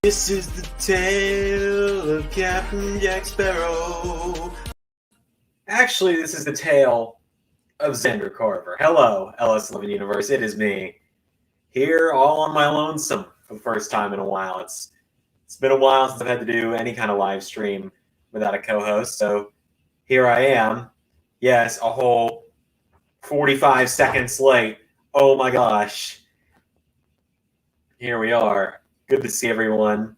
This is the tale of Captain Jack Sparrow. Actually, this is the tale of Zander Carver. Hello, LS11 Universe. It is me. Here, all on my lonesome for the first time in a while. It's been a while since I've had to do any kind of live stream without a co-host, so here I am. Yes, a whole 45 seconds late. Oh my gosh. Here we are. Good to see everyone.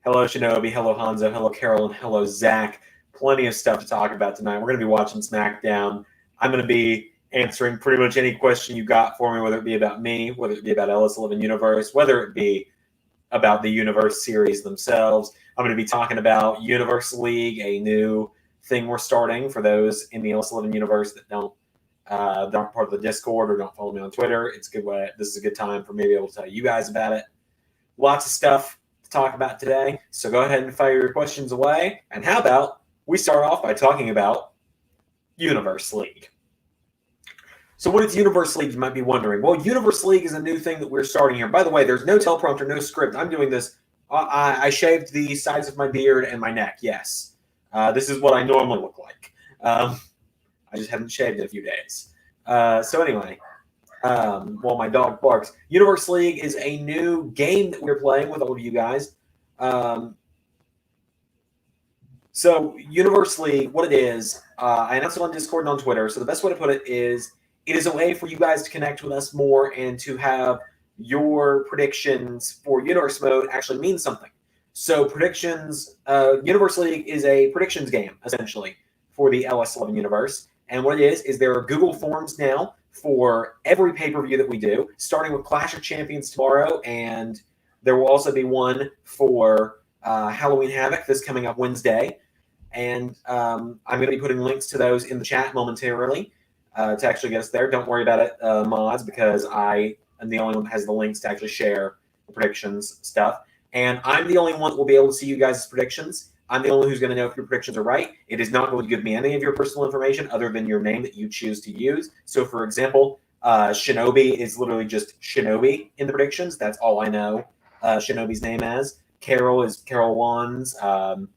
Hello, Shinobi. Hello, Hanzo. Hello, Carol. And hello, Zach. Plenty of stuff to talk about tonight. We're going to be watching Smackdown. I'm going to be answering pretty much any question you got for me, whether it be about me, whether it be about LS11 Universe, whether it be about the Universe series themselves. I'm going to be talking about Universe League, a new thing we're starting for those in the LS11 Universe that aren't part of the Discord or don't follow me on Twitter. It's a good way. This is a good time for me to be able to tell you guys about it. Lots of stuff to talk about today, so go ahead and fire your questions away. And how about we start off by talking about Universe League. So what is Universe League, you might be wondering? Well, Universe League is a new thing that we're starting here. By the way, there's no teleprompter, no script. I'm doing this. I shaved the sides of my beard and my neck, yes. This is what I normally look like. I just haven't shaved in a few days. So anyway, while my dog barks, Universe League is a new game that we're playing with all of you guys. So Universe League, what it is, I announced it on Discord and on Twitter. So the best way to put it is a way for you guys to connect with us more and to have your predictions for Universe Mode actually mean something. So predictions, Universe League is a predictions game, essentially, for the LS11 Universe. And what it is there are Google Forms now for every pay-per-view that we do, starting with Clash of Champions tomorrow, and there will also be one for Halloween Havoc this coming up Wednesday. And I'm going to be putting links to those in the chat momentarily to actually get us there. Don't worry about it, mods, because I am the only one that has the links to actually share the predictions stuff. And I'm the only one that will be able to see you guys' predictions. I'm the only one who's going to know if your predictions are right. It is not going to give me any of your personal information other than your name that you choose to use. So, for example, Shinobi is literally just Shinobi in the predictions. That's all I know Shinobi's name as. Carol is Carol Wands, so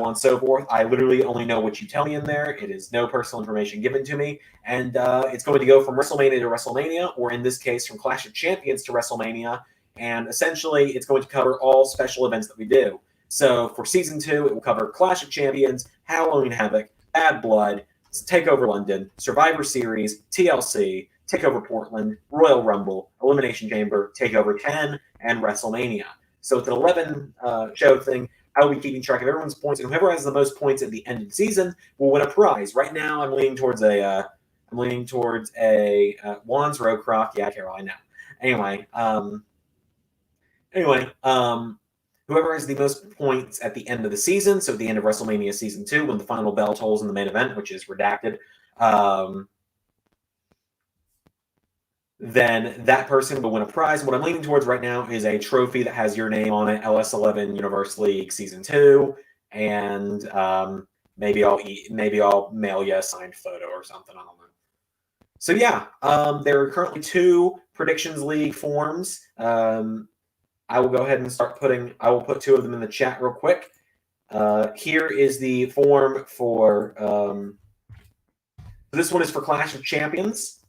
on and so forth. I literally only know what you tell me in there. It is no personal information given to me. And it's going to go from WrestleMania to WrestleMania, or in this case, from Clash of Champions to WrestleMania. And essentially, it's going to cover all special events that we do. So for Season 2, it will cover Clash of Champions, Halloween Havoc, Bad Blood, TakeOver London, Survivor Series, TLC, TakeOver Portland, Royal Rumble, Elimination Chamber, TakeOver 10, and WrestleMania. So it's an 11-show thing. I will be keeping track of everyone's points, and whoever has the most points at the end of the season will win a prize. Right now, I'm leaning towards a Wands Rowcroft. Yeah, Carol, I know. Anyway, whoever has the most points at the end of the season, so at the end of WrestleMania Season 2, when the final bell tolls in the main event, which is redacted, then that person will win a prize. What I'm leaning towards right now is a trophy that has your name on it, LS11 Universe League Season 2, and maybe I'll mail you a signed photo or something. I don't know. So yeah, there are currently 2 Predictions League forms. I will go ahead and I will put 2 of them in the chat real quick. Here is the form for, this one is for Clash of Champions.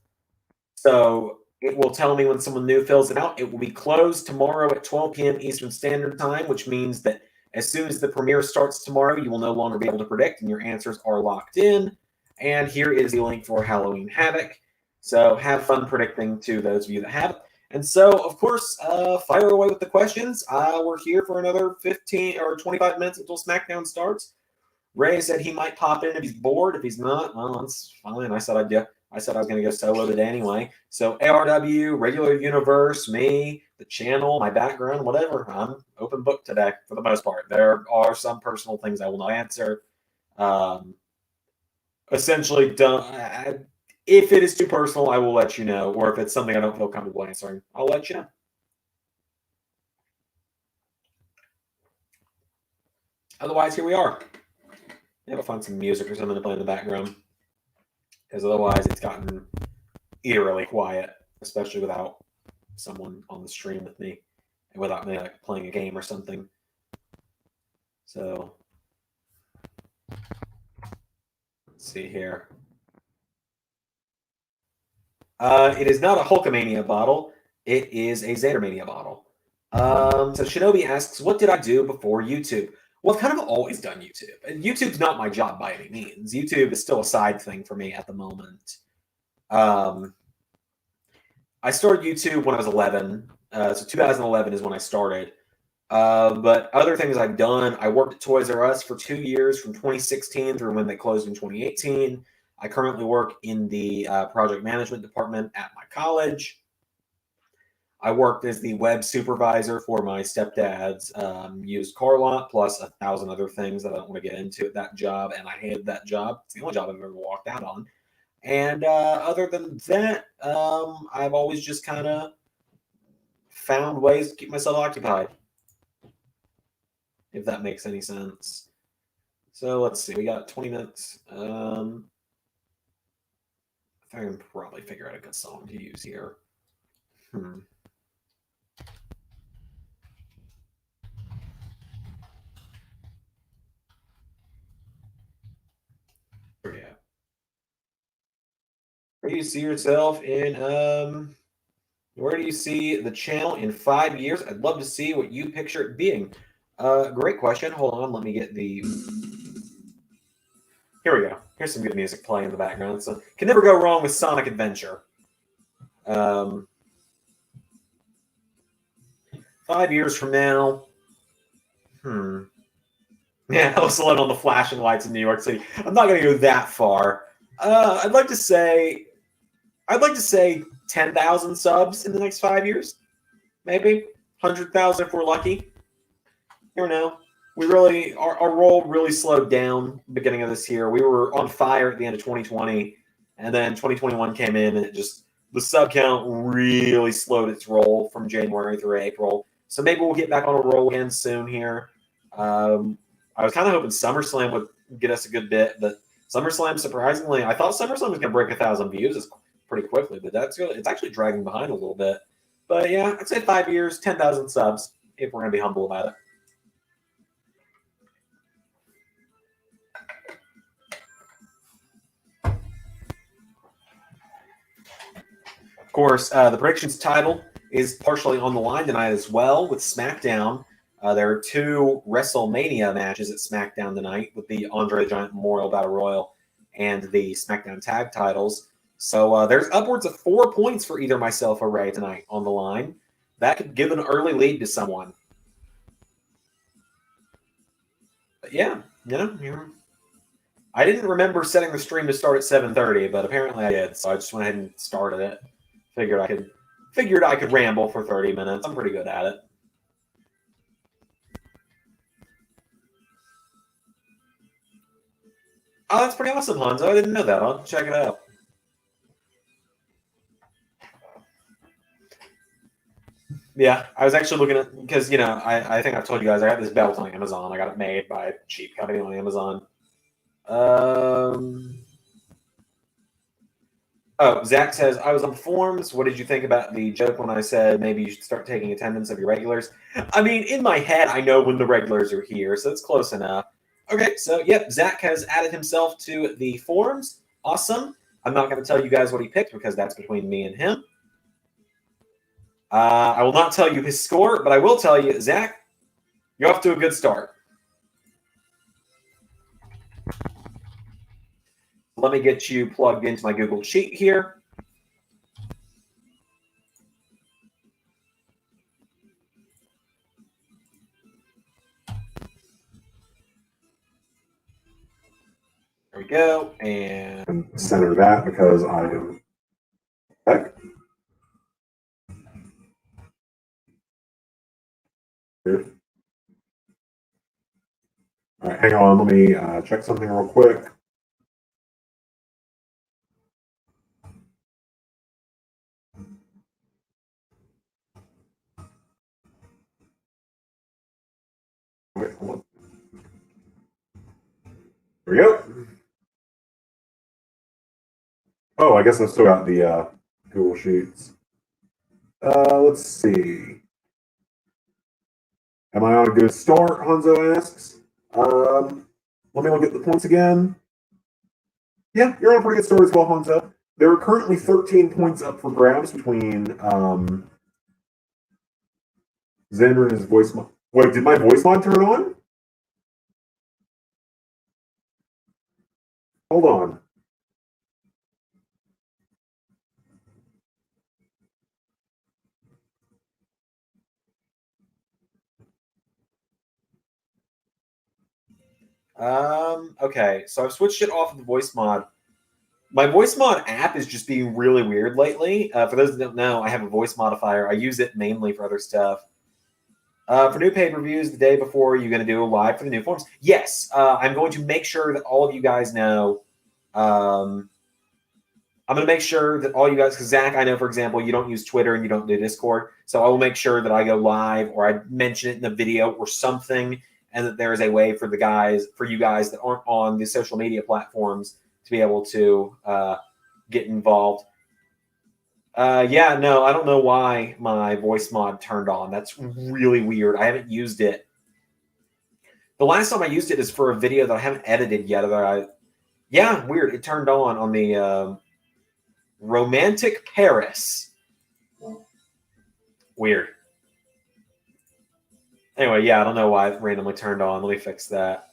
So it will tell me when someone new fills it out. It will be closed tomorrow at 12 p.m. Eastern Standard Time, which means that as soon as the premiere starts tomorrow, you will no longer be able to predict, and your answers are locked in. And here is the link for Halloween Havoc. So have fun predicting, to those of you that have it. And so, of course, fire away with the questions. We're here for another 15 or 25 minutes until Smackdown starts. Ray said he might pop in if he's bored. If he's not, well, that's fine. I said I was going to go solo today anyway. So ARW, regular universe, me, the channel, my background, whatever. I'm open book today for the most part. There are some personal things I will not answer. Essentially, if it is too personal, I will let you know. Or if it's something I don't feel comfortable answering, I'll let you know. Otherwise, here we are. Maybe I'll find some music or something to play in the background. Because otherwise, it's gotten eerily quiet, especially without someone on the stream with me. without me like playing a game or something. So let's see here. It is not a Hulkamania bottle. It is a Xandermania bottle. So Shinobi asks, what did I do before YouTube? Well, I've kind of always done YouTube. And YouTube's not my job by any means. YouTube is still a side thing for me at the moment. I started YouTube when I was 11. So 2011 is when I started. But other things I've done, I worked at Toys R Us for 2 years from 2016 through when they closed in 2018. I currently work in the project management department at my college. I worked as the web supervisor for my stepdad's used car lot, plus 1,000 other things that I don't want to get into at that job. And I hated that job. It's the only job I've ever walked out on. And other than that, I've always just kind of found ways to keep myself occupied, if that makes any sense. So let's see. We got 20 minutes. I think I can probably figure out a good song to use here. Yeah. Where do you see yourself in where do you see the channel in 5 years? I'd love to see what you picture it being. Great question. Hold on, let me get the here we go. Here's some good music playing in the background. So can never go wrong with Sonic Adventure. 5 years from now. Yeah, I was alone on the flashing lights in New York City. I'm not going to go that far. I'd like to say 10,000 subs in the next 5 years, maybe 100,000 if we're lucky. You know, we really our roll really slowed down beginning of this year. We were on fire at the end of 2020, and then 2021 came in, and it just the sub count really slowed its roll from January through April. So maybe we'll get back on a roll again soon here. I was kind of hoping SummerSlam would get us a good bit, but SummerSlam, surprisingly, I thought SummerSlam was going to break 1,000 views pretty quickly, but it's actually dragging behind a little bit. But yeah, I'd say 5 years, 10,000 subs, if we're going to be humble about it. Of course, the predictions title is partially on the line tonight as well with Smackdown. There are 2 WrestleMania matches at Smackdown tonight with the Andre the Giant Memorial Battle Royal and the Smackdown Tag titles. So there's upwards of 4 points for either myself or Ray tonight on the line. That could give an early lead to someone. But yeah, I didn't remember setting the stream to start at 7:30, but apparently I did. So I just went ahead and started it. Figured I could ramble for 30 minutes. I'm pretty good at it. Oh, that's pretty awesome, Hanzo. I didn't know that. I'll check it out. Yeah, I was actually looking at because I think I've told you guys I got this belt on Amazon. I got it made by a cheap company on Amazon. Oh, Zach says, I was on forums. What did you think about the joke when I said maybe you should start taking attendance of your regulars? I mean, in my head, I know when the regulars are here, so it's close enough. Okay, so, yep, Zach has added himself to the forums. Awesome. I'm not going to tell you guys what he picked because that's between me and him. I will not tell you his score, but I will tell you, Zach, you're off to a good start. Let me get you plugged into my Google Sheet here. There we go. And center that because I am tech. Here. All right, hang on. Let me check something real quick. Wait, hold on. There we go. Oh, I guess I've still got the Google Sheets. Let's see. Am I on a good start? Hanzo asks. Let me look at the points again. Yeah, you're on a pretty good start as well, Hanzo. There are currently 13 points up for grabs between Zander and his voice mod. Wait, did my voice mod turn on? Hold on. Okay, so I've switched it off of the voice mod. My voice mod app is just being really weird lately. For those that don't know, I have a voice modifier. I use it mainly for other stuff. For new pay-per-views, the day before, you're going to do a live for the new forms. Yes, I'm going to make sure that all of you guys know. I'm going to make sure that all you guys, because Zach, I know, for example, you don't use Twitter and you don't do Discord. So I will make sure that I go live or I mention it in a video or something, and that there is a way for you guys that aren't on the social media platforms to be able to get involved. Yeah, no, I don't know why my voice mod turned on. That's really weird. I haven't used it. The last time I used it is for a video that I haven't edited yet. Yeah, weird. It turned on the Romantic Paris. Weird. Anyway, yeah, I don't know why it randomly turned on. Let me fix that.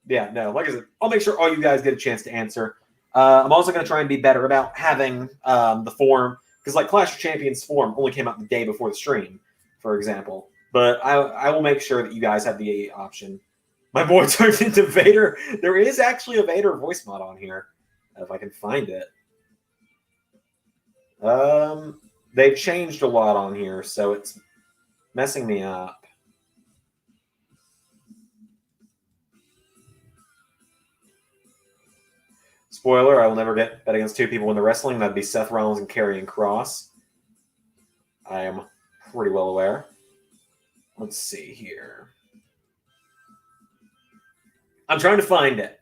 Yeah, no, like I said, I'll make sure all you guys get a chance to answer. I'm also going to try and be better about having the form, because like Clash of Champions form only came out the day before the stream, for example. But I will make sure that you guys have the option. My boy turned into Vader. There is actually a Vader voice mod on here, if I can find it. They've changed a lot on here, so it's messing me up. Spoiler, I will never bet against two people in the wrestling. That'd be Seth Rollins and Karrion Kross. I am pretty well aware. Let's see here. I'm trying to find it.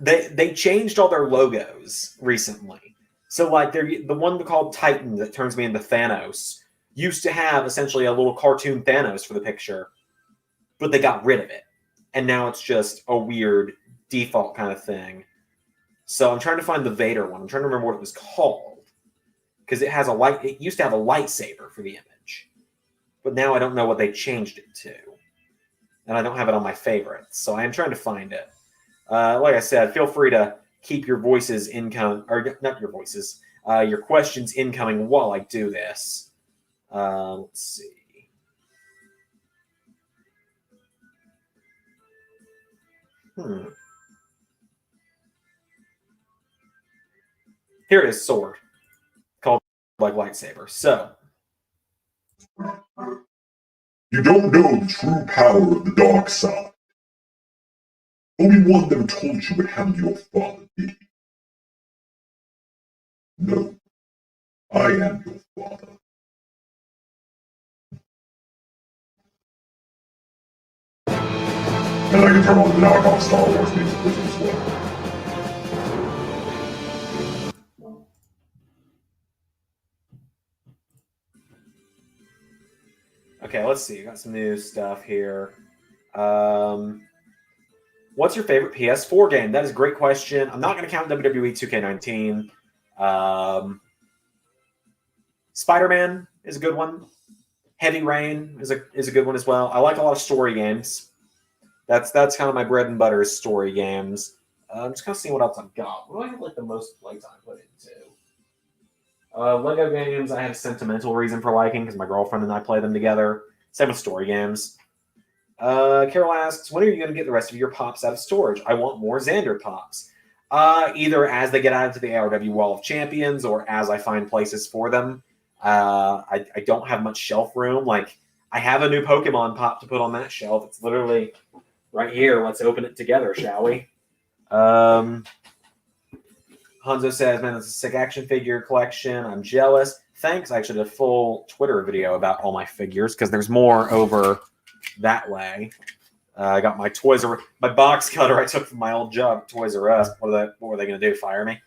They changed all their logos recently. So like the one called Titan that turns me into Thanos used to have essentially a little cartoon Thanos for the picture, but they got rid of it. And now it's just a weird default kind of thing. So I'm trying to find the Vader one. I'm trying to remember what it was called, because it has it used to have a lightsaber for the image, but now I don't know what they changed it to, and I don't have it on my favorites. So I am trying to find it. Like I said, feel free to keep your voices incoming, or not your voices, your questions incoming while I do this. Let's see. Here it is, sword, called like lightsaber. So. You don't know the true power of the dark side. Obi-Wan never told you what happened to your father, did he? No. I am your father. And I can turn on the knockoff Star Wars music with it as well. Okay, let's see. Got some new stuff here. What's your favorite PS4 game? That is a great question. I'm not going to count WWE 2K19. Spider-Man is a good one. Heavy Rain is a good one as well. I like a lot of story games. That's kind of my bread and butter is story games. I'm just kind of seeing what else I've got. What do I have like the most playtime put into? Lego games, I have a sentimental reason for liking because my girlfriend and I play them together. Same with story games. Carol asks, when are you going to get the rest of your pops out of storage? I want more Xander pops. Either as they get added to the ARW Wall of Champions or as I find places for them. I don't have much shelf room. Like, I have a new Pokemon pop to put on that shelf. It's literally right here. Let's open it together, shall we? Hanzo says, man, that's a sick action figure collection. I'm jealous. Thanks. I actually did a full Twitter video about all my figures because there's more over that way. I got my my box cutter I took from my old job at Toys R Us. What were they going to do? Fire me?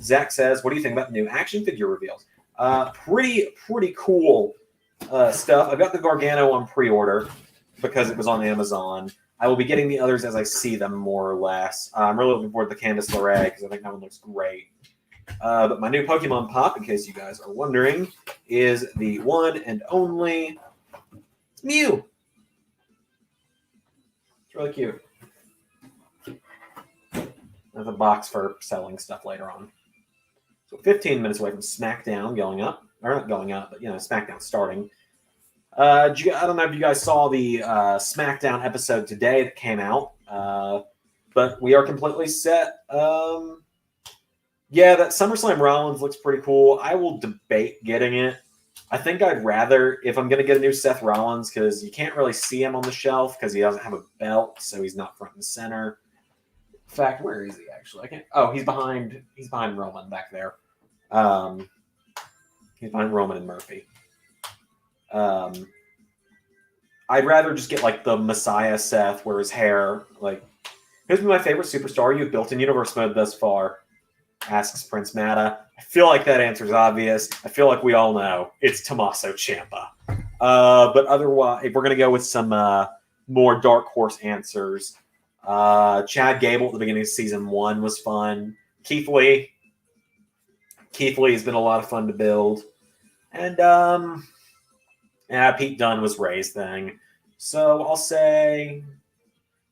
Zach says, what do you think about the new action figure reveals? Pretty cool. stuff. I've got the Gargano on pre-order because it was on Amazon. I will be getting the others as I see them, more or less. I'm really looking forward to the Candice LeRae because I think that one looks great. But my new Pokemon Pop, in case you guys are wondering, is the one and only Mew. It's really cute. There's a box for selling stuff later on. So 15 minutes away from Smackdown going up. Or not going up, but, Smackdown starting. I don't know if you guys saw the Smackdown episode today that came out, but we are completely set. Yeah, that SummerSlam Rollins looks pretty cool. I will debate getting it. I think I'd rather, if I'm going to get a new Seth Rollins, because you can't really see him on the shelf because he doesn't have a belt, so he's not front and center. In fact, where is he actually? I can't. Oh, he's behind Roman back there. He's behind Roman and Murphy. I'd rather just get like the Messiah Seth, where his hair, like, who's been my favorite superstar you've built in universe mode thus far? Asks Prince Mada. I feel like that answer is obvious. I feel like we all know it's Tommaso Ciampa. But otherwise, if we're gonna go with some more dark horse answers, Chad Gable at the beginning of season 1 was fun. Keith Lee has been a lot of fun to build, and Pete Dunne was Ray's thing. So I'll say,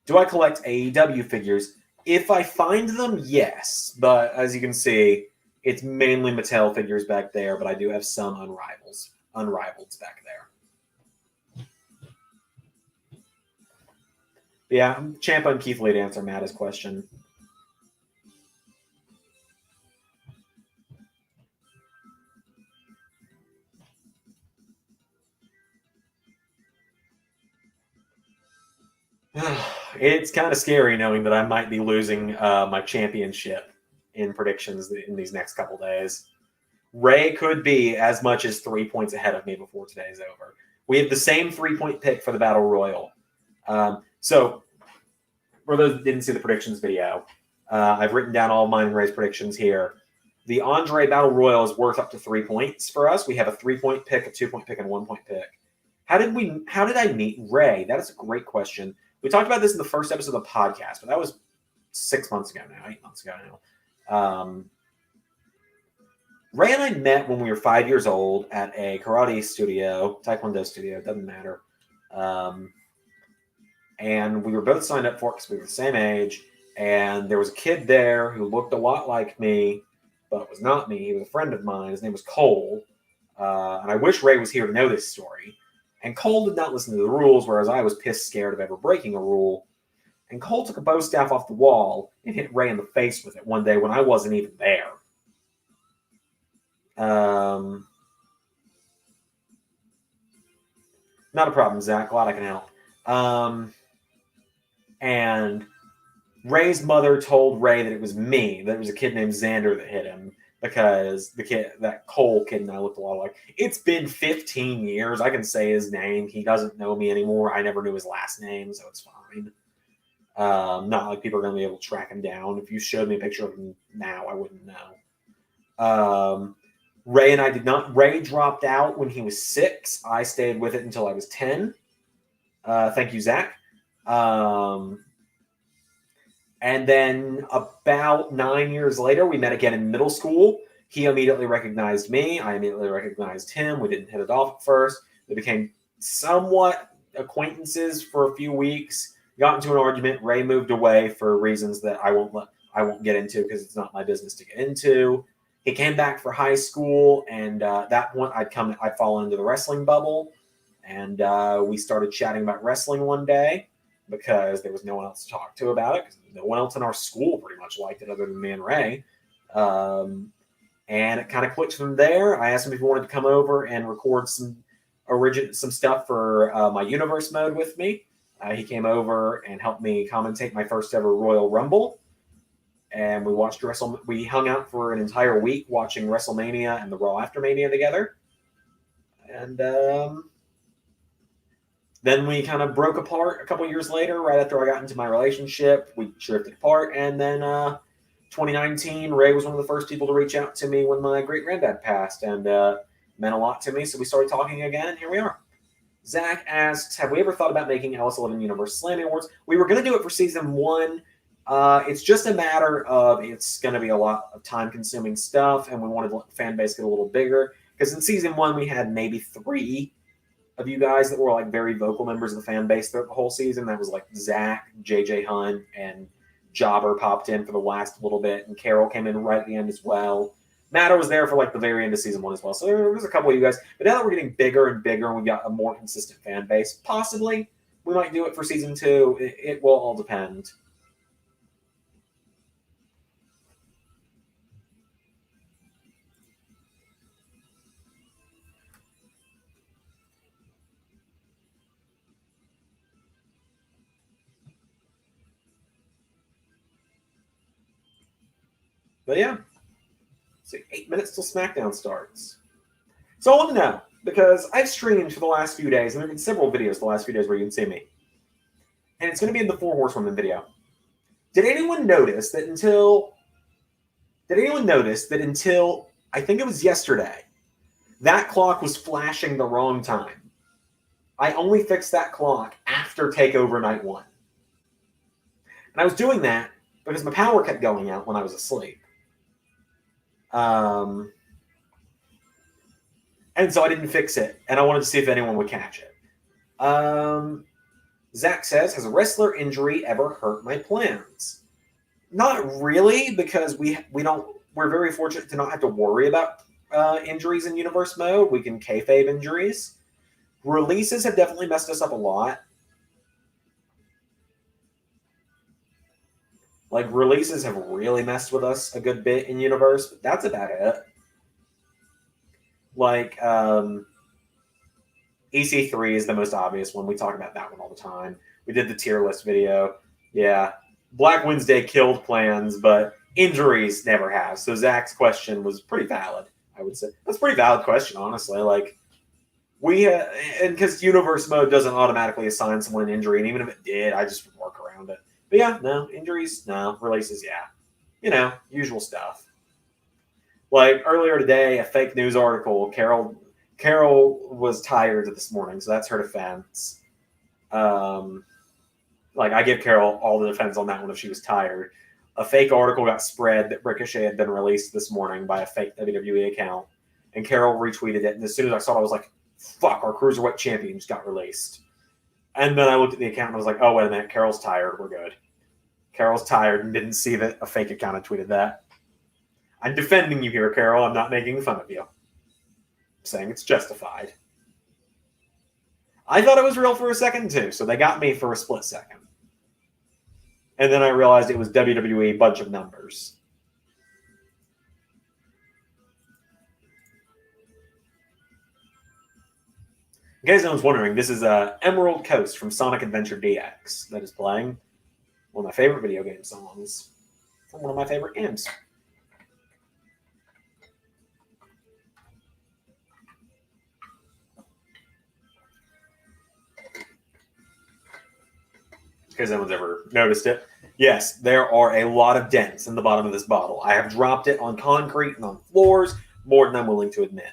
do I collect AEW figures? If I find them, yes. But as you can see, it's mainly Mattel figures back there, but I do have some unrivaleds back there. But yeah, Ciampa and Keith Lee to answer Matt's question. It's kind of scary knowing that I might be losing my championship in predictions in these next couple days. Ray could be as much as 3 points ahead of me before today is over. We have the same 3-point pick for the Battle Royal. So, for those that didn't see the predictions video, I've written down all of mine and Ray's predictions here. The Andre Battle Royal is worth up to 3 points for us. We have a 3-point pick, a 2-point pick, and a 1-point pick. How did I meet Ray? That is a great question. We talked about this in the first episode of the podcast, but that was 8 months ago now. Ray and I met when we were 5 years old at a karate studio, taekwondo studio, doesn't matter. And we were both signed up for it because we were the same age. And there was a kid there who looked a lot like me, but was not me. He was a friend of mine. His name was Cole. And I wish Ray was here to know this story. And Cole did not listen to the rules, whereas I was pissed scared of ever breaking a rule. And Cole took a bow staff off the wall and hit Ray in the face with it one day when I wasn't even there. Not a problem, Zach. Glad I can help. And Ray's mother told Ray that it was me, that it was a kid named Zander that hit him. Because that Cole kid and I looked a lot alike. It's been 15 years. I can say his name. He doesn't know me anymore. I never knew his last name, so it's fine. Not like people are going to be able to track him down. If you showed me a picture of him now, I wouldn't know. Ray and I did not. Ray dropped out when he was 6. I stayed with it until I was 10. Thank you, Zach. And then about 9 years later, we met again in middle school. He immediately recognized me. I immediately recognized him. We didn't hit it off at first. We became somewhat acquaintances for a few weeks. Got into an argument. Ray moved away for reasons that I won't get into because it's not my business to get into. He came back for high school, and at that point, I'd fallen into the wrestling bubble, and we started chatting about wrestling one day. Because there was no one else to talk to about it, because no one else in our school pretty much liked it other than me and Ray. And it kind of clicked from there. I asked him if he wanted to come over and record some stuff for my universe mode with me. He came over and helped me commentate my first ever Royal Rumble. And we hung out for an entire week watching WrestleMania and the Raw After Mania together. And then we kind of broke apart a couple years later, right after I got into my relationship. We drifted apart, and then 2019, Ray was one of the first people to reach out to me when my great-granddad passed, and meant a lot to me, so we started talking again, and here we are. Zach asks, have we ever thought about making LS11 Universe Slamming Awards? We were going to do it for Season 1. It's just a matter of it's going to be a lot of time-consuming stuff, and we wanted to let the fan base get a little bigger. Because in Season 1, we had maybe 3 of you guys that were like very vocal members of the fan base throughout the whole season. That was like Zach, JJ Hunt, and Jobber popped in for the last little bit, and Carol came in right at the end as well. Mada was there for like the very end of Season 1 as well. So there was a couple of you guys. But now that we're getting bigger and bigger and we've got a more consistent fan base, possibly we might do it for Season 2. It will all depend. But yeah, so 8 minutes till Smackdown starts. So I want to know, because I've streamed for the last few days, and there have been several videos the last few days where you can see me. And it's going to be in the 4 Horsewomen video. Did anyone notice that until I think it was yesterday, that clock was flashing the wrong time? I only fixed that clock after TakeOver Night 1. And I was doing that because my power kept going out when I was asleep. And so I didn't fix it, and I wanted to see if anyone would catch it. Zach says, has a wrestler injury ever hurt my plans? Not really, because we're very fortunate to not have to worry about injuries in Universe Mode. We can kayfabe injuries. Releases have definitely messed us up a lot. Like, releases have really messed with us a good bit in Universe, but that's about it. Like, EC3 is the most obvious one. We talk about that one all the time. We did the tier list video. Yeah. Black Wednesday killed plans, but injuries never have. So Zach's question was pretty valid, I would say. That's a pretty valid question, honestly. Like, and because Universe Mode doesn't automatically assign someone an injury, and even if it did, I just would work around it. But yeah, no. Injuries, no. Releases, yeah. You know, usual stuff. Like, earlier today, a fake news article, Carol was tired this morning, so that's her defense. Like, I give Carol all the defense on that one if she was tired. A fake article got spread that Ricochet had been released this morning by a fake WWE account, and Carol retweeted it, and as soon as I saw it, I was like, fuck, our Cruiserweight champion just got released. And then I looked at the account and I was like, oh, wait a minute, Carol's tired, we're good. Carol's tired and didn't see that a fake account had tweeted that. I'm defending you here, Carol. I'm not making fun of you. I'm saying it's justified. I thought it was real for a second, too, so they got me for a split second. And then I realized it was WWE bunch of numbers. In case anyone's wondering, this is Emerald Coast from Sonic Adventure DX that is playing. One of my favorite video game songs from one of my favorite games. Because anyone's ever noticed it. Yes, there are a lot of dents in the bottom of this bottle. I have dropped it on concrete and on floors more than I'm willing to admit.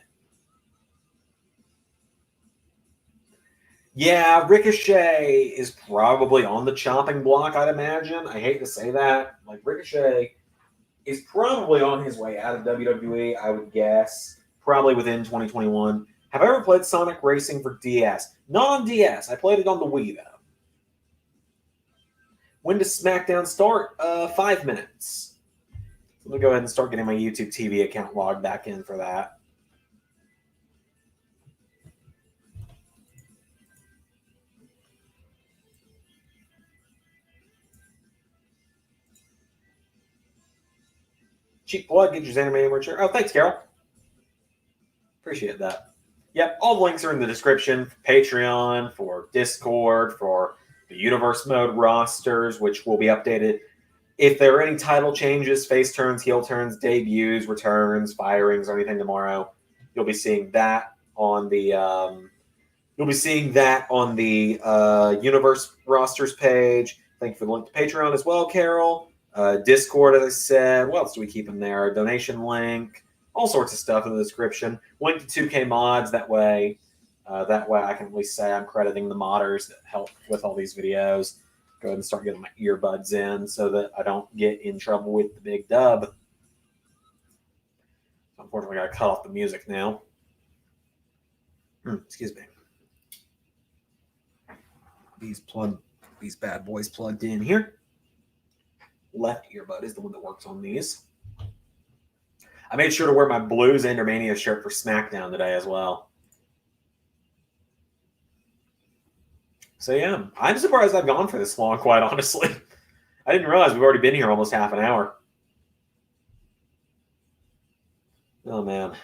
Yeah, Ricochet is probably on the chopping block, I'd imagine. I hate to say that. Like, Ricochet is probably on his way out of WWE, I would guess. Probably within 2021. Have I ever played Sonic Racing for DS? Not on DS. I played it on the Wii, though. When does SmackDown start? 5 minutes. Let me go ahead and start getting my YouTube TV account logged back in for that. Cheap plug, get your Xander merch. Oh, thanks, Carol. Appreciate that. Yep, all the links are in the description for Patreon, for Discord, for the Universe Mode rosters, which will be updated. If there are any title changes, face turns, heel turns, debuts, returns, firings, or anything tomorrow, you'll be seeing that on the Universe rosters page. Thank you for the link to Patreon as well, Carol. Discord, as I said. What else do we keep in there? A donation link. all sorts of stuff in the description. Link to 2K mods. That way I can at least say I'm crediting the modders that help with all these videos. Go ahead and start getting my earbuds in so that I don't get in trouble with the big dub. Unfortunately, I got to cut off the music now. Excuse me. These bad boys plugged in here. Left earbud is the one that works on these. I made sure to wear my blue Zander Mania shirt for Smackdown today as well. So yeah, I'm surprised I've gone for this long, quite honestly. I didn't realize we've already been here almost half an hour. Oh man.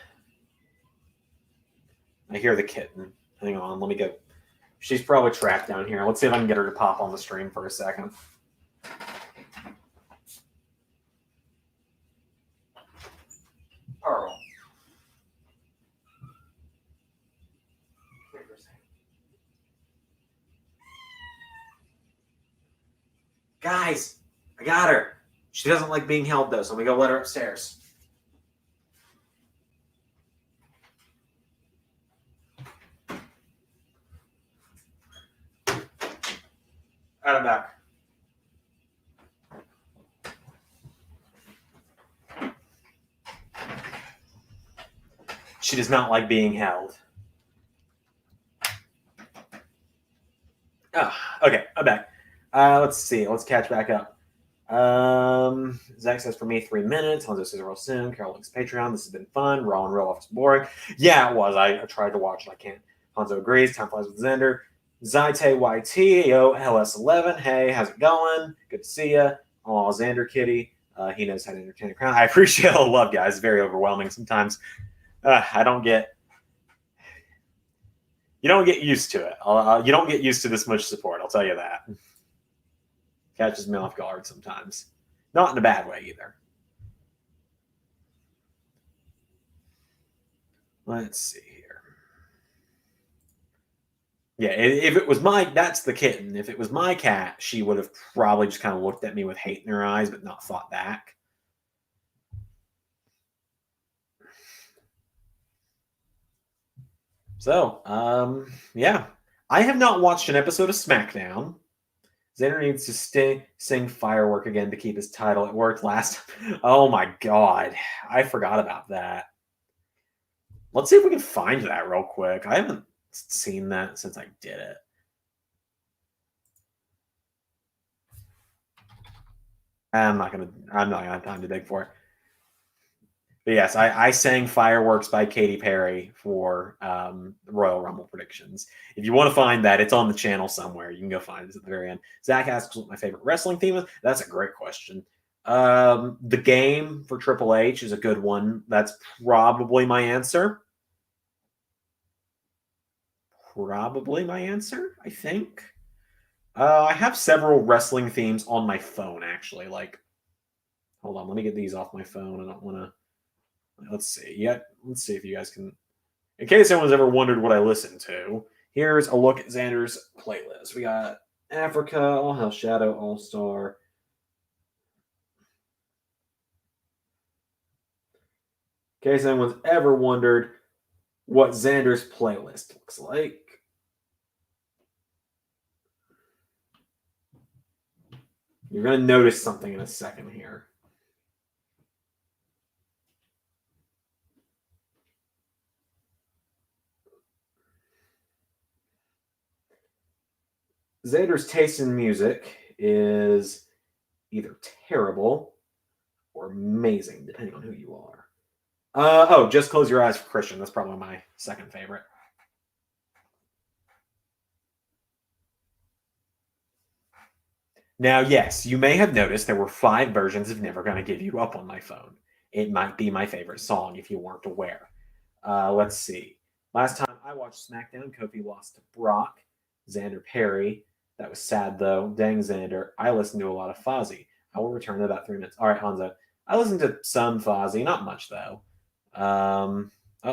I hear the kitten. Hang on, let me go. She's probably trapped down here. Let's see if I can get her to pop on the stream for a second. Pearl. Guys, I got her. She doesn't like being held though, so we go let her upstairs. Out of back. She does not like being held. Oh, okay, I'm back. Let's see. Let's catch back up. Zach says, for me, 3 minutes. Hanzo says, real soon. Carol links Patreon. This has been fun. Raw and real life is boring. Yeah, it was. I tried to watch it. I can't. Hanzo agrees. Time flies with Zander. Zaite YT. Yo, LS11. Hey, how's it going? Good to see ya. Oh, Zander Kitty. He knows how to entertain a crowd. I appreciate all the love, guys. It's very overwhelming sometimes. I don't get. You don't get used to it. You don't get used to this much support. I'll tell you that. Catches me off guard sometimes. Not in a bad way either. Let's see here. Yeah, if it was that's the kitten. If it was my cat, she would have probably just kind of looked at me with hate in her eyes, but not fought back. So, yeah. I have not watched an episode of Smackdown. Xander needs to sing Firework again to keep his title. It worked last time. Oh my god. I forgot about that. Let's see if we can find that real quick. I haven't seen that since I did it. I'm not gonna have time to dig for it. But yes, I sang Fireworks by Katy Perry for Royal Rumble predictions. If you want to find that, it's on the channel somewhere. You can go find it at the very end. Zach asks what my favorite wrestling theme is. That's a great question. The game for Triple H is a good one. That's probably my answer. I think. I have several wrestling themes on my phone, actually. Like, hold on, let me get these off my phone. I don't want to. Let's see. Yeah, let's see if you guys can. In case anyone's ever wondered what I listen to, here's a look at Xander's playlist. We got Africa, All Hell Shadow, All Star. In case anyone's ever wondered what Xander's playlist looks like. You're going to notice something in a second here. Xander's taste in music is either terrible or amazing, depending on who you are. Just Close Your Eyes for Christian. That's probably my second favorite. Now, yes, you may have noticed there were 5 versions of Never Gonna Give You Up on my phone. It might be my favorite song if you weren't aware. Let's see. Last time I watched SmackDown, Kofi lost to Brock. Xander Perry. That was sad, though. Dang, Xander. I listened to a lot of Fozzy. I will return in about 3 minutes. All right, Hanzo. I listened to some Fozzy. Not much, though.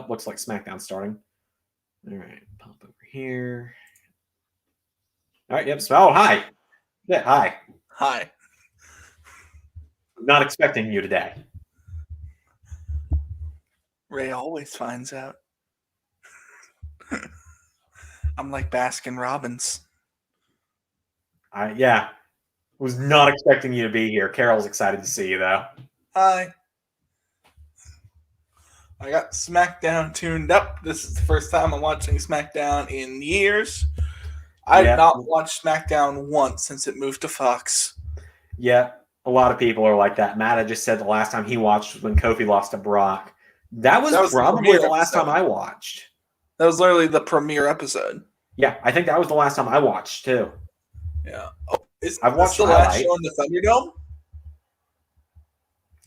Looks like SmackDown starting. All right, pop over here. All right, yep. Oh, hi. Yeah, hi. Hi. Not expecting you today. Ray always finds out. I'm like Baskin Robbins. Yeah. Was not expecting you to be here. Carol's excited to see you, though. Hi. I got Smackdown tuned up. This is the first time I'm watching Smackdown in years. I've not watched Smackdown once since it moved to Fox. Yeah, a lot of people are like that. Mada just said the last time he watched was when Kofi lost to Brock. That was probably the last time I watched. That was literally the premiere episode. Yeah, I think that was the last time I watched, too. Yeah. Oh, I've watched the last show in the Thunderdome?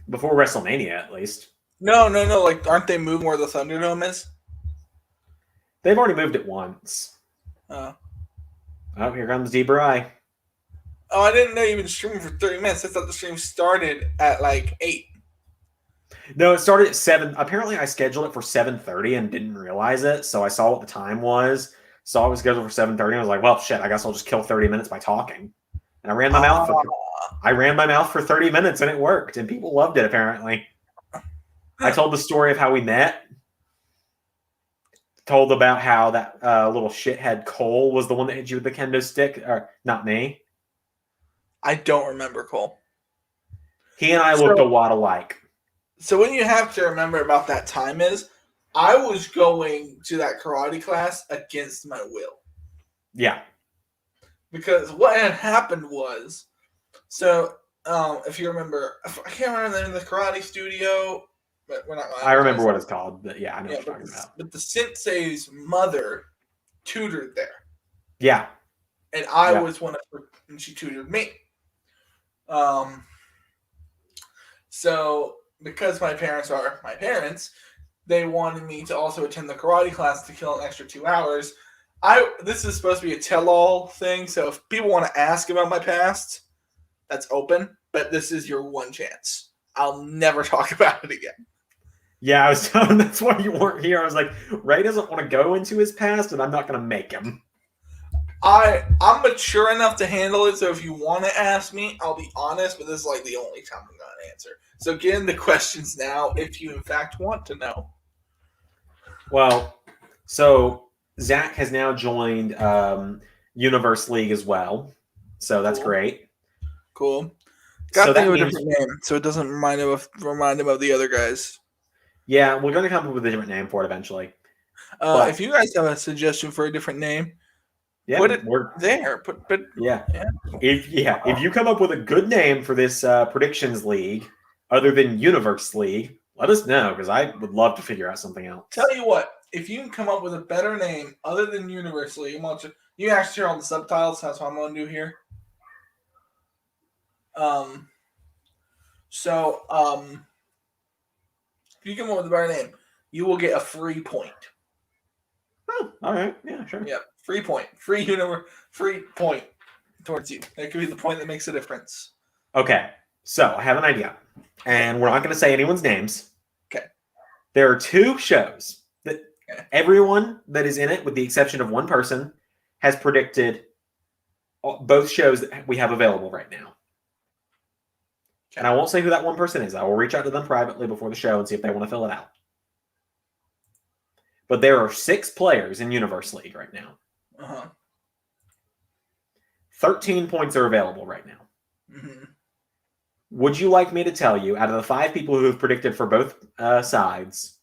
Before WrestleMania, at least. No. Like, aren't they moving where the Thunderdome is? They've already moved it once. Oh, here comes D-Bry. Oh, I didn't know you've been streaming for 30 minutes. I thought the stream started at like 8. No, it started at 7. Apparently, I scheduled it for 7:30 and didn't realize it. So I saw what the time was. Saw it was scheduled for 7:30. I was like, well, shit, I guess I'll just kill 30 minutes by talking. And I ran my mouth. I ran my mouth for 30 minutes and it worked. And people loved it, apparently. I told the story of how we met. Told about how that little shithead Cole was the one that hit you with the kendo stick. Or not me. I don't remember Cole. He and I looked a lot alike. So what you have to remember about that time is I was going to that karate class against my will. Yeah. Because what had happened was, so if you remember, I can't remember the name of the karate studio, but we're not. I remember what it's called, but yeah, I know what you're talking about. But the sensei's mother tutored there. Yeah. And I was one of her, and she tutored me. So because my parents are my parents, they wanted me to also attend the karate class to kill an extra 2 hours. This is supposed to be a tell-all thing, so if people want to ask about my past, that's open, but this is your one chance. I'll never talk about it again. Yeah, I was telling that's why you weren't here. I was like, Ray doesn't want to go into his past, and I'm not going to make him. I'm mature enough to handle it, so if you want to ask me, I'll be honest, but this is like the only time I'm going to answer. So get into questions now if you in fact want to know. Well, so Zach has now joined Universe League as well, so that's great. Cool. Got to think of a different name, so it doesn't remind him of the other guys. Yeah, we're going to come up with a different name for it eventually. If you guys have a suggestion for a different name, put it there. If you come up with a good name for this predictions league, other than Universe League, let us know, because I would love to figure out something else. Tell you what, if you can come up with a better name other than Universe League, you actually hear all the subtitles. That's what I'm going to do here. If you come up with a better name, you will get a free point. Oh, all right. Yeah, sure. Yeah, free point. Free point towards you. That could be the point that makes a difference. Okay, so I have an idea. And we're not going to say anyone's names. Okay. There are 2 shows that everyone that is in it, with the exception of one person, has predicted both shows that we have available right now. Okay. And I won't say who that one person is. I will reach out to them privately before the show and see if they want to fill it out. But there are 6 players in Universe League right now. 13 points are available right now. Mm-hmm. Would you like me to tell you, out of the 5 people who have predicted for both sides,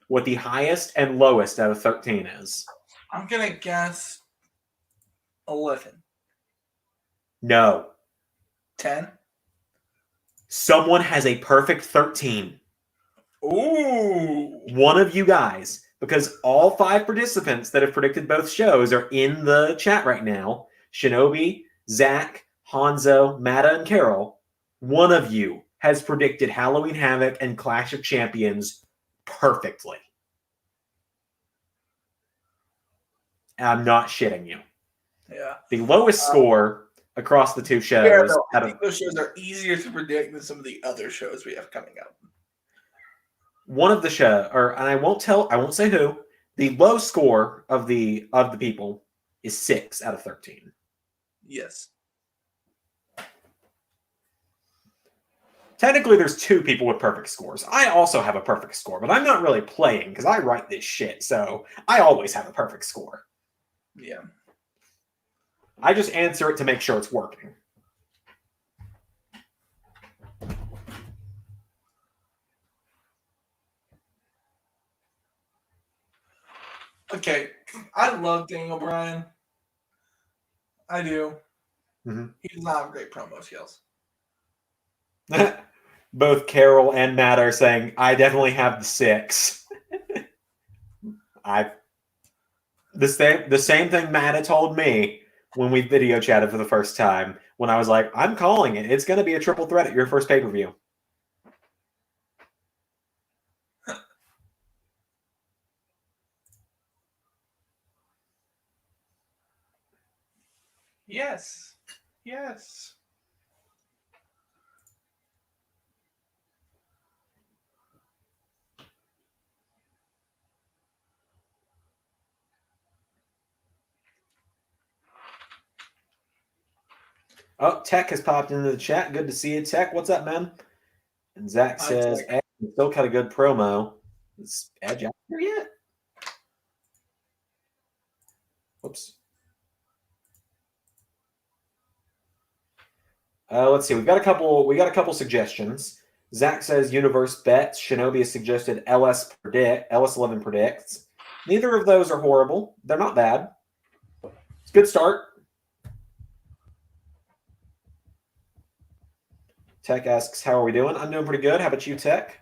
what the highest and lowest out of 13 is? I'm going to guess 11. No. 10? Someone has a perfect 13. Ooh. One of you guys, because all 5 participants that have predicted both shows are in the chat right now. Shinobi, Zach, Hanzo, Mada, and Carol. One of you has predicted Halloween Havoc and Clash of Champions perfectly. I'm not shitting you. Yeah. The lowest score across the 2 shows. I think those shows are easier to predict than some of the other shows we have coming up. One of the show, and I won't say who. The low score of the people is 6 out of 13. Yes. Technically, there's 2 people with perfect scores. I also have a perfect score, but I'm not really playing because I write this shit, so I always have a perfect score. Yeah. I just answer it to make sure it's working. Okay, I love Daniel Bryan. I do. Mm-hmm. He does not have great promo skills. Both Carol and Matt are saying, I definitely have the 6. The same thing Mada told me when we video chatted for the first time, when I was like, I'm calling it. It's going to be a triple threat at your first pay-per-view. Yes. Yes. Oh, Tech has popped into the chat. Good to see you, Tech. What's up, man? And Zach Hi, says, Tech. Edge still cut a good promo. Is Edge out here yet? Whoops. Let's see. We got a couple suggestions. Zach says Universe bets. Shinobi has suggested LS11 predicts. Neither of those are horrible. They're not bad. It's a good start. Tech asks, how are we doing? I'm doing pretty good. How about you, Tech?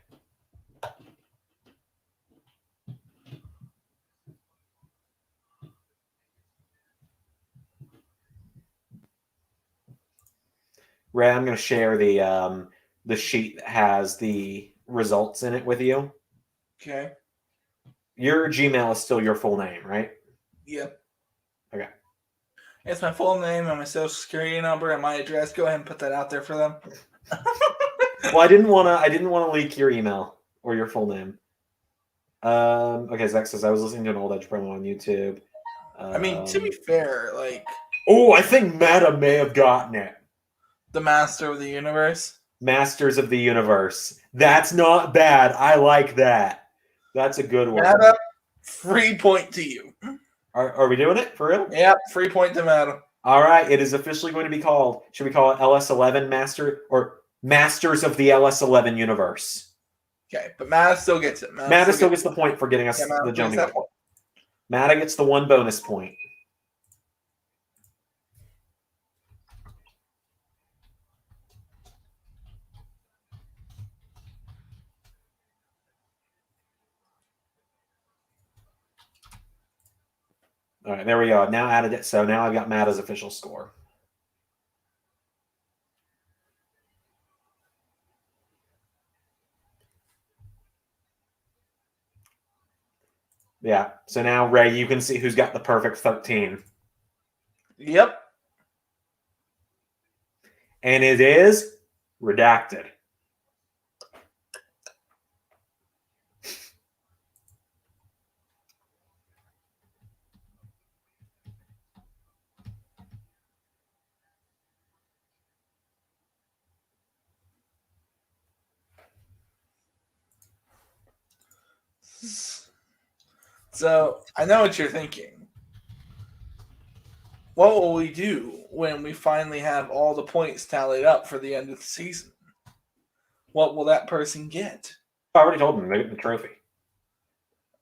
Ray, I'm going to share the sheet that has the results in it with you. Okay. Your Gmail is still your full name, right? Yeah. Okay. It's my full name and my social security number and my address. Go ahead and put that out there for them. Well, I didn't want to leak your email or your full name. Okay, Zach says I was listening to an old Edge promo on YouTube. I mean, to be fair, like, oh, I think Mada may have gotten it. the Master of the Universe. Masters of the Universe. That's not bad. I like that. That's a good one. Mada, free point to you. Are we doing it for real? Yep, free point to Mada. All right, it is officially going to be called. Should we call it LS11 Master or Masters of the LS11 Universe? Okay, but Mada still gets it. Mada still gets the point for getting us the jumping up. Mada gets the 1 bonus point. All right, there we go. I've now added it, so now I've got Mada's official score. Yeah, so now, Ray, you can see who's got the perfect 13. Yep. And it is redacted. So, I know what you're thinking. What will we do when we finally have all the points tallied up for the end of the season? What will that person get? I already told them they get the trophy.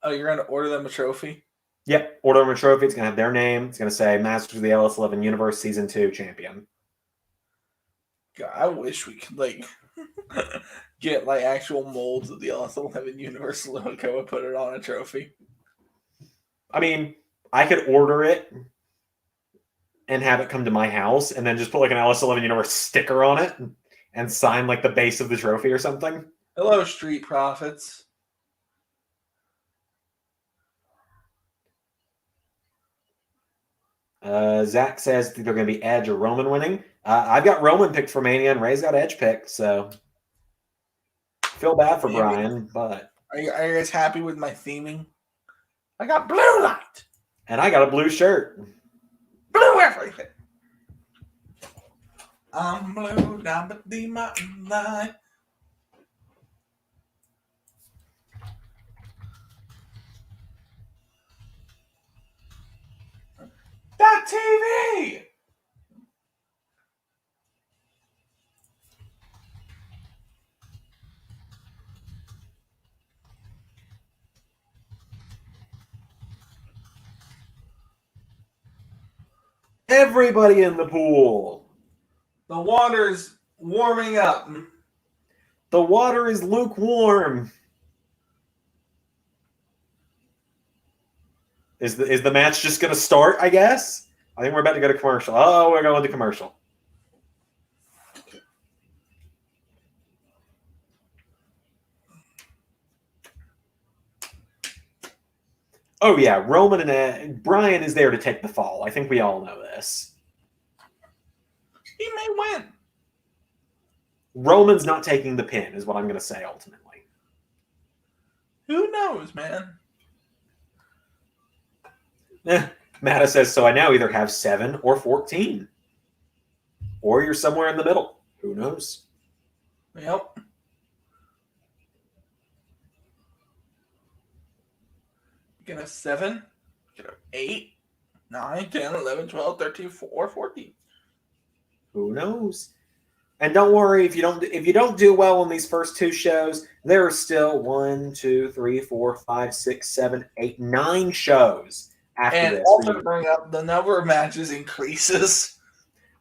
Oh, you're going to order them a trophy? Yep, order them a trophy. It's going to have their name. It's going to say Masters of the LS11 Universe Season 2 Champion. God, I wish we could, like, get, like, actual molds of the LS11 Universe logo and put it on a trophy. I mean, I could order it and have it come to my house and then just put, like, an LS11 Universe sticker on it and sign, like, the base of the trophy or something. Hello, Street Profits. Zach says they're going to be Edge or Roman winning. I've got Roman picked for Mania, and Ray's got Edge picked, so feel bad for Brian, but... Are you guys happy with my theming? I got blue light. And I got a blue shirt. Blue everything. I'm blue down the mountain line. Everybody in the pool. The water's warming up. The water is lukewarm. Is the match just going to start, I guess? I think we're about to go to commercial. Oh, we're going to commercial. Oh, yeah. Roman and Brian is there to take the fall. I think we all know this. He may win. Roman's not taking the pin, is what I'm going to say, ultimately. Who knows, man? Mada says, so I now either have 7 or 14. Or you're somewhere in the middle. Who knows? Yep. You can have 7, you can have 8, 9, 10, 11, 12, 13, 14. Who knows? And don't worry, if you don't do well on these first 2 shows, there are still 1, 2, 3, 4, 5, 6, 7, 8, 9 shows after and this. And also to bring up, the number of matches increases.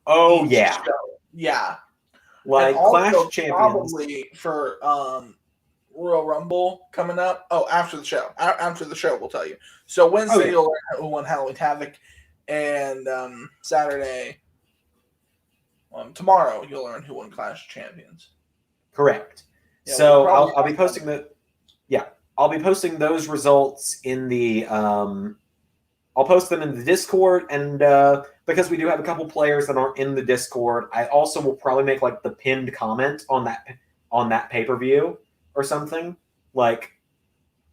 Oh, yeah. Show. Yeah. Like Clash of Champions. Probably for Royal Rumble coming up. Oh, after the show. After the show, we'll tell you. So Wednesday, you'll learn who won Halloween Havoc. And Saturday, tomorrow, you'll learn who won Clash of Champions. Correct. Yeah, so I'll be posting I'll be posting those results in the I'll post them in the Discord, and because we do have a couple players that aren't in the Discord, I also will probably make like the pinned comment on that pay-per-view or something, like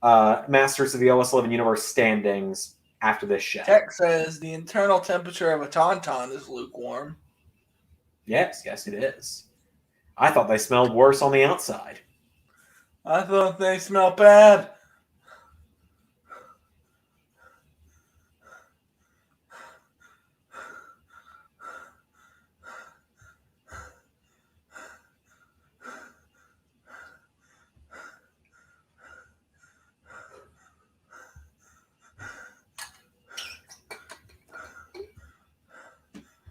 Masters of the OS11 Universe standings after this show. Tech says the internal temperature of a tauntaun is lukewarm. Yes, it is. I thought they smelled worse on the outside. I thought they smelled bad.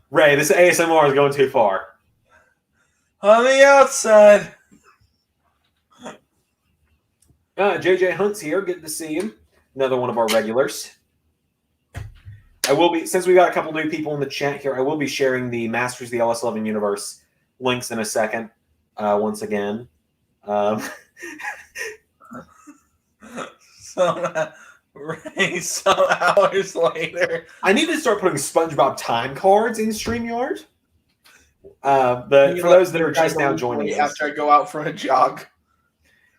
Ray, this ASMR is going too far. On the outside. JJ Hunt's here. Good to see him. Another one of our regulars. I will be, since we got a couple new people in the chat here, I will be sharing the Masters of the LS11 Universe links in a second. Once again. Ray, some hours later. I need to start putting SpongeBob time cards in StreamYard. But for those that are just now joining us. After I go out for a jog.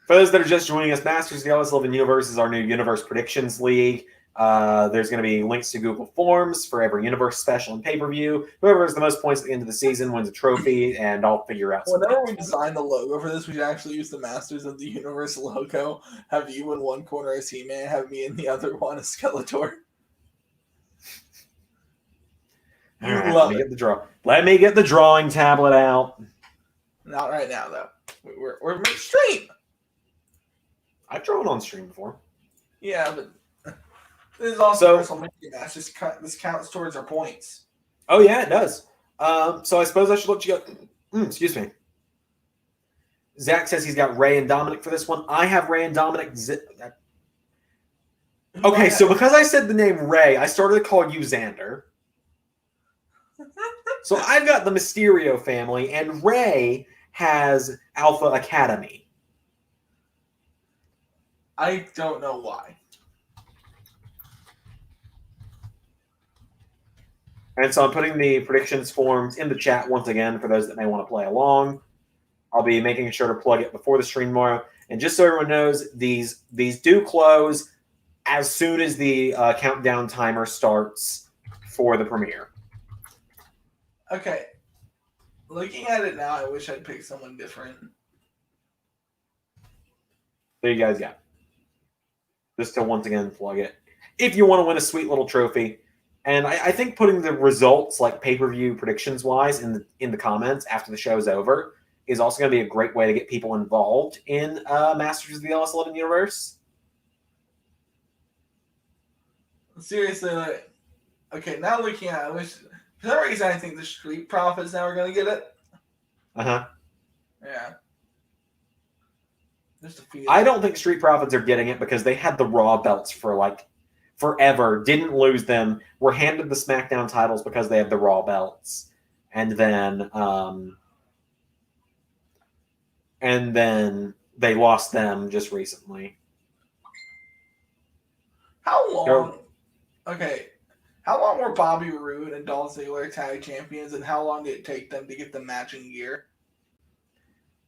For those that are just joining us, Masters of the LS11 Universe is our new Universe Predictions League. There's going to be links to Google Forms for every Universe special and pay-per-view. Whoever has the most points at the end of the season wins a trophy, and I'll figure out something. Whenever we design the logo for this, we should actually use the Masters of the Universe logo. Have you in one corner as He-Man, have me in the other one as Skeletor. All right, let me get the draw. Let me get the drawing tablet out. Not right now, though. We're midstream. I've drawn on stream before. Yeah, but this is also WrestleMania match. This counts towards our points. Oh yeah, it does. So I suppose I should let you go. Excuse me. Zach says he's got Ray and Dominic for this one. I have Ray and Dominic. Okay, so because I said the name Ray, I started to call you Zander. So I've got the Mysterio family, and Ray has Alpha Academy. I don't know why. And so I'm putting the predictions forms in the chat once again for those that may want to play along. I'll be making sure to plug it before the stream tomorrow. And just so everyone knows, these do close as soon as the countdown timer starts for the premiere. Okay. Looking at it now, I wish I'd picked someone different. There you guys go. Just to once again plug it. If you want to win a sweet little trophy. And I think putting the results, like pay-per-view predictions-wise, in the comments after the show's over is also going to be a great way to get people involved in Masters of the LS11 Universe. Seriously, okay, now looking at it, I wish For some reason, I think the Street Profits now are going to get it. Yeah. Just a feeling. I don't think Street Profits are getting it because they had the Raw belts for like forever, didn't lose them, were handed the SmackDown titles because they had the Raw belts, and then they lost them just recently. How long? Okay. How long were Bobby Roode and Dolph Ziggler tag champions, and how long did it take them to get the matching gear?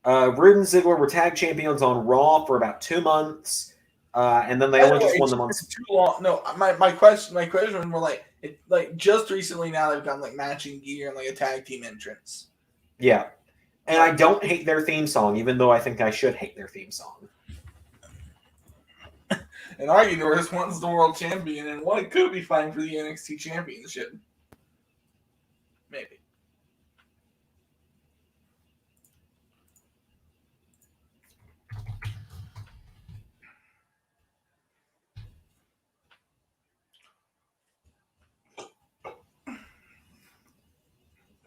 Roode and Ziggler were tag champions on Raw for about 2 months, and then they only just won them on. Too long. No, my question were like just recently now they've done like matching gear and like a tag team entrance. Yeah, and I don't hate their theme song, even though I think I should hate their theme song. And our universe, one's the world champion, and one could be fighting for the NXT championship. Maybe.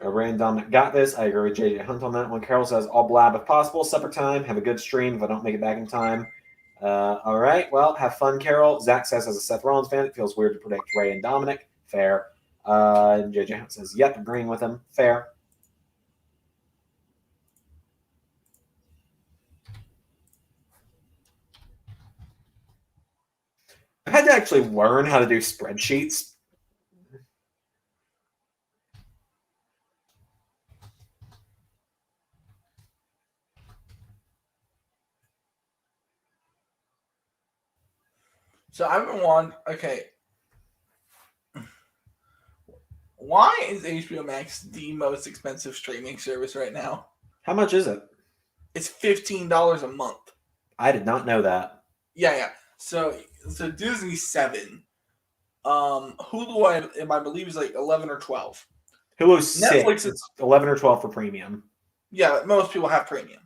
Random got this. I agree with JJ Hunt on that one. Carol says, I'll blab if possible. Supper time. Have a good stream if I don't make it back in time. All right. Well, have fun, Carol. Zach says, as a Seth Rollins fan, it feels weird to predict Ray and Dominic. Fair. JJ Hunt says, yep, agreeing with him. Fair. I had to actually learn how to do spreadsheets. So I've been wondering, okay, why is HBO Max the most expensive streaming service right now? How much is it? It's $15 a month. I did not know that. Yeah. So Disney's $7. Hulu, I believe, is like 11 or 12. Hulu's Netflix 6. It's 11 or 12 for premium. Yeah, most people have premium.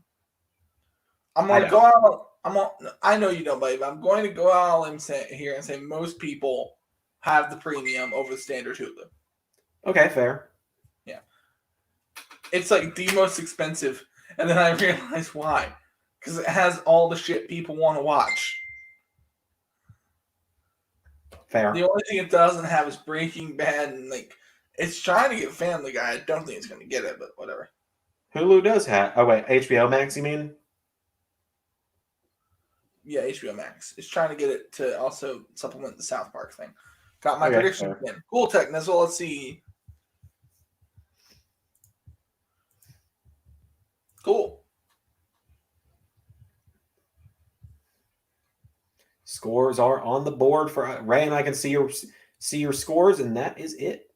I'm going to go out. I know you don't, babe. I'm going to go out and say most people have the premium over the standard Hulu. Okay, fair. Yeah. It's like the most expensive. And then I realized why. Because it has all the shit people want to watch. Fair. The only thing it doesn't have is Breaking Bad, and like it's trying to get Family Guy. I don't think it's going to get it, but whatever. Hulu does have. Oh wait, HBO Max, you mean? Yeah, HBO Max. It's trying to get it to also supplement the South Park thing. Got my prediction in. Cool tech, Nizzle. Let's see. Cool. Scores are on the board for Ray, and I can see your scores, and that is it.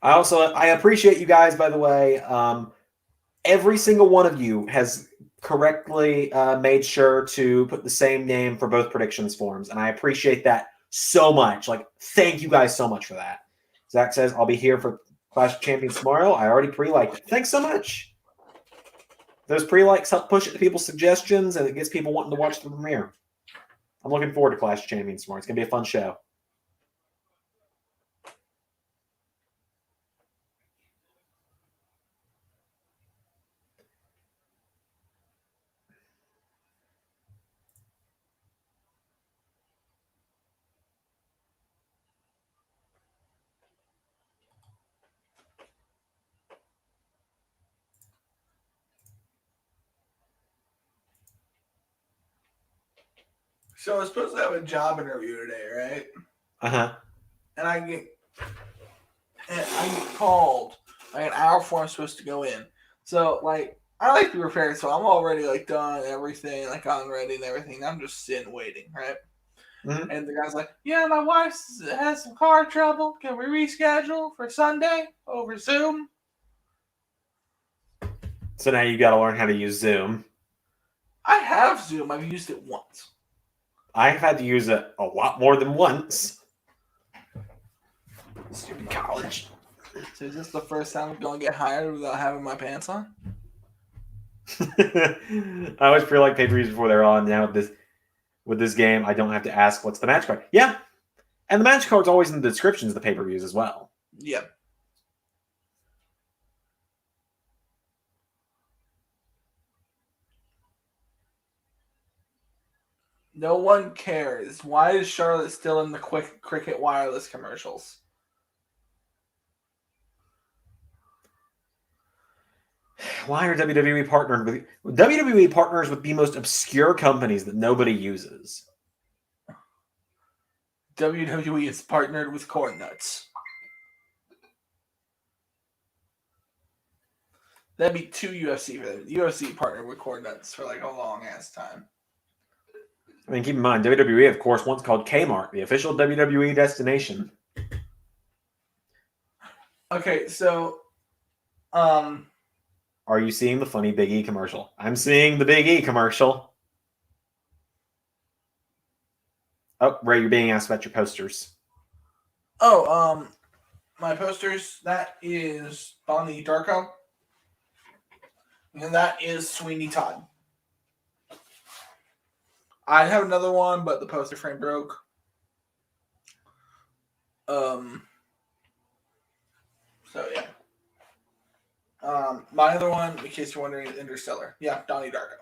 I appreciate you guys, by the way. Every single one of you has correctly made sure to put the same name for both predictions forms, and I appreciate that so much. Like, thank you guys so much for that. Zach says, I'll be here for Clash of Champions tomorrow. I already pre-liked it. Thanks so much. Those pre-likes help push it to people's suggestions, and it gets people wanting to watch the premiere. I'm looking forward to Clash of Champions tomorrow. It's going to be a fun show. So I was supposed to have a job interview today, right? Uh-huh. And I get called like an hour before I'm supposed to go in. So like I like to be prepared, so I'm already like done everything, like I'm ready and everything. I'm just sitting waiting, right? Mm-hmm. And the guy's like, "Yeah, my wife has some car trouble. Can we reschedule for Sunday over Zoom?" So now you got to learn how to use Zoom. I have Zoom. I've used it once. I've had to use it a lot more than once. Stupid college. So is this the first time I'm going to get hired without having my pants on? I always feel like pay-per-views before they're on. Now with this game, I don't have to ask what's the match card. Yeah. And the match card's always in the descriptions of the pay-per-views as well. Yeah. No one cares. Why is Charlotte still in the Cricket Wireless commercials? Why are WWE partners with the most obscure companies that nobody uses? WWE is partnered with Corn Nuts. That'd be two UFC for them. UFC partnered with Corn Nuts for like a long ass time. I mean, keep in mind, WWE, of course, once called Kmart, the official WWE destination. Okay, so, Are you seeing the funny Big E commercial? I'm seeing the Big E commercial. Oh, Ray, you're being asked about your posters. my posters, that is Bonnie Darko. And that is Sweeney Todd. I have another one, but the poster frame broke. So yeah. My other one, in case you're wondering, is Interstellar. Yeah, Donnie Darko.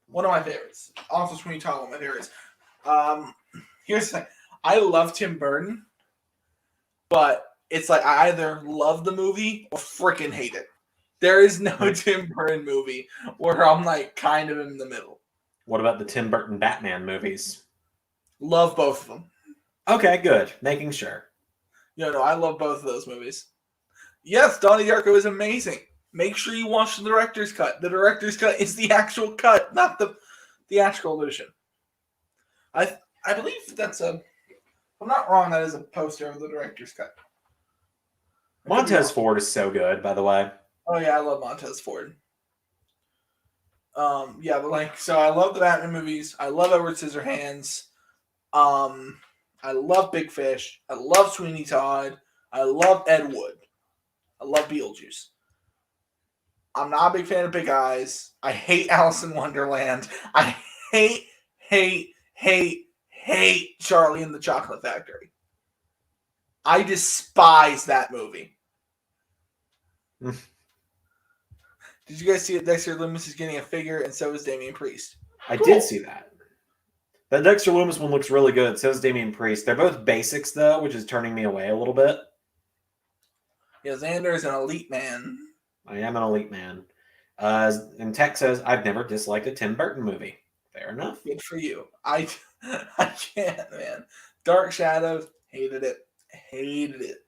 One of my favorites. Also, Sweeney Todd, one of my favorites. Here's the thing. I love Tim Burton, but it's like I either love the movie or freaking hate it. There is no Tim Burton movie where I'm like kind of in the middle. What about the Tim Burton Batman movies? Love both of them. Okay, good. Making sure. No, I love both of those movies. Yes, Donnie Darko is amazing. Make sure you watch the director's cut. The director's cut is the actual cut, not the theatrical illusion. I believe that's a... If I'm not wrong, that is a poster of the director's cut. Montez Ford is so good, by the way. Oh yeah, I love Montez Ford. Yeah, but like, so I love the Batman movies. I love Edward Scissorhands. I love Big Fish. I love Sweeney Todd. I love Ed Wood. I love Beetlejuice. I'm not a big fan of Big Eyes. I hate Alice in Wonderland. I hate Charlie and the Chocolate Factory. I despise that movie. Did you guys see that Dexter Loomis is getting a figure, and so is Damian Priest? I did see that. That Dexter Loomis one looks really good. So does Damian Priest. They're both basics, though, which is turning me away a little bit. Yeah, Xander is an elite man. I am an elite man. And Tech says, I've never disliked a Tim Burton movie. Fair enough. Good for you. I can't, man. Dark Shadows, hated it. Hated it.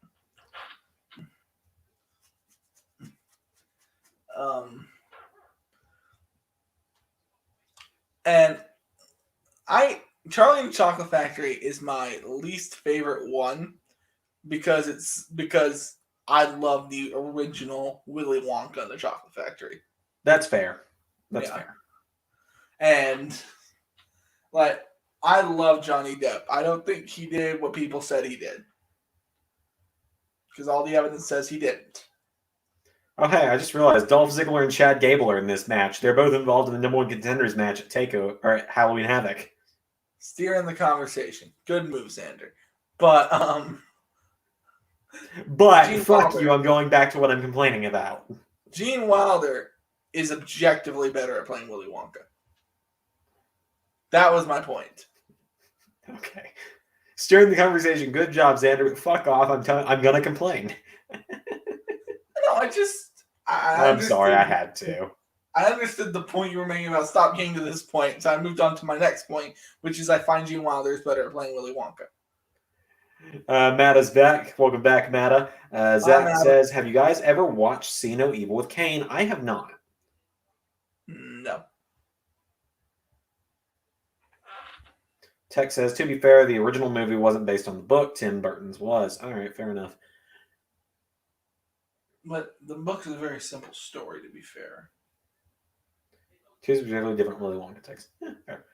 And Charlie and the Chocolate Factory is my least favorite one because I love the original Willy Wonka and the Chocolate Factory. That's fair. That's fair. And like, I love Johnny Depp. I don't think he did what people said he did. Because all the evidence says he didn't. Oh, hey, I just realized Dolph Ziggler and Chad Gable are in this match. They're both involved in the number one contenders match at at Halloween Havoc. Steering the conversation. Good move, Zander. But Gene fuck Wilder, you, I'm going back to what I'm complaining about. Gene Wilder is objectively better at playing Willy Wonka. That was my point. Okay. Steering the conversation. Good job, Xander. Fuck off. I'm gonna complain. No, I'm sorry, I had to. I understood the point you were making about stop getting to this point, so I moved on to my next point, which is I find Gene Wilder is better at playing Willy Wonka. Mada's back. Welcome back, Mada. Zach says, have you guys ever watched See No Evil with Kane? I have not. No. Tech says, to be fair, the original movie wasn't based on the book. Tim Burton's was. All right, fair enough. But the book is a very simple story, to be fair. Two particularly different Willy Wonka texts. Yeah, fair.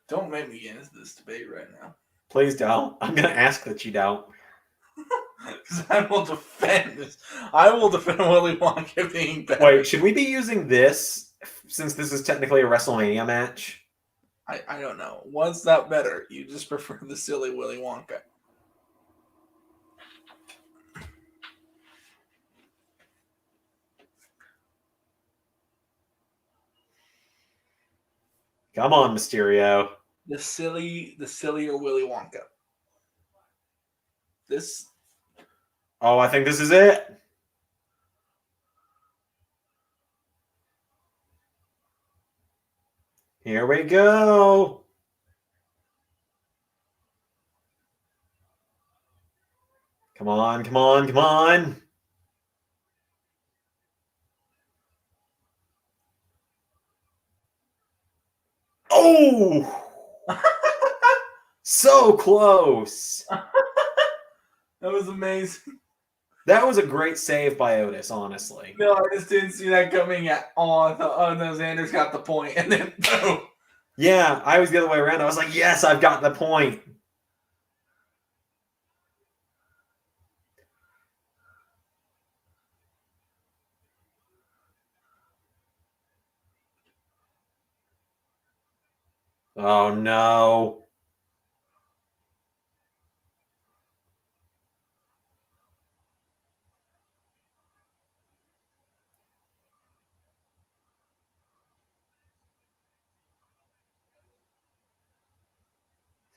Don't make me get into this debate right now. Please don't. I'm going to ask that you don't. Because I will defend this. I will defend Willy Wonka being better. Wait, should we be using this since this is technically a WrestleMania match? I don't know. One's not better. You just prefer the silly Willy Wonka. Come on, Mysterio. The sillier Willy Wonka. This. Oh, I think this is it. Here we go. Come on, come on, come on. Oh! So close. That was amazing. That was a great save by Otis, honestly. No, I just didn't see that coming at all. I thought, oh no, Xander's got the point, and then boom. Yeah, I was the other way around. I was like, yes, I've got the point. Oh, no.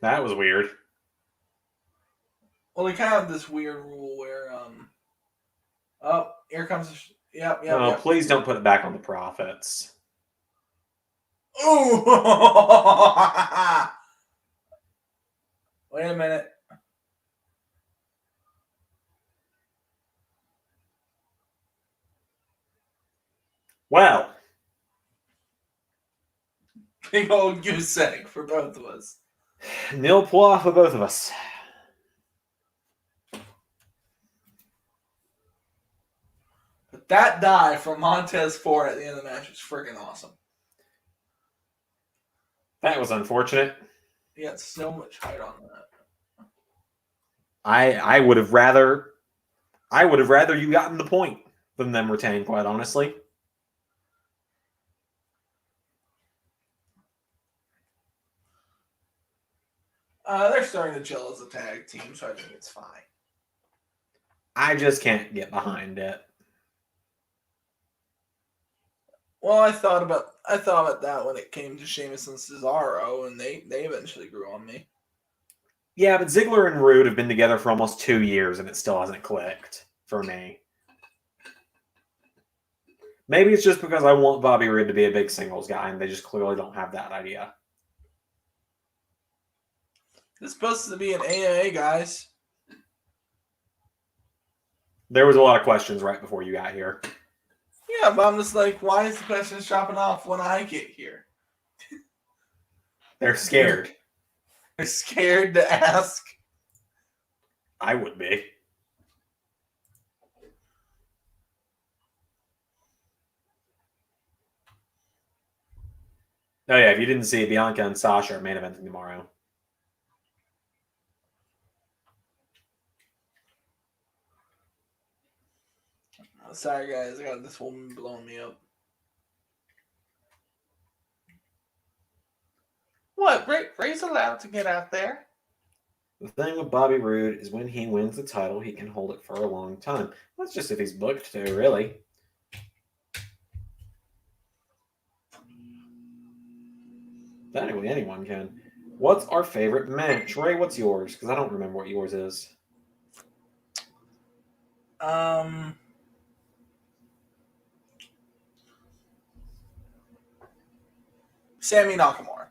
That was weird. Well, they kind of have this weird rule where, oh, here comes, yep. Please don't put it back on the Profits. Ooh! Wait a minute. Well. Big old goose egg for both of us. Nil pois for both of us. But that dive from Montez Ford at the end of the match was freaking awesome. That was unfortunate. He had so much height on that. I would have rather you gotten the point than them retain, quite honestly. They're starting to gel as a tag team, so I think it's fine. I just can't get behind it. Well, I thought about that when it came to Sheamus and Cesaro, and they eventually grew on me. Yeah, but Ziggler and Rude have been together for almost 2 years, and it still hasn't clicked for me. Maybe it's just because I want Bobby Roode to be a big singles guy, and they just clearly don't have that idea. It's supposed to be an AAA, guys. There was a lot of questions right before you got here. Yeah, but I'm just like, why is the questions dropping off when I get here? They're scared. They're scared to ask. I would be. Oh yeah, if you didn't see, Bianca and Sasha are main eventing tomorrow. Oh, sorry, guys. I got this woman blowing me up. What? Ray's allowed to get out there. The thing with Bobby Roode is when he wins the title, he can hold it for a long time. That's just if he's booked to, really. Technically, anyone can. What's our favorite match? Ray, what's yours? Because I don't remember what yours is. Sammy Nakamura.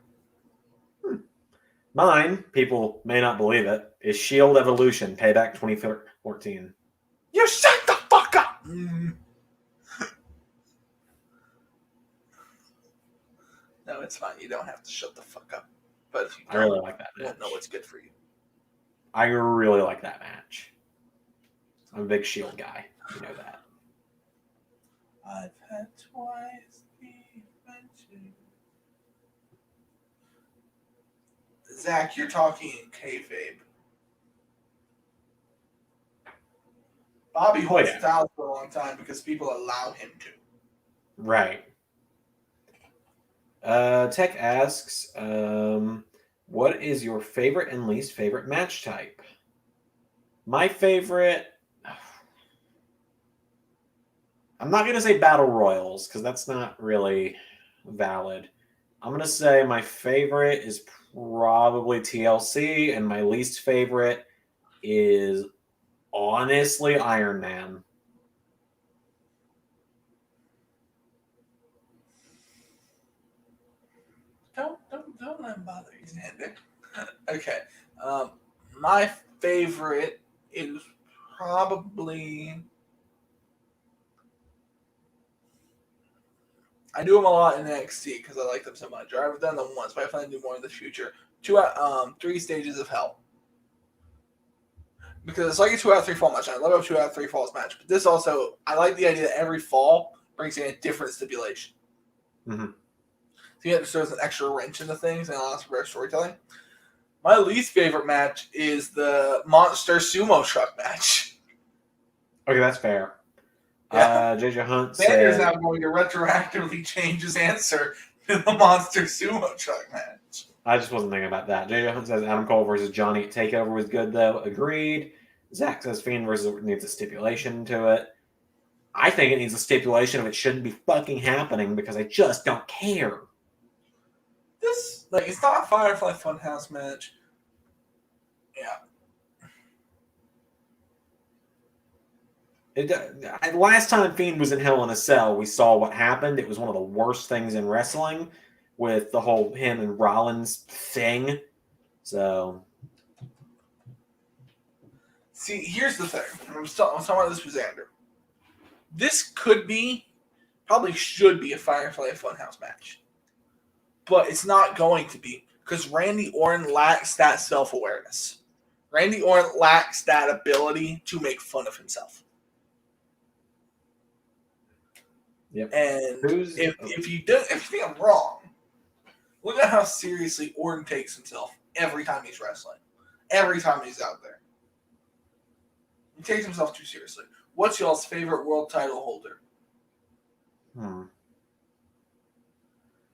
Mine, people may not believe it, is Shield Evolution Payback 2014. You shut the fuck up! No, it's fine. You don't have to shut the fuck up. But if you I really like that you match. won't know what's good for you. I really like that match. I'm a big Shield guy. You know that. I've had twice the adventure. Zach, you're talking in kayfabe. Bobby holds it out for a long time because people allow him to. Right. Tech asks, what is your favorite and least favorite match type? My favorite. I'm not going to say battle royals because that's not really valid. I'm going to say my favorite is probably TLC, and my least favorite is honestly Iron Man. Don't let him bother you, Xander. Okay. My favorite is probably. I do them a lot in NXT because I like them so much. Or I've done them once, but I plan to do more in the future. 3 stages of hell. Because it's like a 2 out of 3 fall match. I love a 2 out of 3 falls match. But this also, I like the idea that every fall brings in a different stipulation. Mm-hmm. So you have to throw an extra wrench into things and allows for better storytelling. My least favorite match is the Monster Sumo Truck match. Okay, that's fair. Yeah. JJ Hunt Xander's said, now going to retroactively change his answer to the Monster Sumo Truck match. I just wasn't thinking about that. JJ Hunt says Adam Cole versus Johnny at TakeOver was good, though. Agreed. Zach says Fiend versus needs a stipulation to it. I think it needs a stipulation of it shouldn't be fucking happening because I just don't care. This, it's not a Firefly Funhouse match. Yeah. Last time Fiend was in Hell in a Cell, we saw what happened. It was one of the worst things in wrestling with the whole him and Rollins thing. So, see, here's the thing. I'm talking about this with Xander. This probably should be a Firefly Funhouse match. But it's not going to be because Randy Orton lacks that self-awareness. Randy Orton lacks that ability to make fun of himself. yep. And if you think I'm wrong, look at how seriously Orton takes himself every time he's wrestling. Every time he's out there. He takes himself too seriously. What's y'all's favorite world title holder?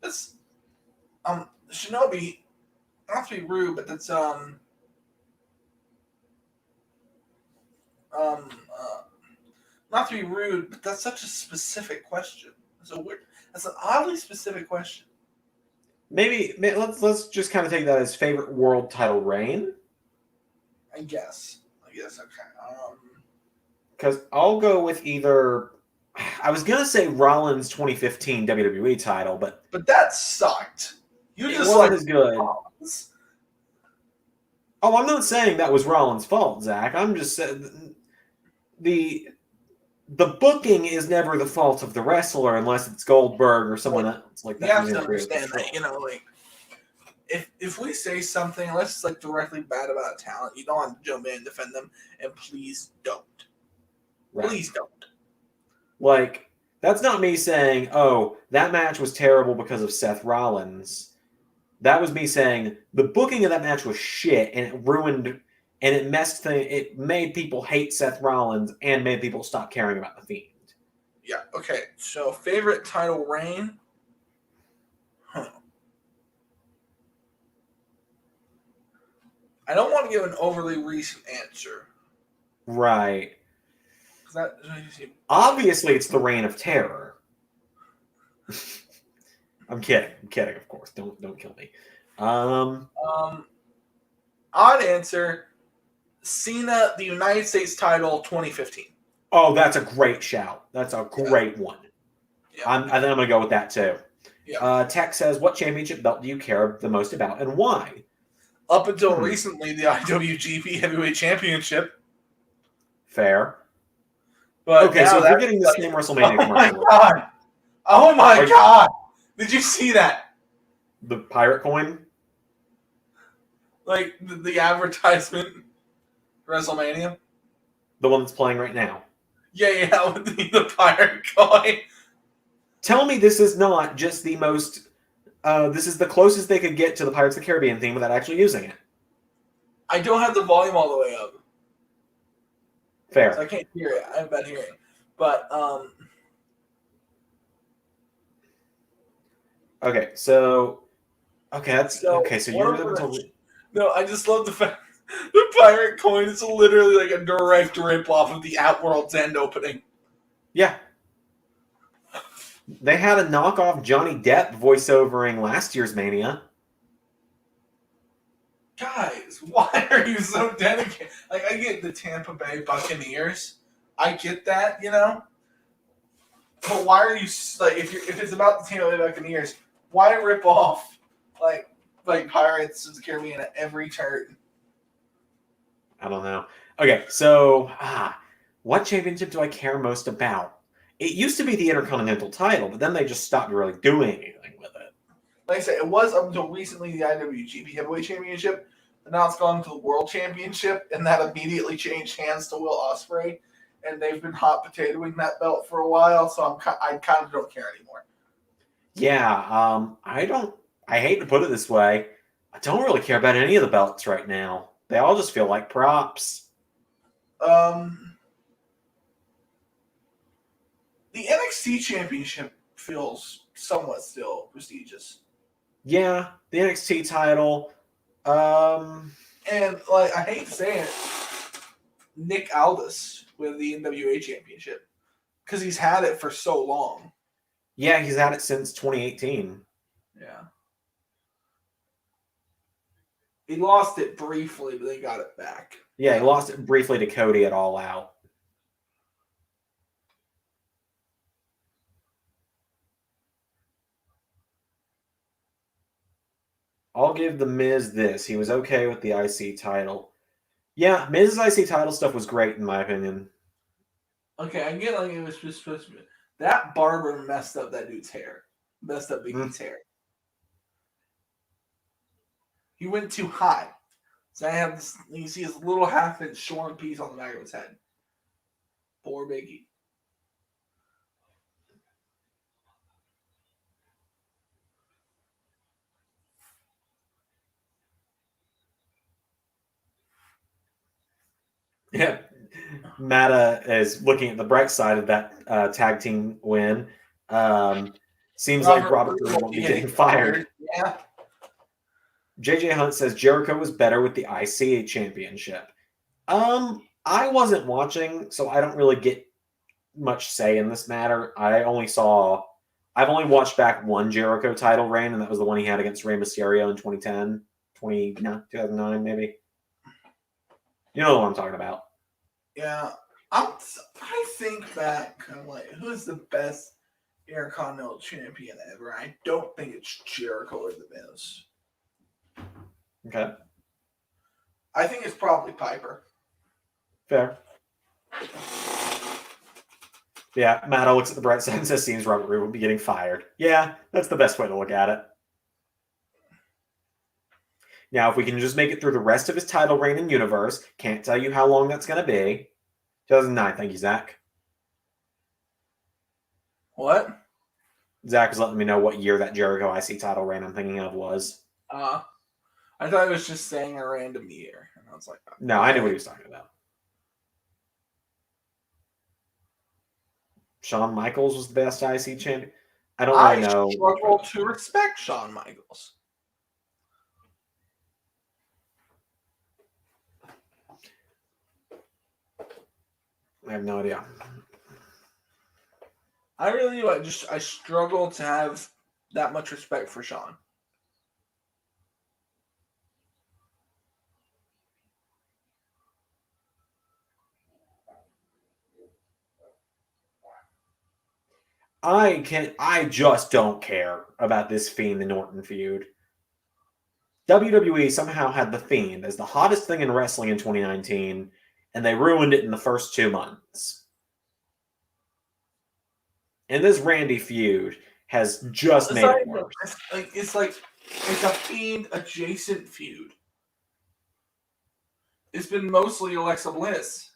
That's Shinobi, not to be rude, but that's not to be rude, but that's such a specific question. That's an oddly specific question. Maybe let's just kind of take that as favorite world title reign. I guess okay. Because I'll go with either. I was gonna say Rollins 2015 WWE title, but that sucked. You it just wasn't as good. Rollins. Oh, I'm not saying that was Rollins' fault, Zach. I'm just saying the booking is never the fault of the wrestler unless it's Goldberg or someone else like that. You have to understand that, if we say something, unless it's directly bad about a talent, you don't have to jump in and defend them, and please don't. Right. Please don't. That's not me saying, oh, that match was terrible because of Seth Rollins. That was me saying the booking of that match was shit, and it ruined, and it messed things. It made people hate Seth Rollins and made people stop caring about the Fiend. Yeah. Okay. So, favorite title reign. I don't want to give an overly recent answer. Right. Obviously, it's the Reign of Terror. I'm kidding. Of course. Don't kill me. Odd answer. Cena, the United States title, 2015. Oh, that's a great shout. That's a great one. Yeah. I think I'm going to go with that too. Yeah. Tech says, what championship belt do you care the most about and why? Up until recently, the IWGP Heavyweight Championship. Fair. But okay, so if we're getting the same WrestleMania commercial. Oh my God! Did you see that? The pirate coin? The advertisement WrestleMania? The one that's playing right now. Yeah, with the pirate coin. Tell me this is not just the most... this is the closest they could get to the Pirates of the Caribbean theme without actually using it. I don't have the volume all the way up. Fair. So I can't hear it. I have bad hearing. But, Okay, so that's So okay. So one you're of up until the no, I just love the fact the pirate coin is literally like a direct rip off of the Outworld's End opening. yeah. They had a knockoff Johnny Depp voiceovering last year's Mania. Guys, why are you so dedicated? Like, I get the Tampa Bay Buccaneers, I get that, but why are you like if it's about the Tampa Bay Buccaneers, why rip off like Pirates of the Caribbean at every turn? I don't know. Okay, so what championship do I care most about? It used to be the Intercontinental title, but then they just stopped really doing anything with it. Like I said, it was up until recently the IWGP Heavyweight Championship, but now it's gone to the World Championship, and that immediately changed hands to Will Ospreay, and they've been hot potatoing that belt for a while. So I kind of don't care anymore. Yeah, I don't. I hate to put it this way. I don't really care about any of the belts right now. They all just feel like props. The NXT Championship feels somewhat still prestigious. Yeah, the NXT title. And like I hate to say it, Nick Aldis with the NWA Championship because he's had it for so long. Yeah, he's had it since 2018. Yeah, he lost it briefly, but they got it back. Yeah, he lost it briefly to Cody at All Out. I'll give the Miz this. He was okay with the IC title. Yeah, Miz's IC title stuff was great in my opinion. Okay, I get like it was just supposed to be. That barber messed up that dude's hair. Messed up Biggie's hair. He went too high. So I have this. You see his little half-inch shorn piece on the back of his head. Poor Biggie. Yeah, Mada is looking at the bright side of that tag team win. Seems like Robert Roode won't be getting fired. Yeah. JJ Hunt says Jericho was better with the IC championship. I wasn't watching, so I don't really get much say in this matter. I've only watched back one Jericho title reign, and that was the one he had against Rey Mysterio in 2010, 2009 maybe. You know what I'm talking about. Yeah. I think back, I'm like, who's the best Intercontinental Champion ever? I don't think it's Jericho or The Miz. Okay. I think it's probably Piper. Fair. Yeah, Mada looks at the bright side and says seems Robert Roode will be getting fired. Yeah, that's the best way to look at it. Now, if we can just make it through the rest of his title reign in Universe, can't tell you how long that's going to be. 2009, thank you, Zach. What? Zach was letting me know what year that Jericho IC title reign I'm thinking of was. I thought it was just saying a random year. And I was like, no, I knew what he was talking about. Shawn Michaels was the best IC champion. I don't really know. I struggle to respect Shawn Michaels. I have no idea. I really do. I struggle to have that much respect for Shawn. I just don't care about this Fiend and Orton feud. WWE somehow had the Fiend as the hottest thing in wrestling in 2019, and they ruined it in the first 2 months. And this Randy feud has just made it worse. It's a Fiend adjacent feud. It's been mostly Alexa Bliss.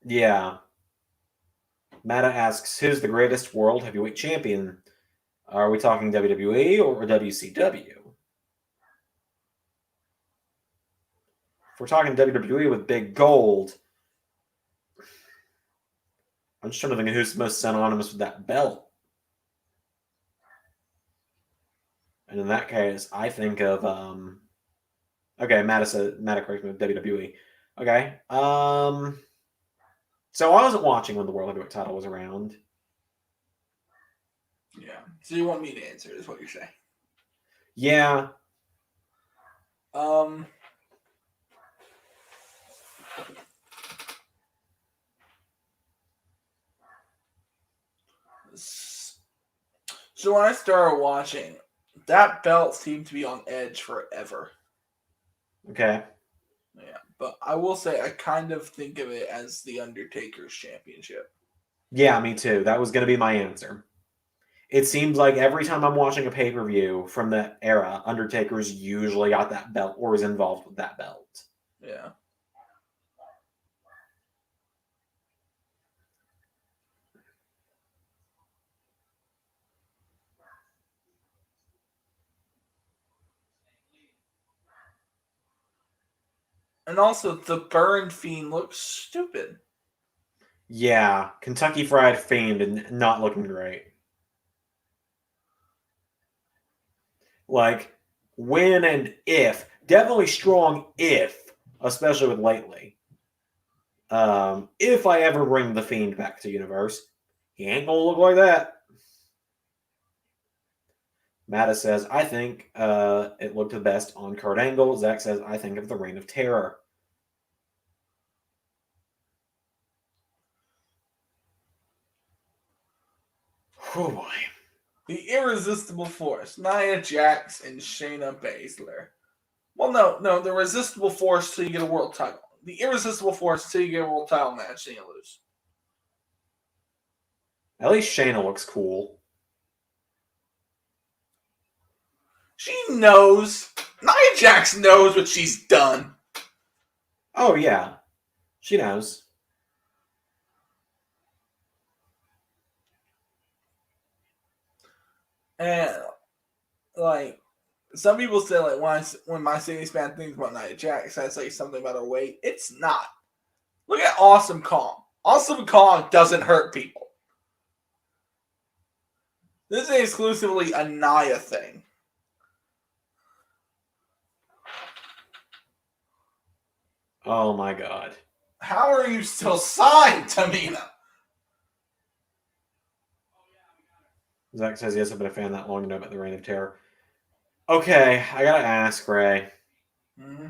Yeah. Mada asks, who's the greatest world heavyweight champion? Are we talking WWE or WCW? If we're talking WWE with Big Gold, I'm just trying to think of who's most synonymous with that belt. And in that case, I think of okay, Mada corrects me with WWE. Okay. So I wasn't watching when the World Heavyweight title was around. Yeah. So you want me to answer is what you're saying. Yeah. So when I started watching, that belt seemed to be on edge forever. Okay. Yeah, but I will say I kind of think of it as the Undertaker's championship. Yeah, me too. That was going to be my answer. It seems like every time I'm watching a pay-per-view from that era, Undertaker's usually got that belt or is involved with that belt. Yeah. And also, the Burn Fiend looks stupid. Yeah, Kentucky Fried Fiend and not looking great. Like, when and if. Definitely strong if, especially with lately. If I ever bring the Fiend back to Universe, he ain't gonna look like that. Mada says, I think it looked the best on Kurt Angle. Zach says, I think of the Reign of Terror. Oh boy. The Irresistible Force, Nia Jax and Shayna Baszler. Well, no, the Resistible Force till you get a world title. The Irresistible Force till you get a world title match, then you lose. At least Shayna looks cool. She knows. Nia Jax knows what she's done. Oh, yeah. She knows. And, like, some people say, like, when my city span thinks about Nia Jax, I say something about her weight. It's not. Look at Awesome Kong. Awesome Kong doesn't hurt people. This is exclusively a Nia thing. Oh my god. How are you still signed, Tamina? Zach says he hasn't been a fan that long to know about the Reign of Terror. Okay, I gotta ask, Ray. Mm-hmm.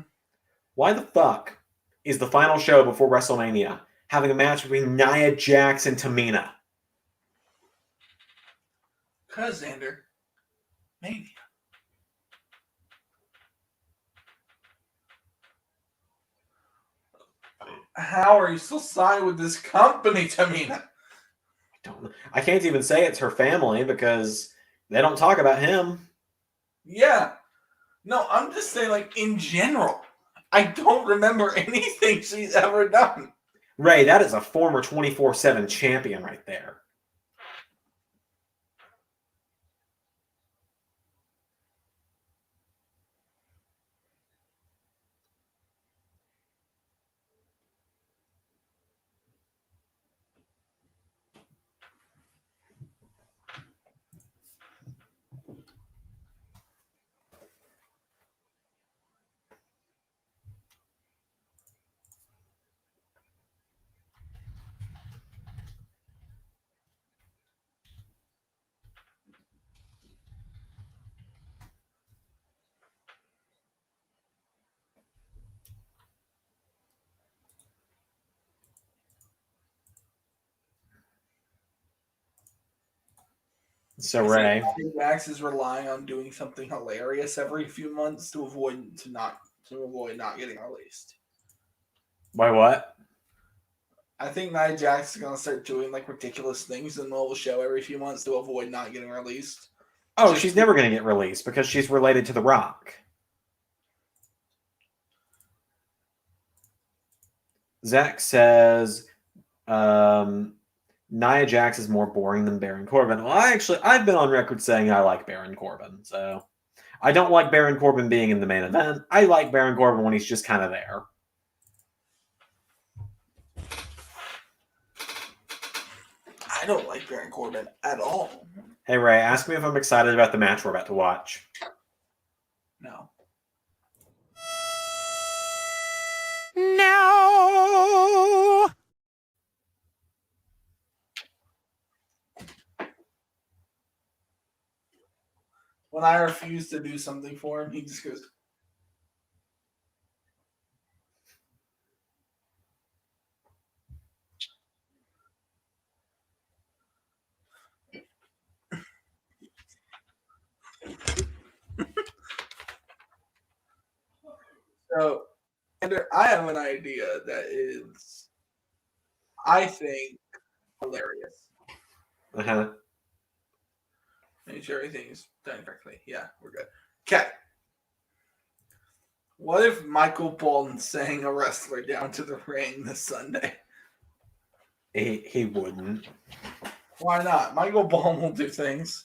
Why the fuck is the final show before WrestleMania having a match between Nia Jax and Tamina? Because, Xander, maybe. How are you still signed with this company, Tamina? I can't even say it's her family because they don't talk about him. Yeah. No, I'm just saying, like, in general. I don't remember anything she's ever done. Ray, that is a former 24/7 champion right there. So, Ray, Max is relying on doing something hilarious every few months to avoid not getting released. why what? I think Nia Jax is gonna start doing like ridiculous things in the middle of the show every few months to avoid not getting released. Oh, she's never going to get released because she's related to The Rock. Zach says Nia Jax is more boring than Baron Corbin. Well, I've been on record saying I like Baron Corbin, so I don't like Baron Corbin being in the main event. I like Baron Corbin when he's just kind of there. I don't like Baron Corbin at all. Hey, Ray, ask me if I'm excited about the match we're about to watch. No. No. When I refuse to do something for him, he just goes. So, Xander, I have an idea that is, I think, hilarious. Uh-huh. Make sure everything's done correctly. Yeah, we're good. Okay. What if Michael Bolton sang a wrestler down to the ring this Sunday? He wouldn't. Why not? Michael Bolton will do things.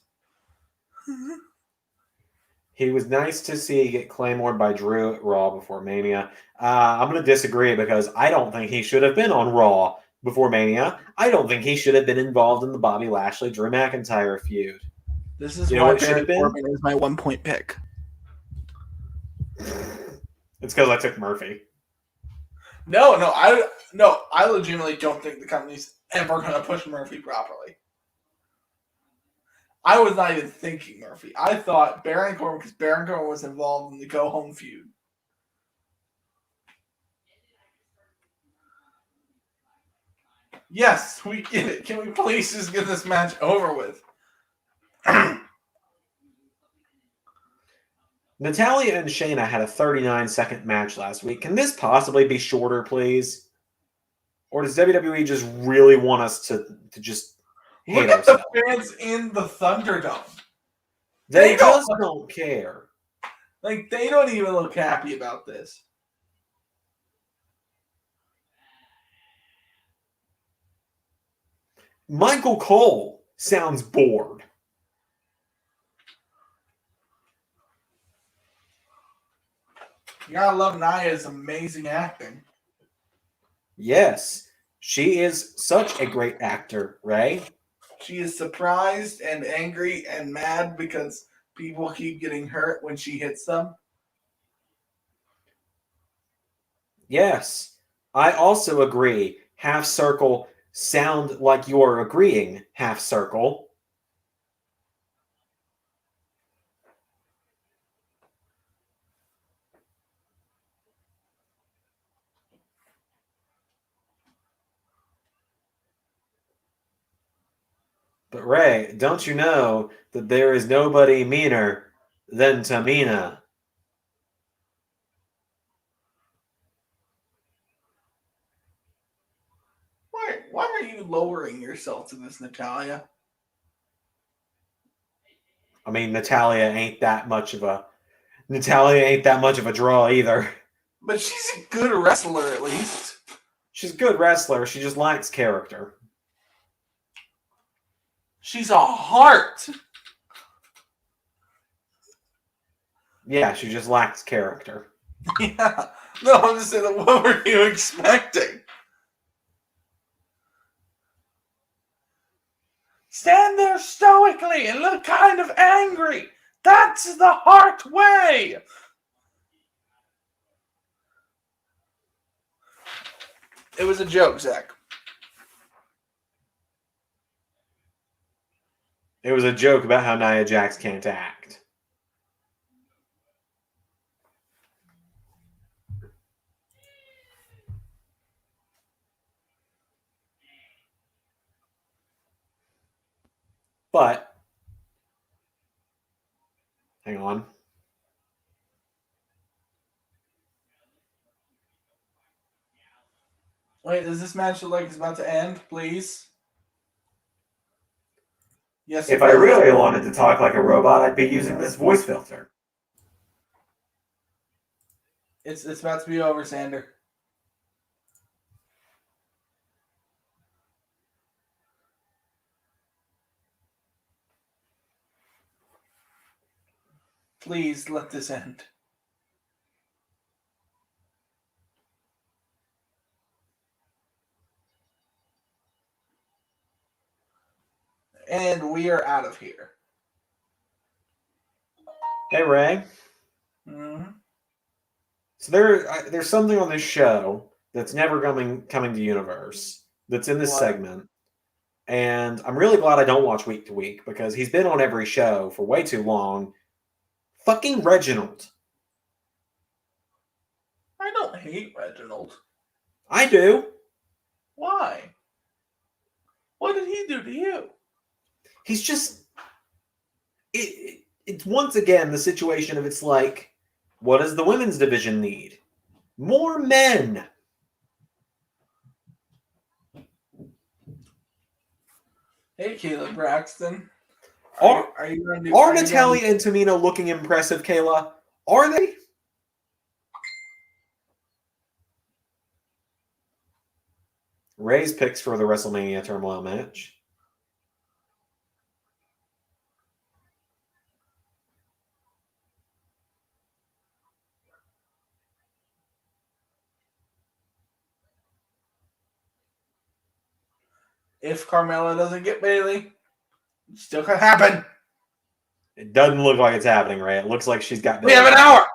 He was nice to see get Claymored by Drew at Raw before Mania. I'm going to disagree because I don't think he should have been on Raw before Mania. I don't think he should have been involved in the Bobby Lashley Drew McIntyre feud. This is You know why what it should have Baron been? Corbin is my 1-point pick. It's because I took Murphy. No, I legitimately don't think the company's ever going to push Murphy properly. I was not even thinking Murphy. I thought Baron Corbin, because Baron Corbin was involved in the Go Home feud. Yes, we get it. Can we please just get this match over with? Natalya and Shayna had a 39-second match last week. Can this possibly be shorter, please? Or does WWE just really want us to just hate Look at ourselves? the fans in the Thunderdome. They don't- just don't care. Like, they don't even look happy about this. Michael Cole sounds bored. You gotta love Nia's amazing acting. Yes, she is such a great actor, Ray. She is surprised and angry and mad because people keep getting hurt when she hits them. Yes, I also agree. Half circle sound like you're agreeing, half circle. But Ray, don't you know that there is nobody meaner than Tamina? Why are you lowering yourself to this, Natalia? I mean, Natalia ain't that much of a draw either. But she's a good wrestler, at least. She's a good wrestler. She just lacks character. She's a heart. Yeah, she just lacks character. Yeah. No, I'm just saying, what were you expecting? Stand there stoically and look kind of angry. That's the heart way. It was a joke, Zach. It was a joke about how Nia Jax can't act. But, hang on. Wait, does this match look like it's about to end, please? Yes. If I really wanted to talk like a robot, I'd be using this voice filter. It's about to be over, Zander. Please let this end. And we are out of here. Hey, Ray. Mm-hmm. So there's something on this show that's never coming to Universe that's in this What? segment, and I'm really glad I don't watch week to week because he's been on every show for way too long. Fucking Reginald. I don't hate Reginald. I do. Why? What did he do to you? He's just it's once again the situation of it's like, what does the women's division need? More men. Hey, Caleb Braxton. Are you going to do? Are Natalya and Tamina looking impressive, Kayla? Are they? Ray's picks for the WrestleMania Turmoil match. If Carmella doesn't get Bayley, it still could happen. It doesn't look like it's happening, Ray. It looks like she's got. We have an hour.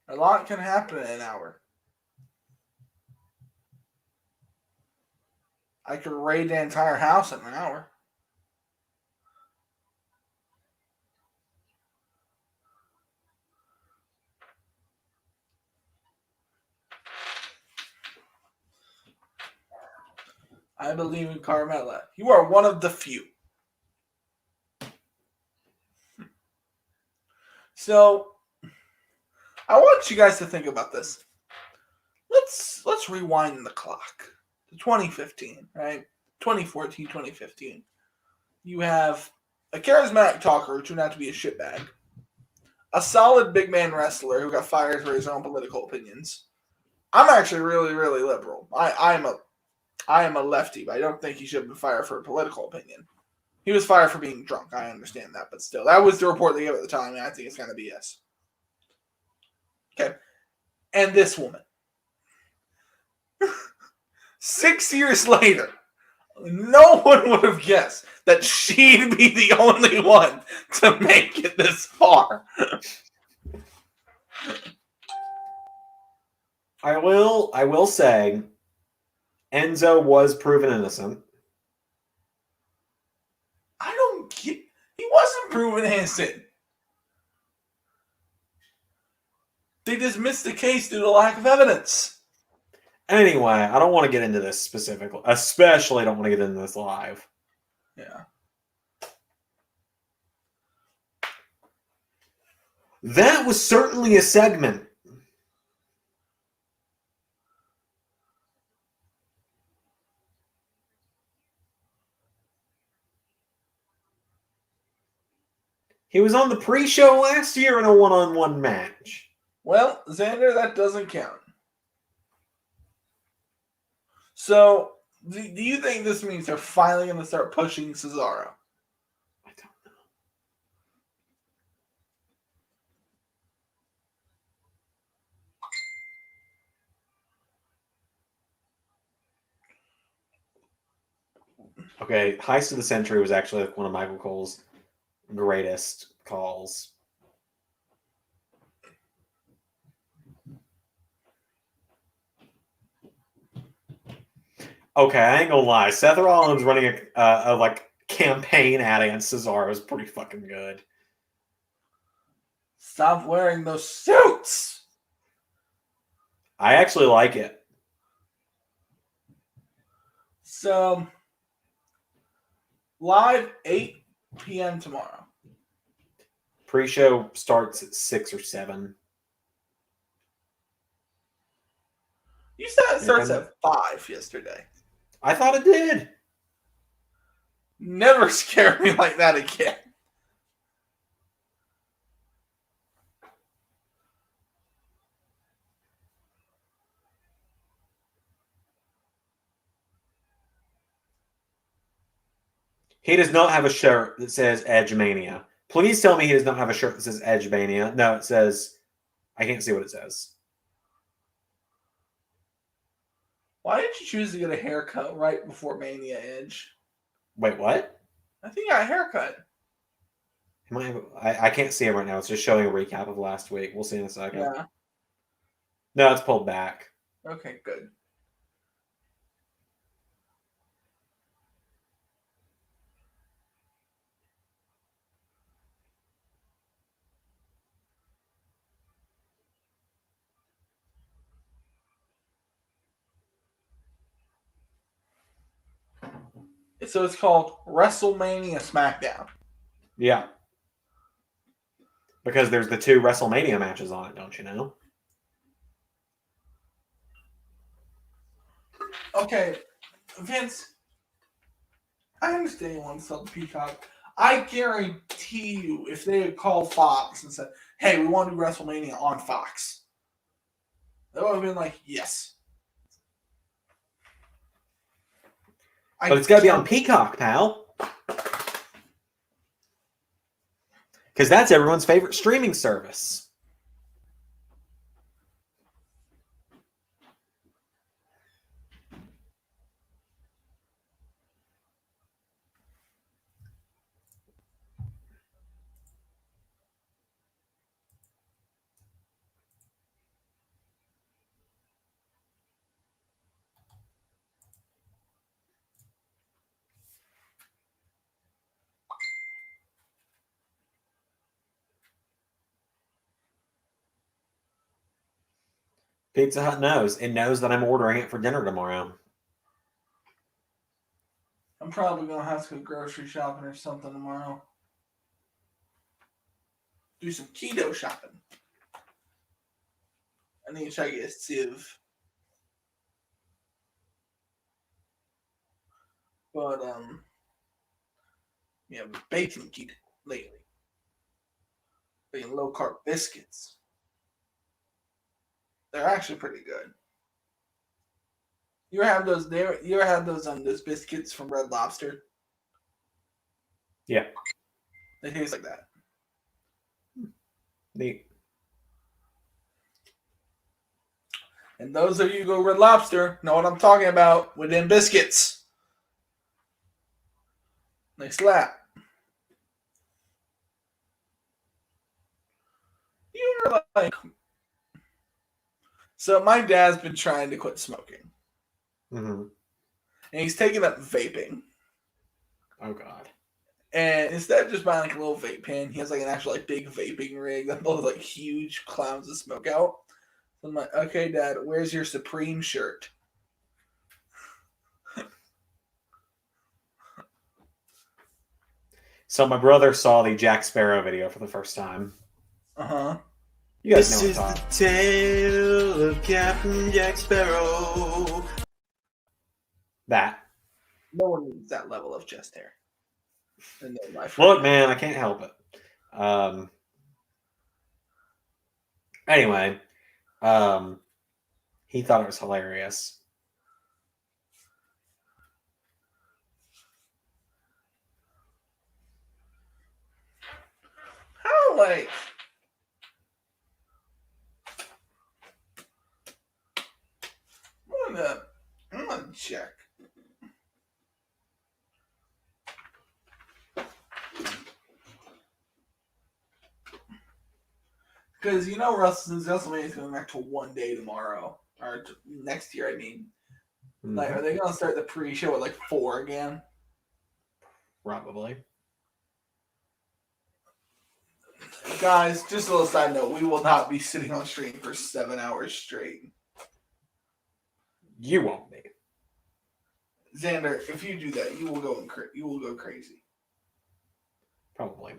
A lot can happen in an hour. I could raid the entire house in an hour. I believe in Carmella. You are one of the few. So, I want you guys to think about this. Let's rewind the clock to 2015, right? 2014, 2015. You have a charismatic talker who turned out to be a shitbag. A solid big man wrestler who got fired for his own political opinions. I'm actually really, really liberal. I am a lefty, but I don't think he should have been fired for a political opinion. He was fired for being drunk. I understand that, but still, that was the report they gave at the time, and I think it's kind of BS. Okay. And this woman. 6 years later, no one would have guessed that she'd be the only one to make it this far. I will say, Enzo was proven innocent. I don't get. He wasn't proven innocent. They dismissed the case due to lack of evidence. Anyway, I don't want to get into this specifically. Especially don't want to get into this live. Yeah. That was certainly a segment. He was on the pre-show last year in a one-on-one match. Well, Xander, that doesn't count. So, do you think this means they're finally going to start pushing Cesaro? I don't know. Okay, Heist of the Century was actually like one of Michael Cole's greatest calls. Okay, I ain't gonna lie. Seth Rollins running a like campaign ad against Cesaro is pretty fucking good. Stop wearing those suits! I actually like it. So, live 8 p.m. tomorrow. Pre-show starts at 6 or 7. You said it starts at 5 yesterday. I thought it did. Never scare me like that again. He does not have a shirt that says Edge Mania. Please tell me he does not have a shirt that says Edge Mania. No, it says... I can't see what it says. Why did you choose to get a haircut right before Mania, Edge? Wait, what? I think I got a haircut. I can't see him right now. It's just showing a recap of last week. We'll see in a second. Yeah. No, it's pulled back. Okay, good. So it's called WrestleMania Smackdown. Yeah. Because there's the 2 WrestleMania matches on it, don't you know? Okay, Vince, I understand you want to sell the Peacock. I guarantee you, if they had called Fox and said, hey, we want to do WrestleMania on Fox, they would have been like, yes. But it's got to be on Peacock, pal. Because that's everyone's favorite streaming service. Pizza Hut knows. It knows that I'm ordering it for dinner tomorrow. I'm probably going to have to go grocery shopping or something tomorrow. Do some keto shopping. I need to try to get a sieve. But, yeah, baking keto lately. Baking low carb biscuits. They're actually pretty good. You ever have those? You ever have those biscuits from Red Lobster? Yeah. They taste like that. Neat. And those of you who go Red Lobster know what I'm talking about with them biscuits. They slap. You were like, so my dad's been trying to quit smoking, Mm-hmm. and he's taken up vaping. Oh God. And instead of just buying like a little vape pen, he has like an actual like big vaping rig that blows like huge clouds of smoke out. So I'm like, okay, Dad, where's your Supreme shirt? So my brother saw the Jack Sparrow video for the first time. Uh-huh. You guys This know is what I'm the talking. tale of Captain Jack Sparrow. That. No one needs that level of chest hair. In their life. Look, man, I can't help it. Anyway, he thought it was hilarious. How like I'm gonna check. Because you know WrestleMania is going back to one day tomorrow. Or next year, I mean. Like, are they gonna start the pre-show at like 4 again? Probably. Guys, just a little side note, we will not be sitting on stream for 7 hours straight. You won't be. Xander, if you do that, you will go crazy. Probably.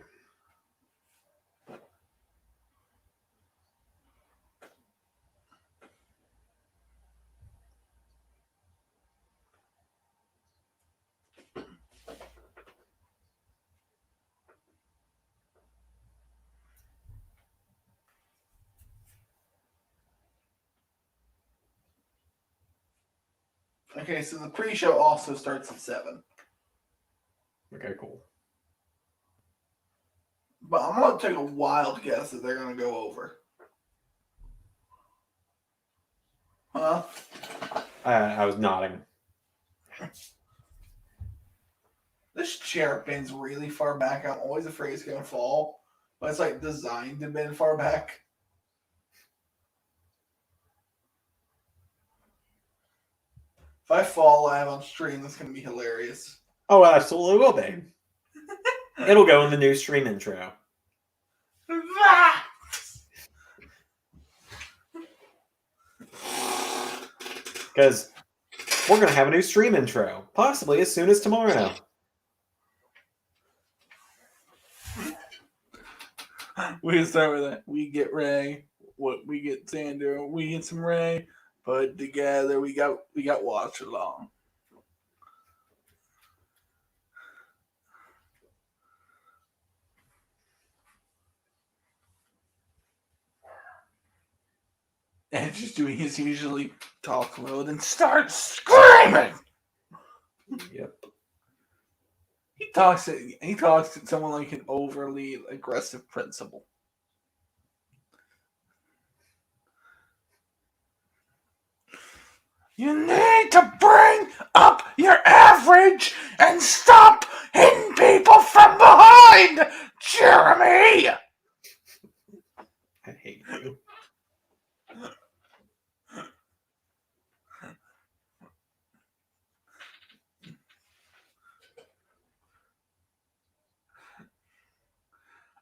Okay, so the pre-show also starts at 7. Okay, cool. But I'm gonna take a wild guess that they're gonna go over. Huh? I was nodding. This chair bends really far back. I'm always afraid it's gonna fall, but it's like designed to bend far back. If I fall live on stream, that's gonna be hilarious. Oh, it absolutely will be. It'll go in the new stream intro. Because we're going to have a new stream intro, possibly as soon as tomorrow. We can start with that. We get Ray. What we get Zander. We get some Ray. Put together. We got watch along. And just doing his usually talk mode and start screaming. Yep. He talks to someone like an overly aggressive principal. You need to bring up your average and stop hitting people from behind, Jeremy! I hate you.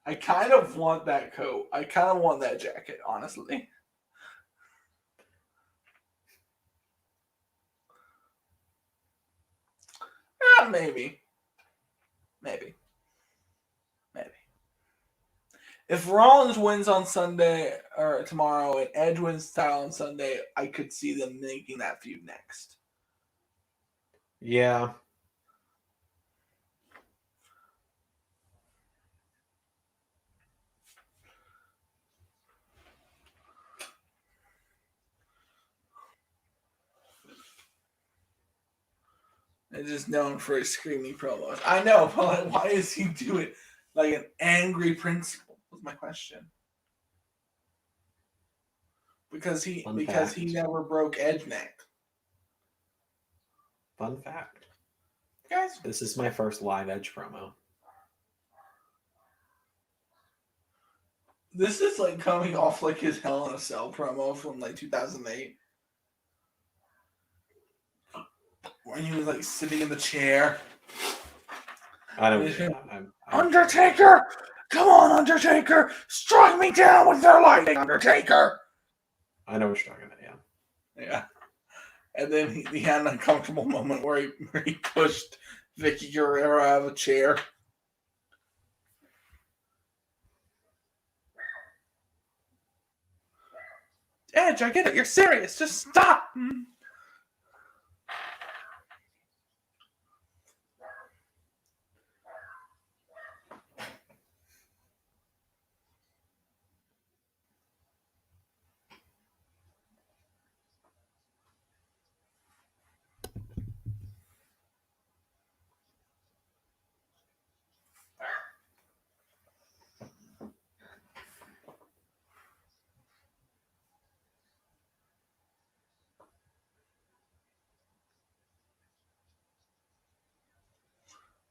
I kind of want that coat. I kind of want that jacket, honestly. Maybe. If Rollins wins on Sunday or tomorrow and Edge wins title on Sunday, I could see them making that feud next. Yeah. And just known for his screaming promos. I know, but like, why does he do it like an angry principal? Was my question. Because he never broke Edge neck. Fun fact. Guys, This is my first live Edge promo. this is like coming off like his Hell in a Cell promo from like 2008. When he was like sitting in the chair. I don't. Undertaker! Come on, Undertaker! Strike me down with their lightning, Undertaker! I know what you're talking about. Yeah. Yeah. And then he had an uncomfortable moment where he pushed Vicky Guerrero out of a chair. Edge, I get it. You're serious. Just stop.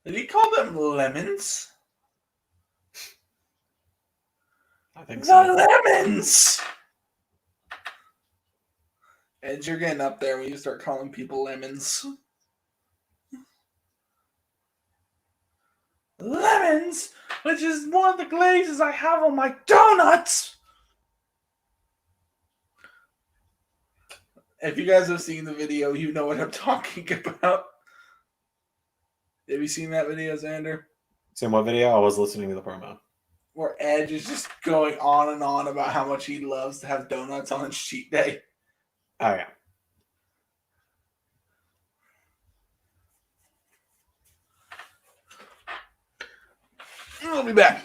Did he call them lemons? I think The so. lemons! Edge, you're getting up there when you start calling people lemons. Lemons? Which is one of the glazes I have on my donuts! If you guys have seen the video, you know what I'm talking about. Have you seen that video, Xander? So in what video? I was listening to the promo. Where Edge is just going on and on about how much he loves to have donuts on his cheat day. Oh, yeah. We'll be back.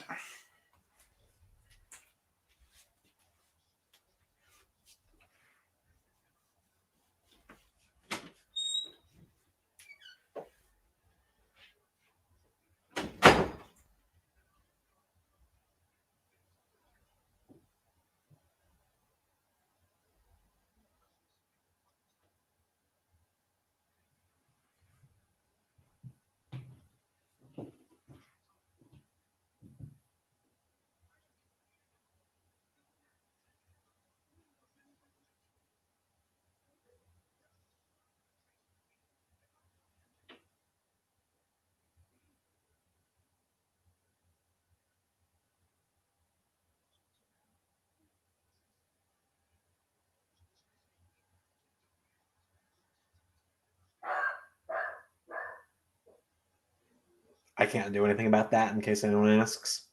I can't do anything about that, in case anyone asks.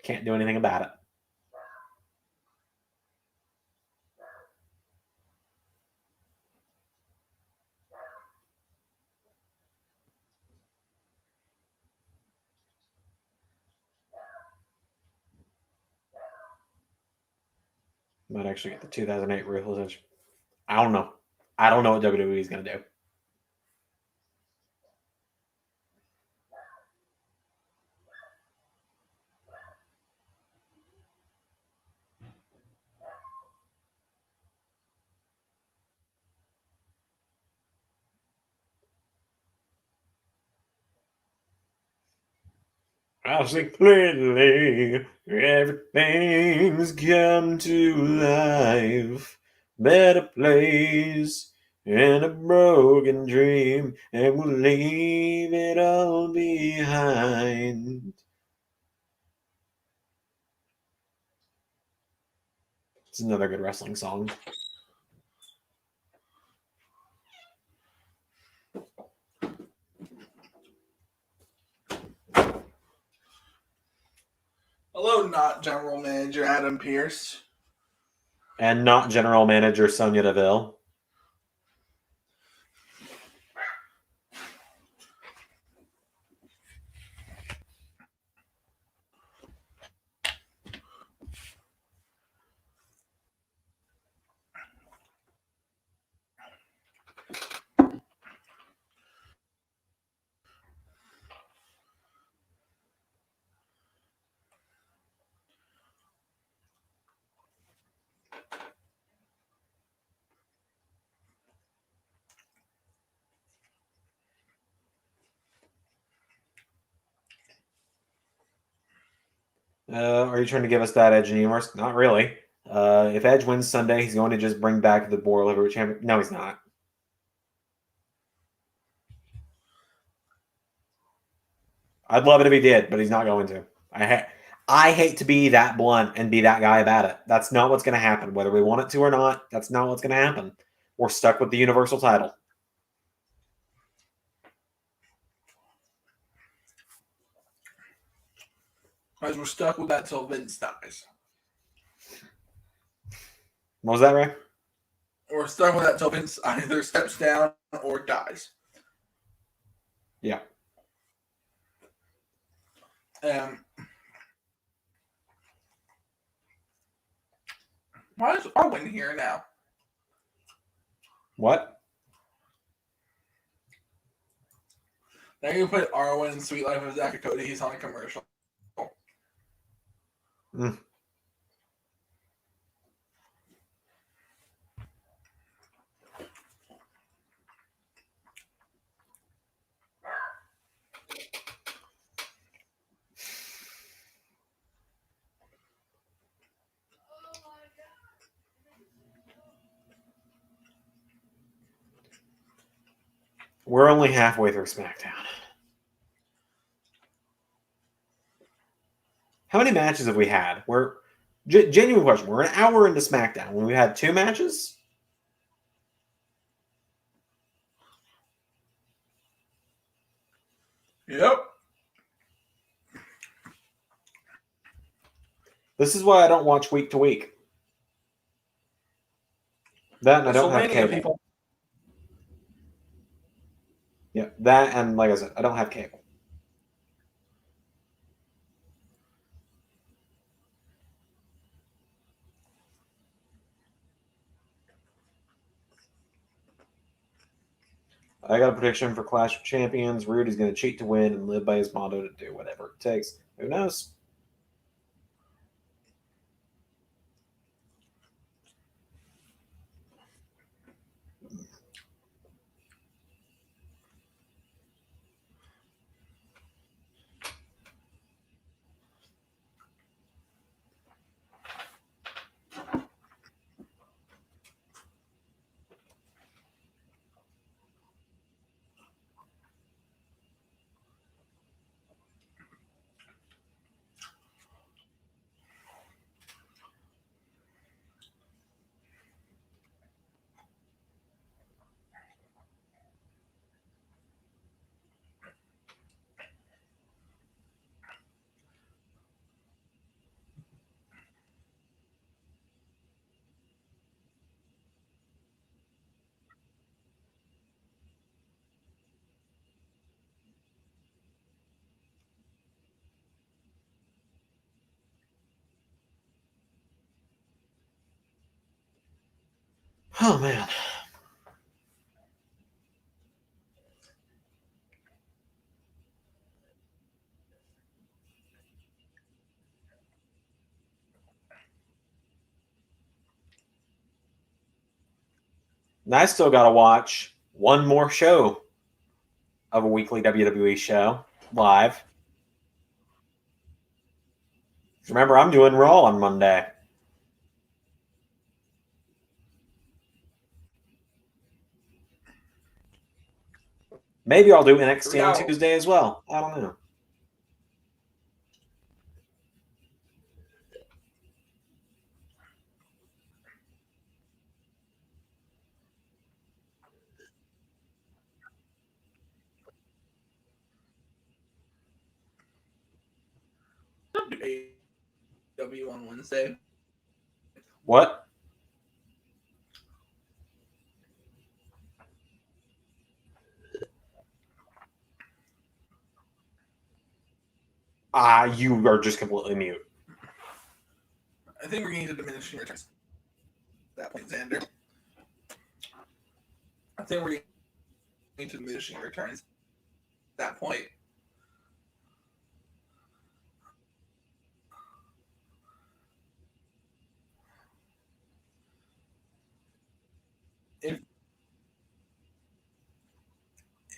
Can't do anything about it. Might actually get the 2008 Ruthless Edge. I don't know. I don't know what WWE is going to do. I see clearly everything's come to life. Better place in a broken dream, and we'll leave it all behind. It's another good wrestling song. Hello, not General Manager Adam Pearce. And not General Manager Sonya Deville. Are you trying to give us that Edge in the universe? Not really. If Edge wins Sunday, he's going to just bring back the World Heavyweight Champion. No, he's not. I'd love it if he did, but he's not going to. I hate to be that blunt and be that guy about it. That's not what's going to happen. Whether we want it to or not, that's not what's going to happen. We're stuck with the Universal title. Because we're stuck with that till Vince dies. What was that, Ray? We're stuck with that till Vince either steps down or dies. Yeah. Why is Arwen here now? What? Now you put Arwen in Sweet Life of Zack and Cody. He's on a commercial. Mm. We're only halfway through SmackDown. How many matches have we had? Genuine question. We're an hour into SmackDown. When we had 2 matches? Yep. This is why I don't watch week to week. That and I don't have cable. People. Yeah, that and like I said, I don't have cable. I got a prediction for Clash of Champions. Rudy's going to cheat to win and live by his motto to do whatever it takes. Who knows? Oh, man. And I still got to watch one more show of a weekly WWE show live. Remember, I'm doing Raw on Monday. Maybe I'll do NXT on Tuesday as well. I don't know. AEW on Wednesday. What? You are just completely mute. I think we're getting to diminishing returns at that point, Xander. I think we're getting to diminishing returns at that point.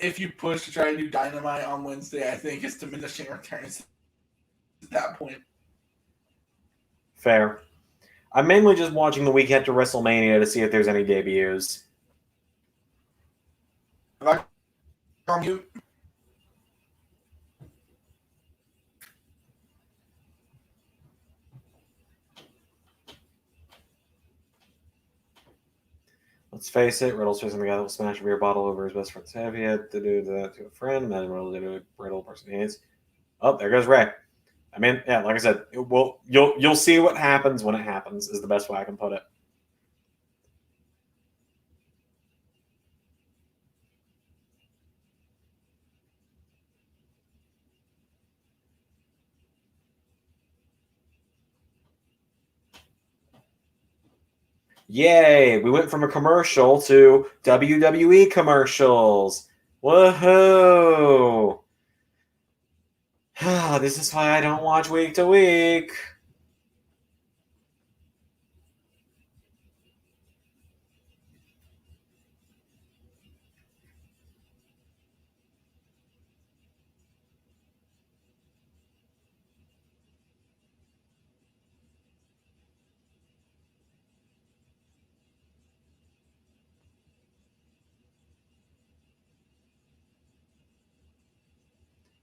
If you push to try to do Dynamite on Wednesday, I think it's diminishing returns at that point. Fair. I'm mainly just watching the week after WrestleMania to see if there's any debuts. Have I on mute? Let's face it, Riddle's facing the guy that will smash a beer bottle over his best friend's head. He had to do that to a friend, and then Riddle did it to a Riddle person he hates. Oh, there goes Ray. I mean, yeah, like I said, you'll see what happens when it happens is the best way I can put it. Yay! We went from a commercial to WWE commercials. Woohoo! This is why I don't watch week to week.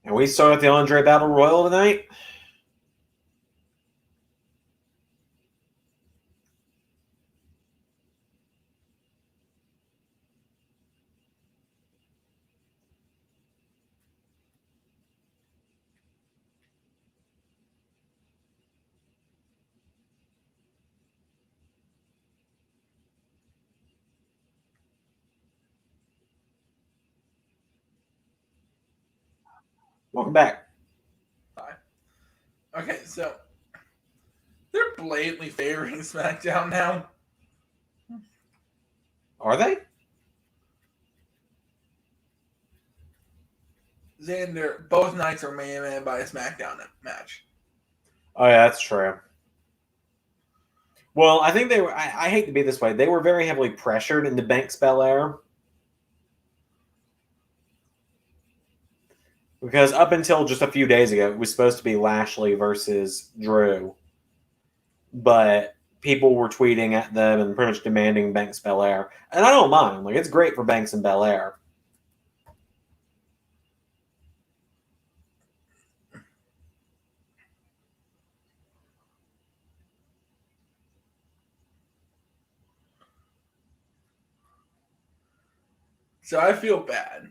And we start the Andre Battle Royal tonight. Welcome back. Bye. Okay, so they're blatantly favoring SmackDown now. Are they? Xander, both nights are main event by a SmackDown match. Oh, yeah, that's true. Well, I think they were. I hate to be this way. They were very heavily pressured into Banks Belair. Because up until just a few days ago, it was supposed to be Lashley versus Drew. But people were tweeting at them and pretty much demanding Banks Belair. And I don't mind. Like, it's great for Banks and Belair. So I feel bad.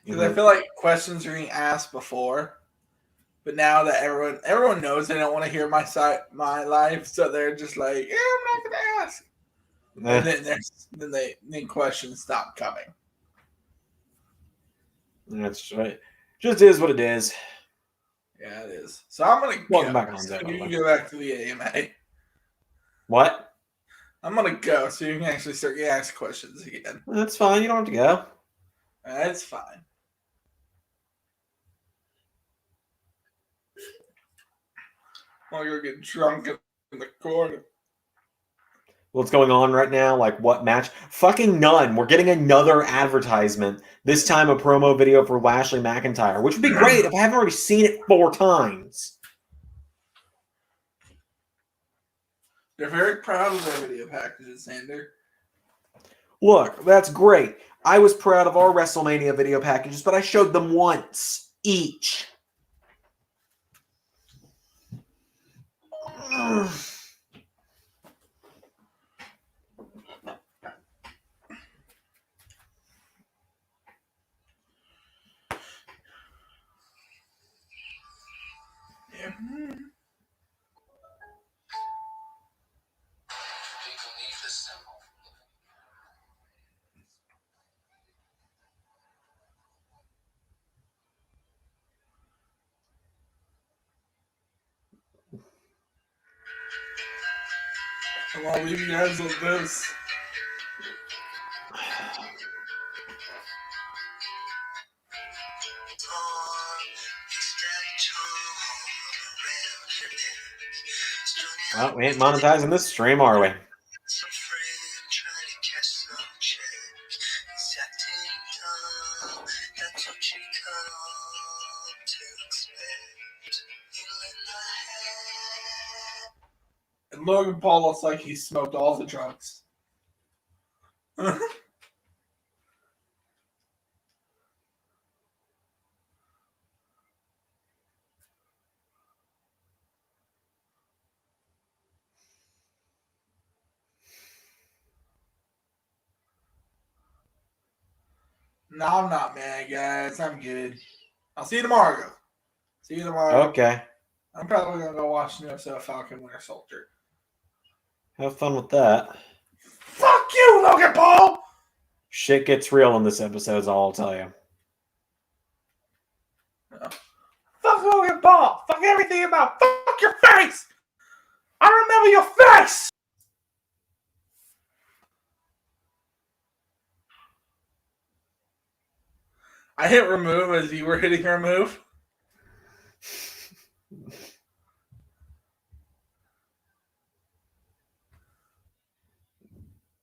Because I feel like questions are being asked before. But now that everyone knows they don't want to hear my life, so they're just like, yeah, I'm not gonna ask. And then questions stop coming. That's right. Just is what it is. Yeah, it is. So I'm gonna Welcome back, Hanzo. You can go back to the AMA. What? I'm gonna go so you can actually start getting asked questions again. That's fine. You don't have to go. That's fine. I'll go get drunk in the corner. What's going on right now? Like, what match? Fucking none. We're getting another advertisement. This time a promo video for Lashley McIntyre, which would be great if I haven't already seen it 4 times. They're very proud of their video packages, Zander. Look, that's great. I was proud of our WrestleMania video packages, but I showed them once each. Yeah. I'll leave you guys with this. Well, we ain't monetizing this stream, are we? And Logan Paul looks like he smoked all the drugs. No, I'm not mad, guys. I'm good. I'll see you tomorrow. See you tomorrow. Okay. I'm probably going to go watch an episode of Falcon Winter Soldier. Have fun with that. Fuck you, Logan Paul! Shit gets real in this episode, is all I'll tell you. Fuck Logan Paul! Fuck everything about. Fuck your face! I remember your face! I hit remove as you were hitting remove.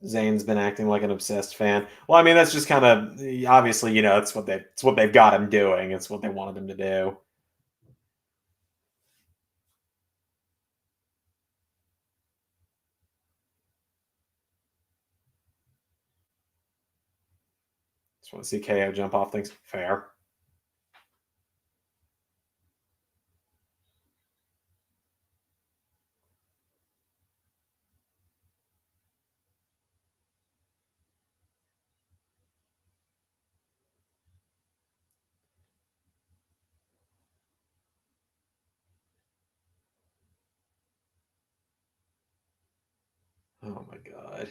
Zane's been acting like an obsessed fan. Well, I mean, that's just kind of obviously, you know, it's what they've got him doing. It's what they wanted him to do. Just want to see KO jump off things. Fair. Oh my god.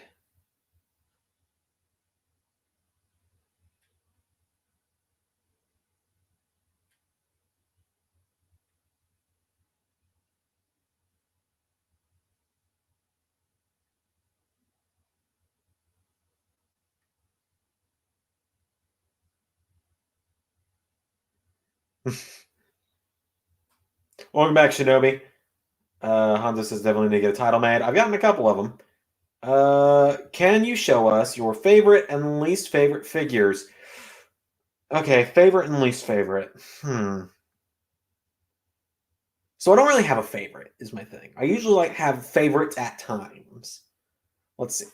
Welcome back, Shinobi. Hanzo says definitely need to get a title made. I've gotten a couple of them. Can you show us your favorite and least favorite figures? Okay, favorite and least favorite. So I don't really have a favorite, is my thing. I usually have favorites at times. Let's see.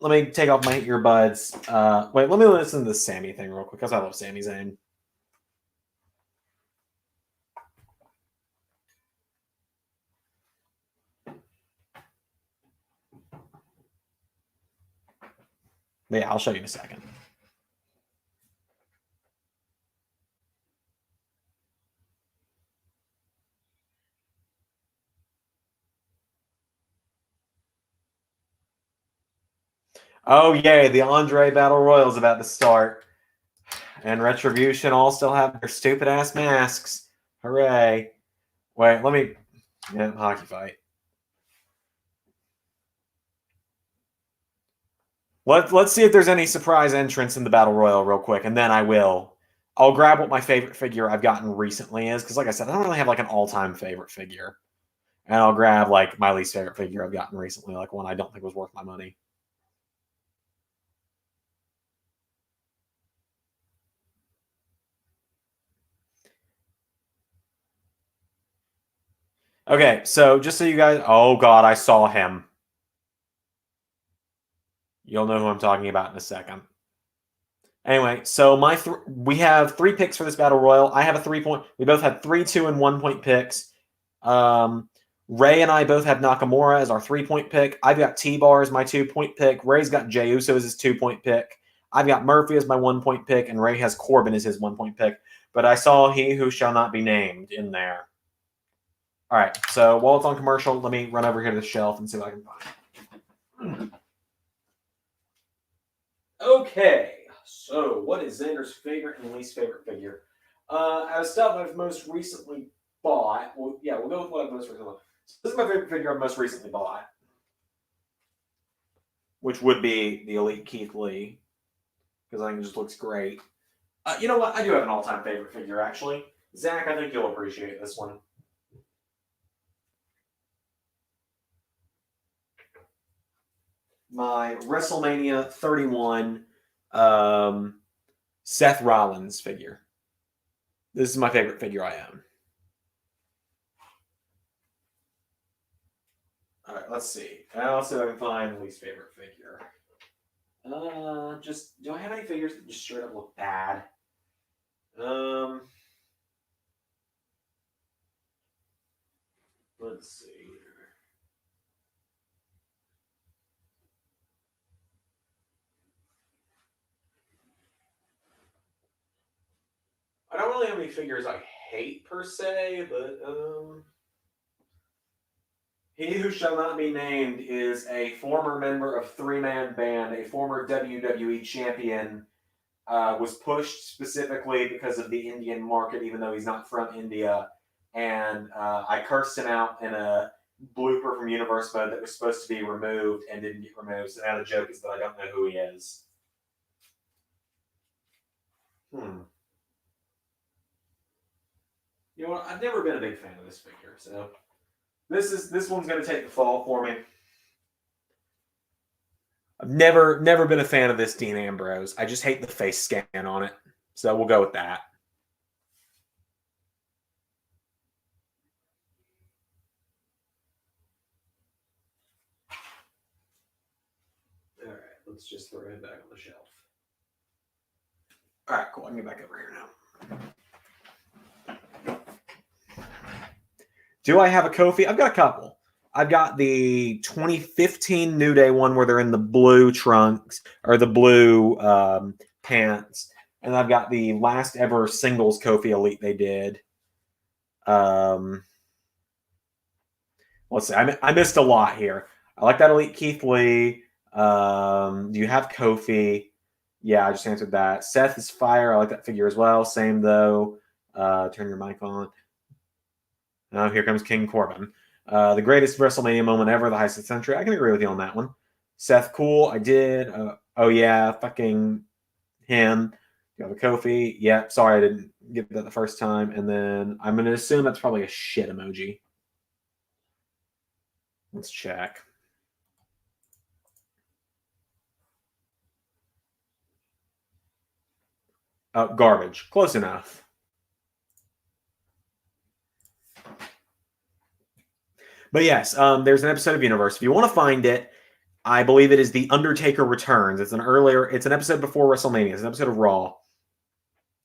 Let me take off my earbuds. Wait, let me listen to this Sammy thing real quick, because I love Sami Zayn. But yeah, I'll show you in a second. Oh, yay, the Andre Battle Royal is about to start. And Retribution all still have their stupid-ass masks. Hooray. Wait, let me... Yeah, hockey fight. Let's see if there's any surprise entrance in the Battle Royal real quick, and then I'll grab what my favorite figure I've gotten recently is, because like I said, I don't really have like an all-time favorite figure. And I'll grab like my least favorite figure I've gotten recently, like one I don't think was worth my money. Okay, so just so you guys, oh god, I saw him. You'll know who I'm talking about in a second. Anyway, so we have 3 picks for this battle royal. I have a 3-point. We both had 3, 2, and 1-point picks. Ray and I both have Nakamura as our 3-point pick. I've got T-Bar as my 2-point pick. Ray's got Jey Uso as his 2-point pick. I've got Murphy as my 1-point pick, and Ray has Corbin as his 1-point pick. But I saw He Who Shall Not Be Named in there. All right, so while it's on commercial, let me run over here to the shelf and see what I can find. Okay, so what is Xander's favorite and least favorite figure? Out of stuff I've most recently bought, we'll go with what I've most recently bought. So this is my favorite figure I've most recently bought, which would be the Elite Keith Lee, because I think it just looks great. You know what? I do have an all-time favorite figure, actually. Zach, I think you'll appreciate this one. My WrestleMania 31 Seth Rollins figure. This is my favorite figure I own. All right, let's see. I'll see if I can find the least favorite figure. Do I have any figures that just straight up look bad? Let's see. I don't really have any figures I hate per se, but He Who Shall Not Be Named is a former member of 3-Man Band, a former WWE champion, was pushed specifically because of the Indian market, even though he's not from India. And I cursed him out in a blooper from Universe Mode that was supposed to be removed and didn't get removed. So now the joke is that I don't know who he is. You know what? I've never been a big fan of this figure, so this one's going to take the fall for me. I've never been a fan of this Dean Ambrose. I just hate the face scan on it, so we'll go with that. All right, let's just throw it back on the shelf. All right, cool. I can get back over here now. Do I have a Kofi? I've got a couple. I've got the 2015 New Day one where they're in the blue trunks or the blue pants. And I've got the last ever singles Kofi Elite they did. Let's see. I missed a lot here. I like that Elite Keith Lee. Do you have Kofi? Yeah, I just answered that. Seth is fire. I like that figure as well. Same though. Turn your mic on. Oh, here comes King Corbin. The greatest WrestleMania moment ever, the heist of the century. I can agree with you on that one. Seth, cool. I did. Oh, yeah, fucking him. You have a Kofi. Yeah, sorry I didn't get that the first time. And then I'm going to assume that's probably a shit emoji. Let's check. Garbage. Close enough. But yes, there's an episode of Universe. If you want to find it, I believe it is The Undertaker Returns. It's an episode before WrestleMania. It's an episode of Raw.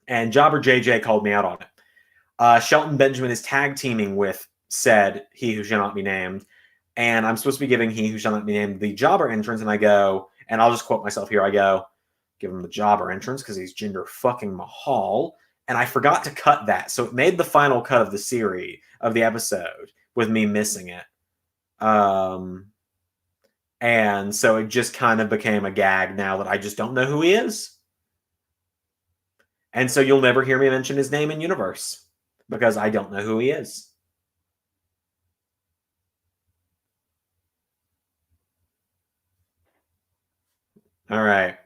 And Jobber JJ called me out on it. Shelton Benjamin is tag teaming with said He Who Shall Not Be Named. And I'm supposed to be giving He Who Shall Not Be Named the Jobber entrance. And I go, and I'll just quote myself here. I go, give him the Jobber entrance because he's Jinder fucking Mahal. And I forgot to cut that. So it made the final cut of the series, of the episode, with me missing it. And so it just kind of became a gag now that I just don't know who he is. And so you'll never hear me mention his name in Universe because I don't know who he is. All right.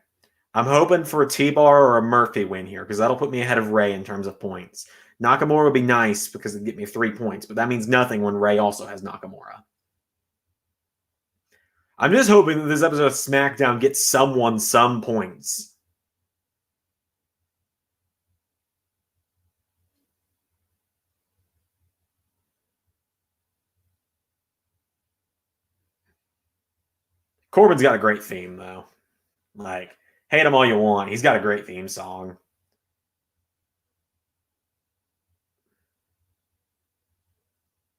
I'm hoping for a T-Bar or a Murphy win here because that'll put me ahead of Ray in terms of points. Nakamura would be nice because it'd get me 3 points, but that means nothing when Ray also has Nakamura. I'm just hoping that this episode of SmackDown gets someone some points. Corbin's got a great theme, though. Like, hate him all you want. He's got a great theme song.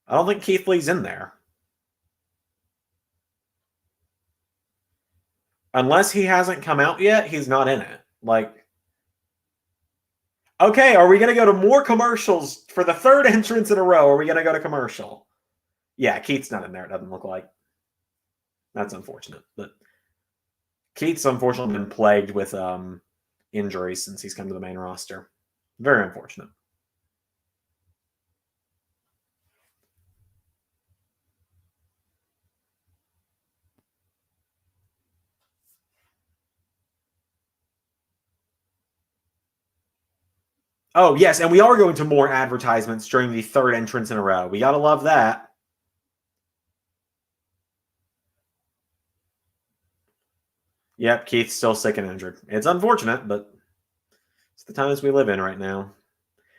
I don't think Keith Lee's in there. Unless he hasn't come out yet, he's not in it. Like, okay, are we going to go to more commercials for the third entrance in a row? Are we going to go to commercial? Yeah, Keith's not in there, it doesn't look like. That's unfortunate. But Keith's unfortunately been plagued with injuries since he's come to the main roster. Very unfortunate. Oh, yes, and we are going to more advertisements during the third entrance in a row. We got to love that. Yep, Keith's still sick and injured. It's unfortunate, but it's the times we live in right now.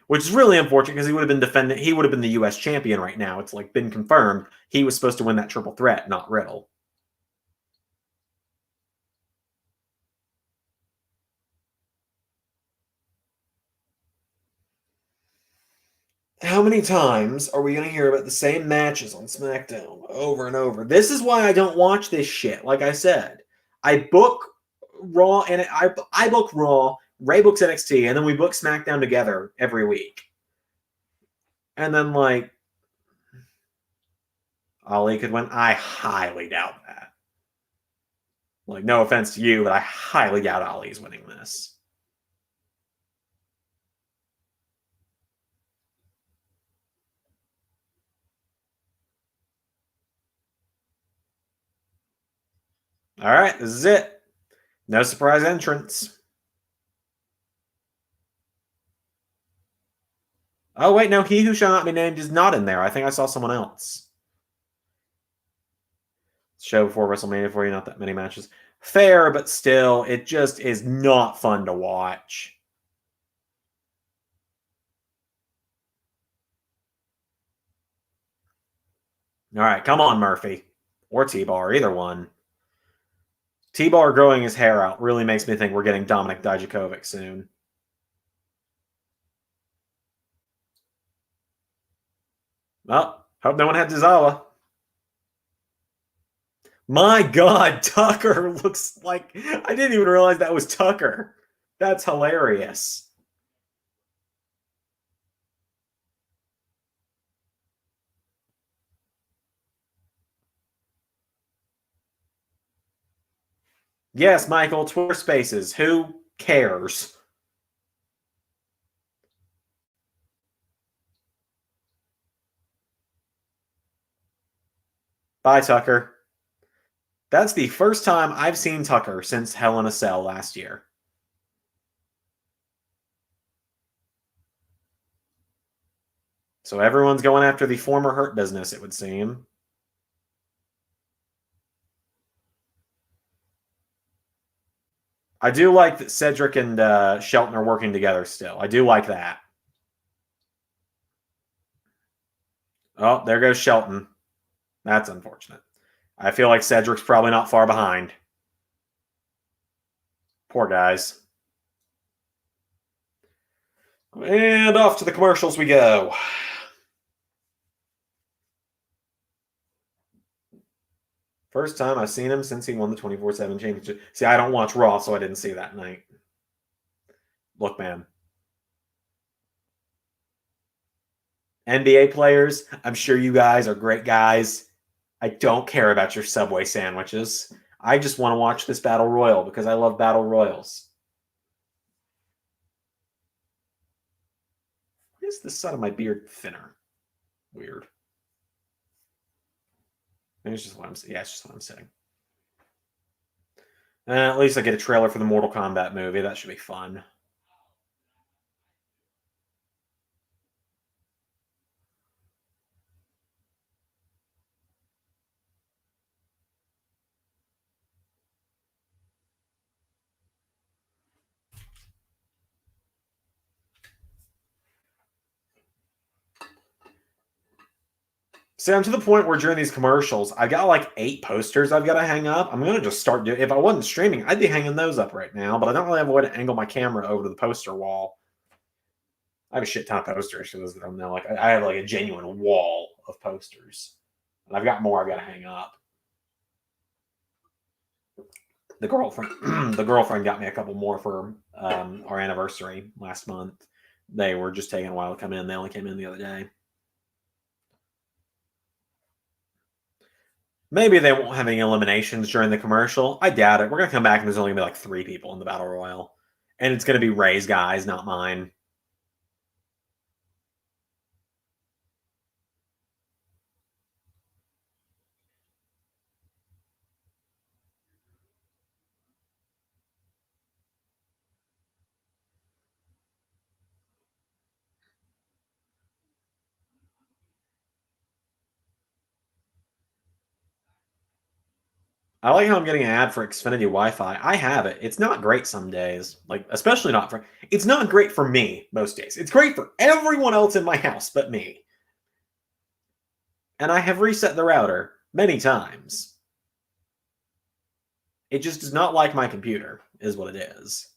Which is really unfortunate because he would have been the US champion right now. It's like been confirmed. He was supposed to win that triple threat, not Riddle. How many times are we going to hear about the same matches on SmackDown over and over? This is why I don't watch this shit. Like I said, I book Raw and I book Raw, Ray books NXT, and then we book SmackDown together every week. And then, like, Ali could win. I highly doubt that. Like, no offense to you, but I highly doubt Ali's winning this. All right, this is it. No surprise entrance. Oh, wait, no, he who shall not be named is not in there. I think I saw someone else. Show before WrestleMania for you, not that many matches. Fair, but still, it just is not fun to watch. All right, come on, Murphy. Or T-Bar, either one. T-Bar growing his hair out really makes me think we're getting Dominic Dijakovic soon. Well, hope no one had Tozawa. My God, Tucker looks like... I didn't even realize that was Tucker. That's hilarious. Yes, Michael, Twitter Spaces. Who cares? Bye, Tucker. That's the first time I've seen Tucker since Hell in a Cell last year. So everyone's going after the former Hurt Business, it would seem. I do like that Cedric and Shelton are working together still. I do like that. Oh, there goes Shelton. That's unfortunate. I feel like Cedric's probably not far behind. Poor guys. And off to the commercials we go. First time I've seen him since he won the 24/7 championship. See, I don't watch Raw, so I didn't see that night. Look, man. NBA players, I'm sure you guys are great guys. I don't care about your Subway sandwiches. I just want to watch this Battle Royal because I love Battle Royals. Why is the side of my beard thinner? Weird. Maybe it's just what I'm saying. Yeah, it's just what I'm saying. At least I get a trailer for the Mortal Kombat movie. That should be fun. See, I'm to the point where during these commercials, I've got like 8 posters I've got to hang up. I'm going to just start doing. If I wasn't streaming, I'd be hanging those up right now, but I don't really have a way to angle my camera over to the poster wall. I have a shit ton of posters for those that don't know. Like I have like a genuine wall of posters, and I've got more I've got to hang up. The girlfriend, the girlfriend got me a couple more for our anniversary last month. They were just taking a while to come in. They only came in the other day. Maybe they won't have any eliminations during the commercial. I doubt it. We're gonna come back and there's only gonna be like 3 people in the battle royal, and it's gonna be Ray's guys, not mine. I like how I'm getting an ad for Xfinity Wi-Fi. I have it. It's not great some days. Like, especially not for... It's not great for me most days. It's great for everyone else in my house but me. And I have reset the router many times. It just does not like my computer, is what it is.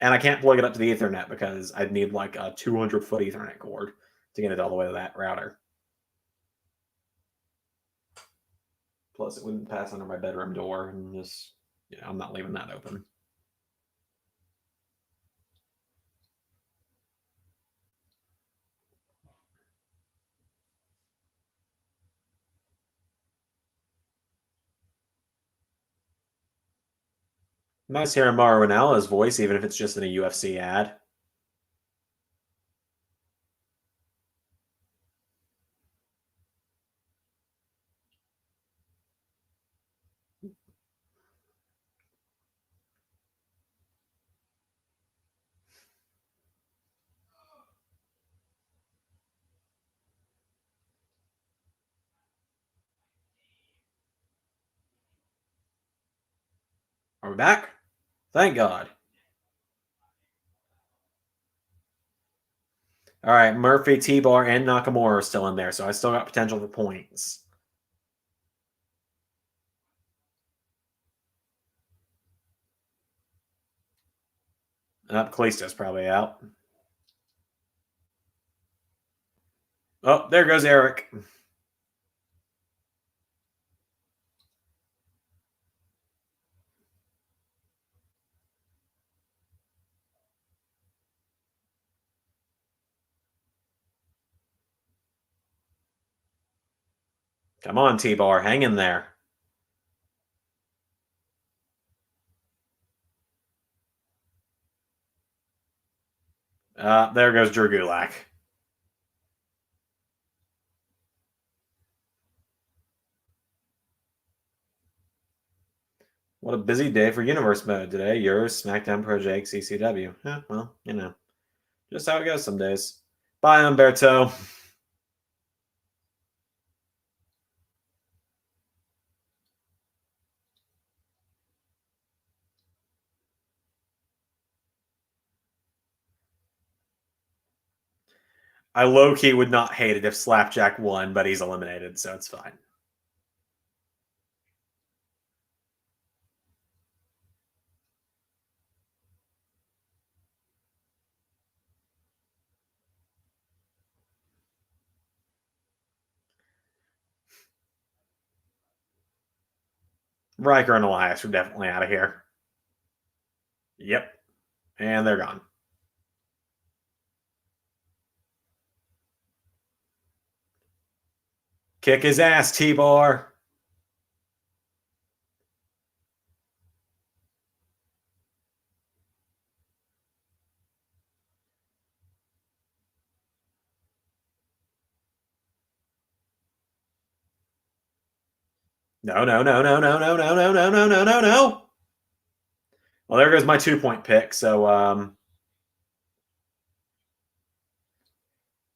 And I can't plug it up to the Ethernet because I'd need like a 200-foot Ethernet cord to get it all the way to that router. Plus, it wouldn't pass under my bedroom door, and just, I'm not leaving that open. Nice hearing Mauro Ranallo's voice, even if it's just in a UFC ad. Are we back? Thank God. All right, Murphy, T-Bar, and Nakamura are still in there, so I still got potential for points. Kalisto's probably out. Oh, there goes Eric. Come on, T-Bar, hang in there. There goes Drew Gulak. What a busy day for Universe Mode today. Yours, Smackdown Project, CCW. Yeah, well, just how it goes some days. Bye, Umberto. I low-key would not hate it if Slapjack won, but he's eliminated, so it's fine. Riker and Elias are definitely out of here. Yep. And they're gone. Kick his ass, T-Bar. No, no, no, no, no, no, no, no, no, no, no, no, no. Well, there goes my 2-point pick. So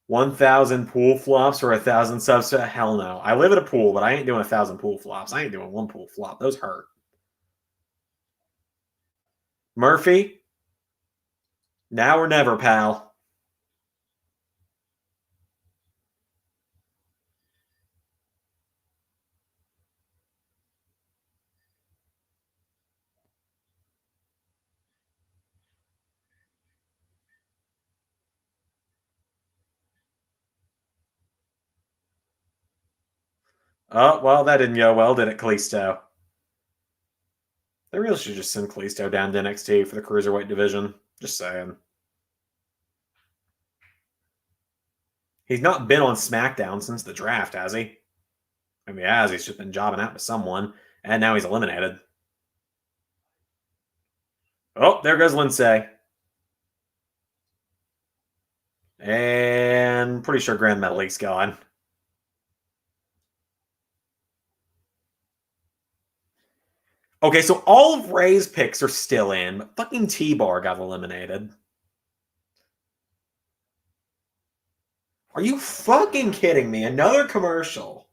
1,000 pool flops or 1,000 subs? Hell no. I live at a pool, but I ain't doing 1,000 pool flops. I ain't doing one pool flop. Those hurt. Murphy, now or never, pal. Oh, well, that didn't go well, did it, Kalisto? They really should just send Kalisto down to NXT for the Cruiserweight division. Just saying. He's not been on SmackDown since the draft, has he? I mean, he has. He's just been jobbing out with someone, and now he's eliminated. Oh, there goes Lindsay. And pretty sure Grand Metalic's gone. Okay, so all of Ray's picks are still in, but fucking T-Bar got eliminated. Are you fucking kidding me? Another commercial.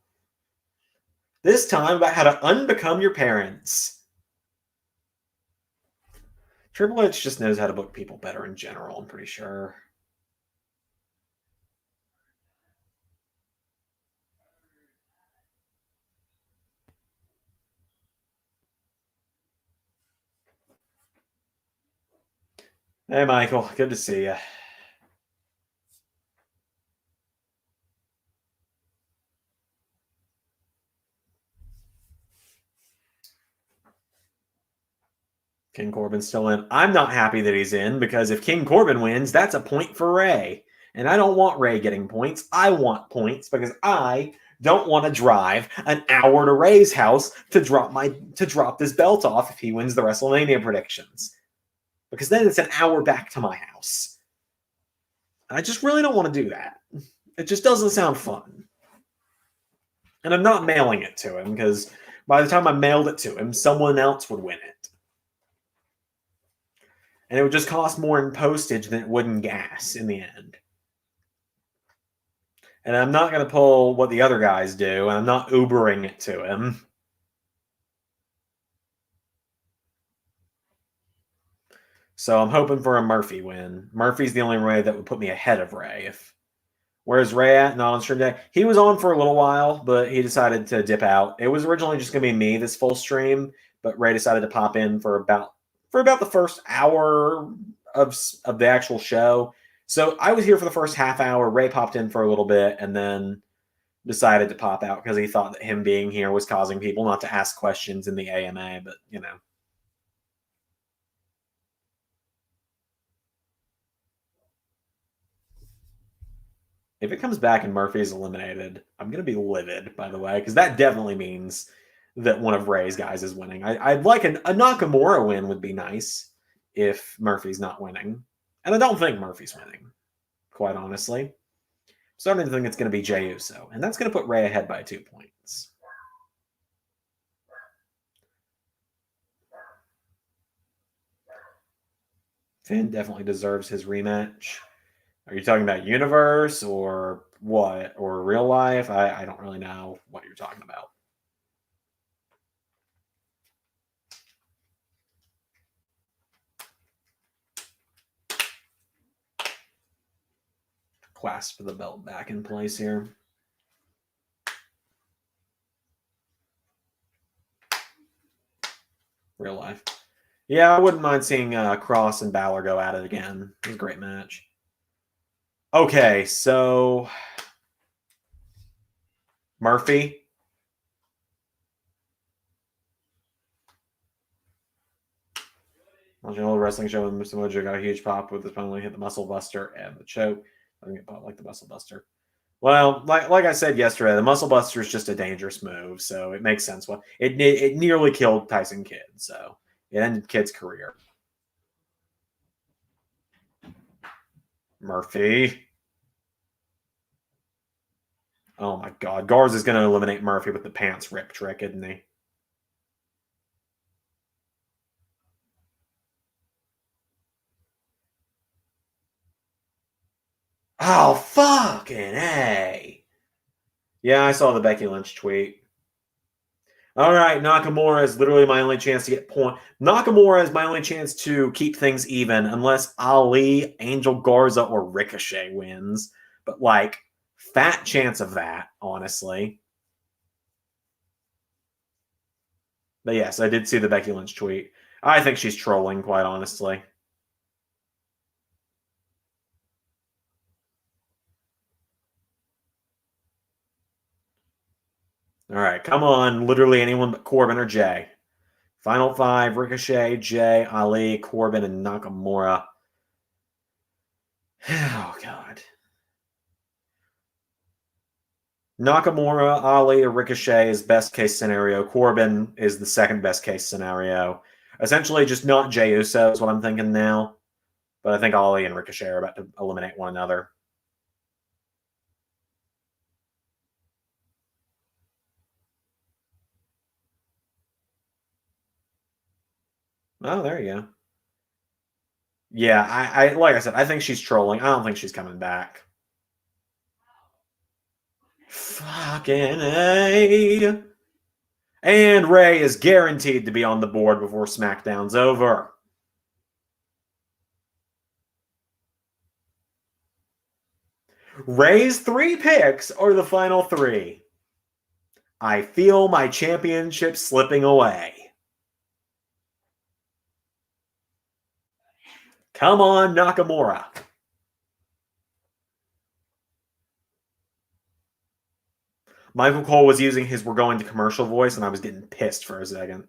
This time about how to unbecome your parents. Triple H just knows how to book people better in general, I'm pretty sure. Hey, Michael. Good to see you. King Corbin's still in. I'm not happy that he's in because if King Corbin wins, that's a point for Ray. And I don't want Ray getting points. I want points because I don't want to drive an hour to Ray's house to drop this belt off if he wins the WrestleMania predictions. Because then it's an hour back to my house. I just really don't want to do that. It just doesn't sound fun. And I'm not mailing it to him because by the time I mailed it to him, someone else would win it. And it would just cost more in postage than it would in gas in the end. And I'm not going to pull what the other guys do, and I'm not Ubering it to him. So I'm hoping for a Murphy win. Murphy's the only way that would put me ahead of Ray. Where's Ray at? Not on stream day. He was on for a little while, but he decided to dip out. It was originally just going to be me this full stream, but Ray decided to pop in for about the first hour of the actual show. So I was here for the first half hour. Ray popped in for a little bit and then decided to pop out because he thought that him being here was causing people not to ask questions in the AMA, but you know. If it comes back and Murphy's eliminated, I'm going to be livid, by the way, because that definitely means that one of Ray's guys is winning. I'd like a Nakamura win would be nice if Murphy's not winning. And I don't think Murphy's winning, quite honestly. I'm starting to think it's going to be Jey Uso, and that's going to put Ray ahead by 2 points. Finn definitely deserves his rematch. Are you talking about universe or what? Or real life? I don't really know what you're talking about. Clasp the belt back in place here. Real life. Yeah, I wouldn't mind seeing Cross and Balor go at it again. It was a great match. Okay, so Murphy. Watching an old wrestling show with Mr. Mojo got a huge pop with his finally hit the muscle buster and the choke. I think it popped like the muscle buster. Well, like I said yesterday, the muscle buster is just a dangerous move, so it makes sense. Well, it nearly killed Tyson Kidd, so it ended Kidd's career. Murphy. Oh my God, Garza is going to eliminate Murphy with the pants rip trick, isn't he? Oh, fucking A. Yeah, I saw the Becky Lynch tweet. All right, Nakamura is literally my only chance to get point. Nakamura is my only chance to keep things even unless Ali, Angel Garza, or Ricochet wins. But, like, fat chance of that, honestly. But yes, I did see the Becky Lynch tweet. I think she's trolling, quite honestly. All right, come on. Literally anyone but Corbin or Jay. Final five, Ricochet, Jay, Ali, Corbin, and Nakamura. Oh, God. Nakamura, Ali, or Ricochet is best case scenario. Corbin is the second best case scenario. Essentially, just not Jey Uso is what I'm thinking now. But I think Ali and Ricochet are about to eliminate one another. Oh, there you go. Yeah, I like I said, I think she's trolling. I don't think she's coming back. Fucking A. And Ray is guaranteed to be on the board before SmackDown's over. Ray's 3 picks are the final 3. I feel my championship slipping away. Come on, Nakamura. Michael Cole was using his "we're going to commercial" voice, and I was getting pissed for a second.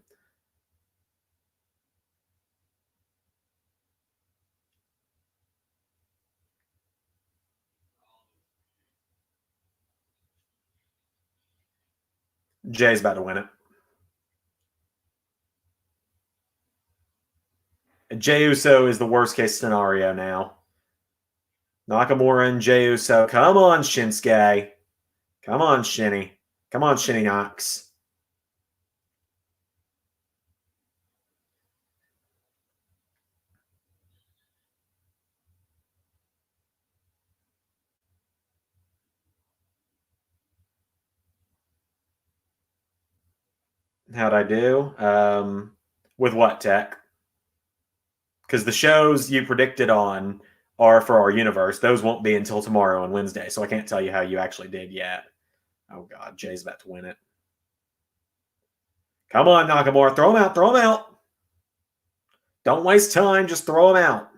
Jay's about to win it. Jey Uso is the worst case scenario now. Nakamura and Jey Uso. Come on, Shinsuke. Come on, Shinny. Come on, Shinny Knox. How'd I do? With what, Tech? Because the shows you predicted on are for our universe. Those won't be until tomorrow and Wednesday, so I can't tell you how you actually did yet. Oh, God. Jay's about to win it. Come on, Nakamura. Throw him out. Throw him out. Don't waste time. Just throw him out.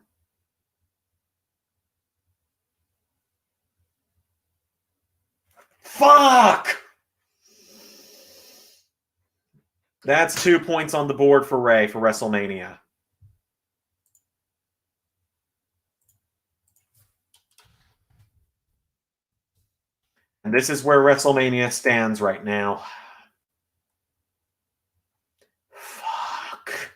Fuck! That's 2 points on the board for Ray for WrestleMania. And this is where WrestleMania stands right now. Fuck.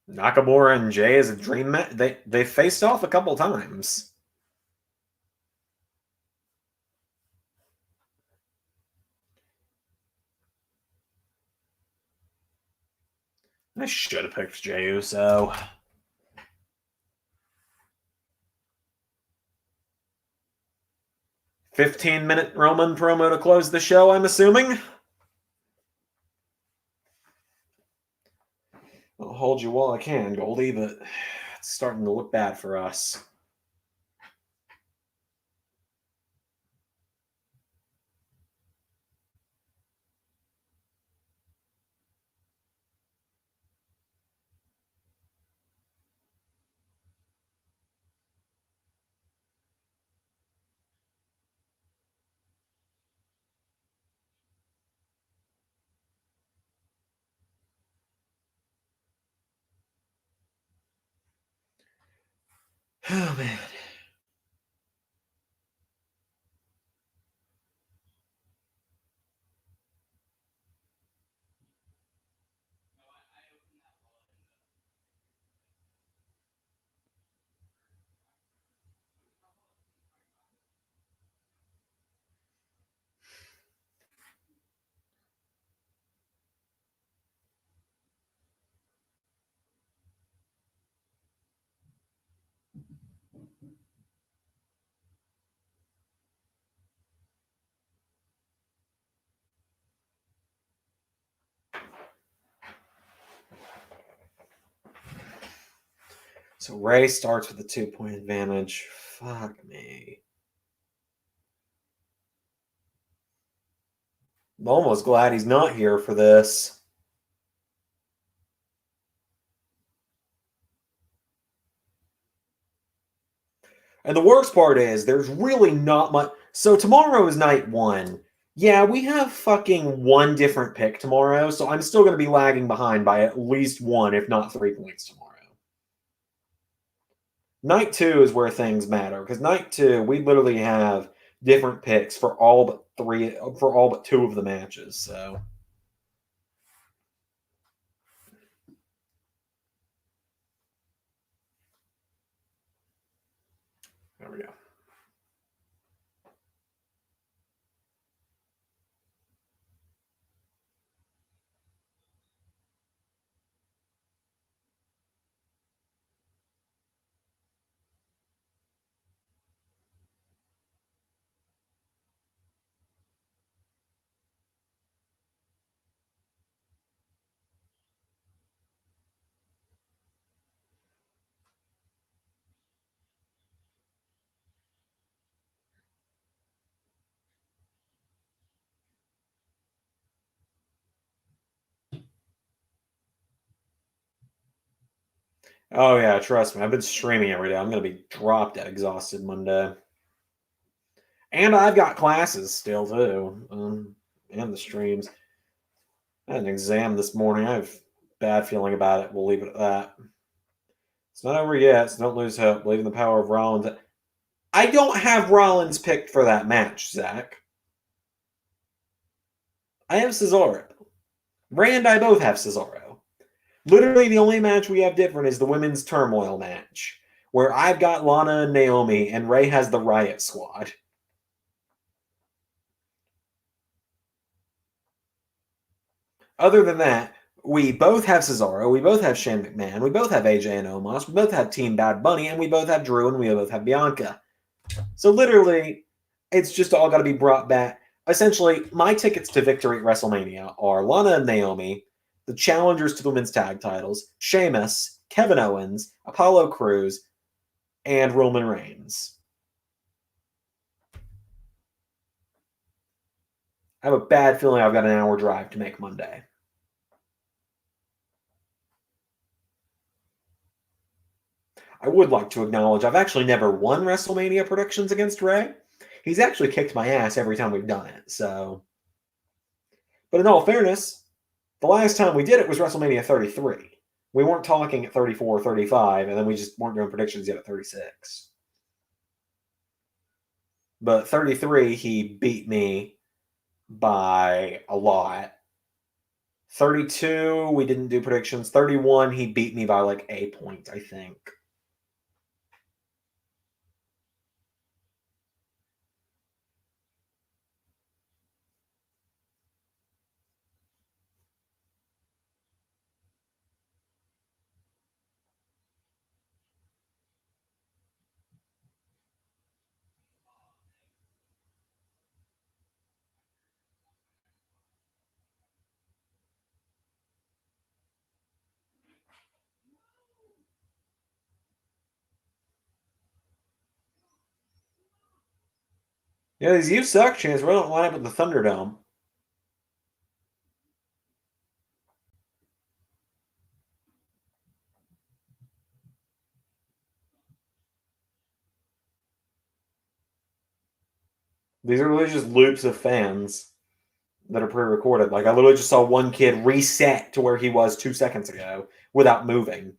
Nakamura and Jay is a dream match. They faced off a couple times. I should have picked Jey Uso. $15-minute Roman promo to close the show, I'm assuming. I'll hold you while I can, Goldie, but it's starting to look bad for us. Oh, man. So Ray starts with a 2-point advantage. Fuck me. I'm almost glad he's not here for this. And the worst part is there's really not much. So tomorrow is night 1. Yeah, we have fucking one different pick tomorrow, so I'm still going to be lagging behind by at least 1, if not 3 points tomorrow. Night 2 is where things matter, because night 2, we literally have different picks for all but 2 of the matches, so. There we go. Oh yeah, trust me, I've been streaming every day. I'm going to be drop dead exhausted Monday. And I've got classes still, too. And the streams. I had an exam this morning. I have a bad feeling about it. We'll leave it at that. It's not over yet, so don't lose hope. Believe in the power of Rollins. I don't have Rollins picked for that match, Zach. I have Cesaro. Ray and I both have Cesaro. Literally, the only match we have different is the women's turmoil match, where I've got Lana and Naomi, and Ray has the Riot Squad. Other than that, we both have Cesaro, we both have Shane McMahon, we both have AJ and Omos, we both have Team Bad Bunny, and we both have Drew, and we both have Bianca. So literally, it's just all got to be brought back. Essentially, my tickets to victory at WrestleMania are Lana and Naomi, the challengers to the women's tag titles, Sheamus, Kevin Owens, Apollo Crews, and Roman Reigns. I have a bad feeling I've got an hour drive to make Monday. I would like to acknowledge I've actually never won WrestleMania predictions against Ray. He's actually kicked my ass every time we've done it, so. But in all fairness, the last time we did it was WrestleMania 33. We weren't talking at 34 or 35, and then we just weren't doing predictions yet at 36. But 33, he beat me by a lot. 32, we didn't do predictions. 31, he beat me by like a point, I think. Yeah, these you suck chants really don't line up with the Thunderdome. These are literally just loops of fans that are pre-recorded. Like I literally just saw one kid reset to where he was 2 seconds ago without moving.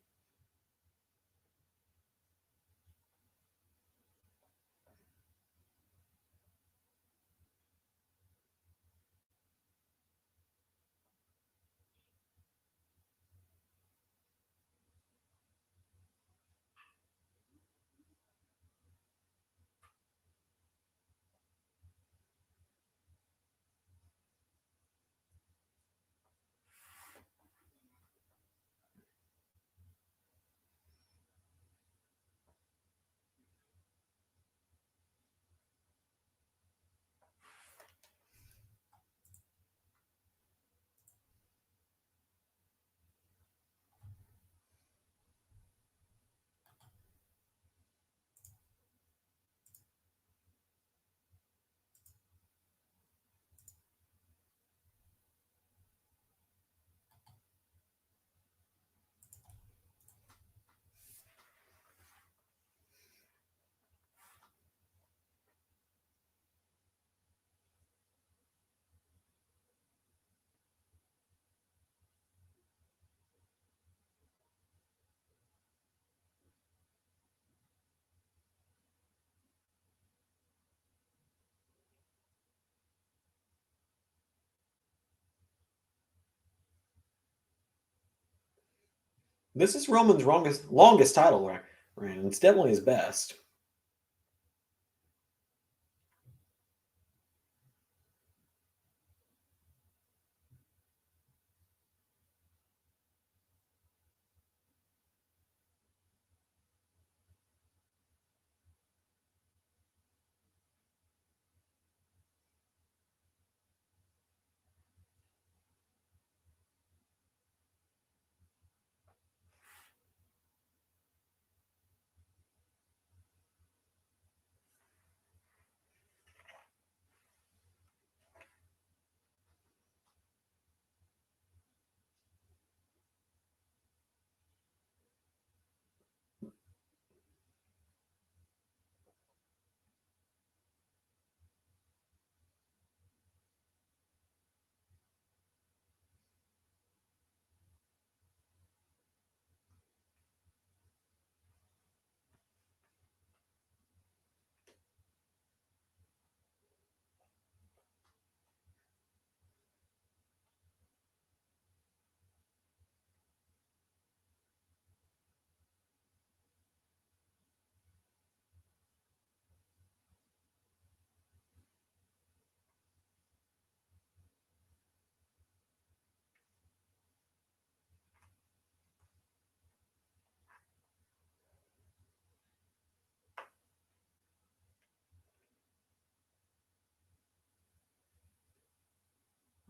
This is Roman's longest title reign. It's definitely his best.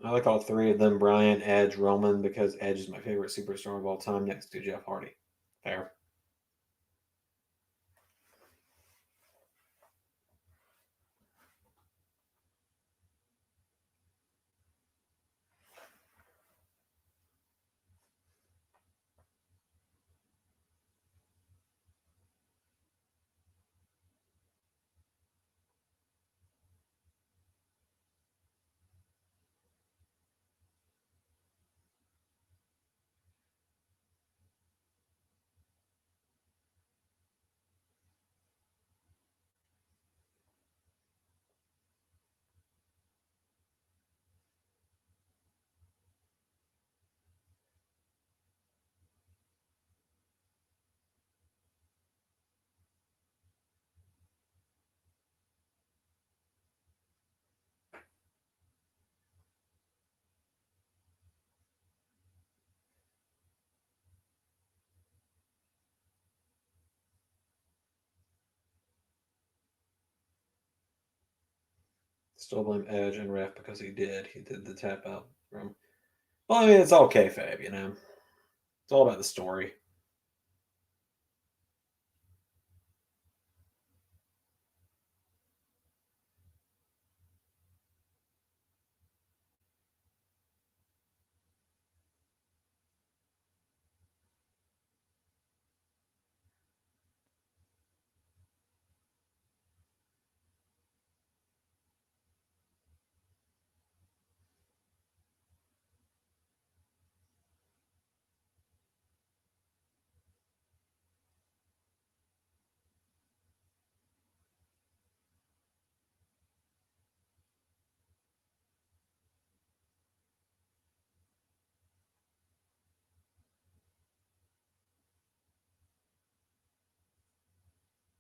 I like all three of them: Bryan, Edge, Roman, because Edge is my favorite superstar of all time, next to Jeff Hardy. Fair. Still blame Edge and Ref because he did. He did the tap out from. Well, I mean, it's all kayfabe, you know. It's all about the story.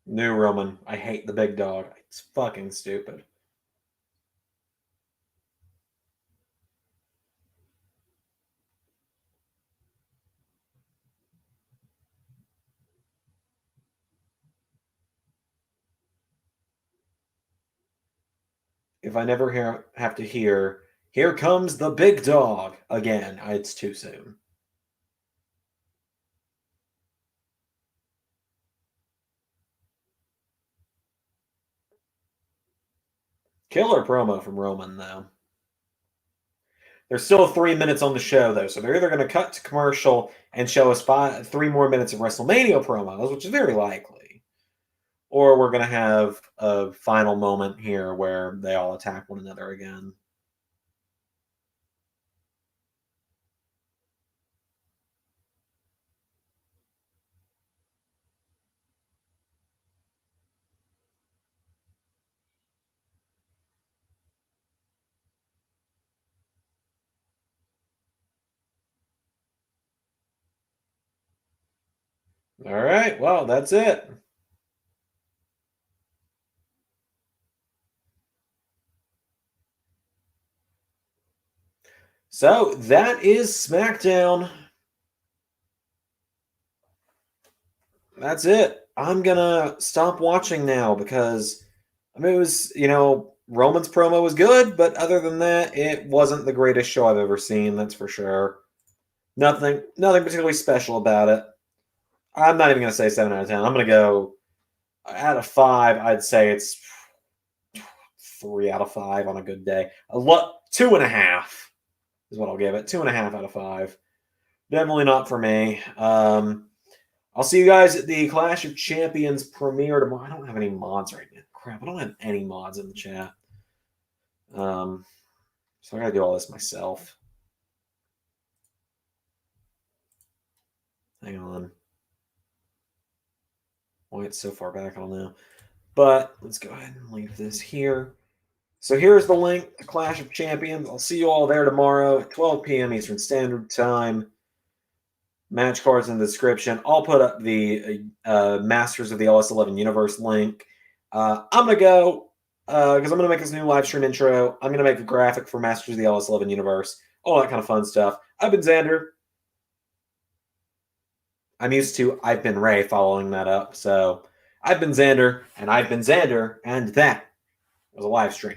New Roman. I hate the big dog. It's fucking stupid. If I never have to hear, "Here comes the big dog" again, it's too soon. Killer promo from Roman, though. There's still 3 minutes on the show, though, so they're either going to cut to commercial and show us 3 more minutes of WrestleMania promos, which is very likely, or we're going to have a final moment here where they all attack one another again. All right, well, that's it. So that is SmackDown. That's it. I'm gonna stop watching now because I mean it was, Roman's promo was good, but other than that, it wasn't the greatest show I've ever seen, that's for sure. Nothing particularly special about it. I'm not even gonna say 7 out of 10. I'm gonna go out of 5, I'd say it's 3 out of 5 on a good day. 2.5 is what I'll give it. 2.5 out of 5. Definitely not for me. I'll see you guys at the Clash of Champions premiere tomorrow. I don't have any mods right now. Crap, I don't have any mods in the chat. So I gotta do all this myself. Hang on. Why it's so far back, I don't know. But let's go ahead and leave this here. So here's the link to Clash of Champions. I'll see you all there tomorrow at 12 p.m. Eastern Standard Time. Match cards in the description. I'll put up the Masters of the LS11 Universe link. I'm going to go, because I'm going to make this new live stream intro. I'm going to make a graphic for Masters of the LS11 Universe. All that kind of fun stuff. I've been Xander. I've been Ray following that up. So I've been Xander, and I've been Xander, and that was a live stream.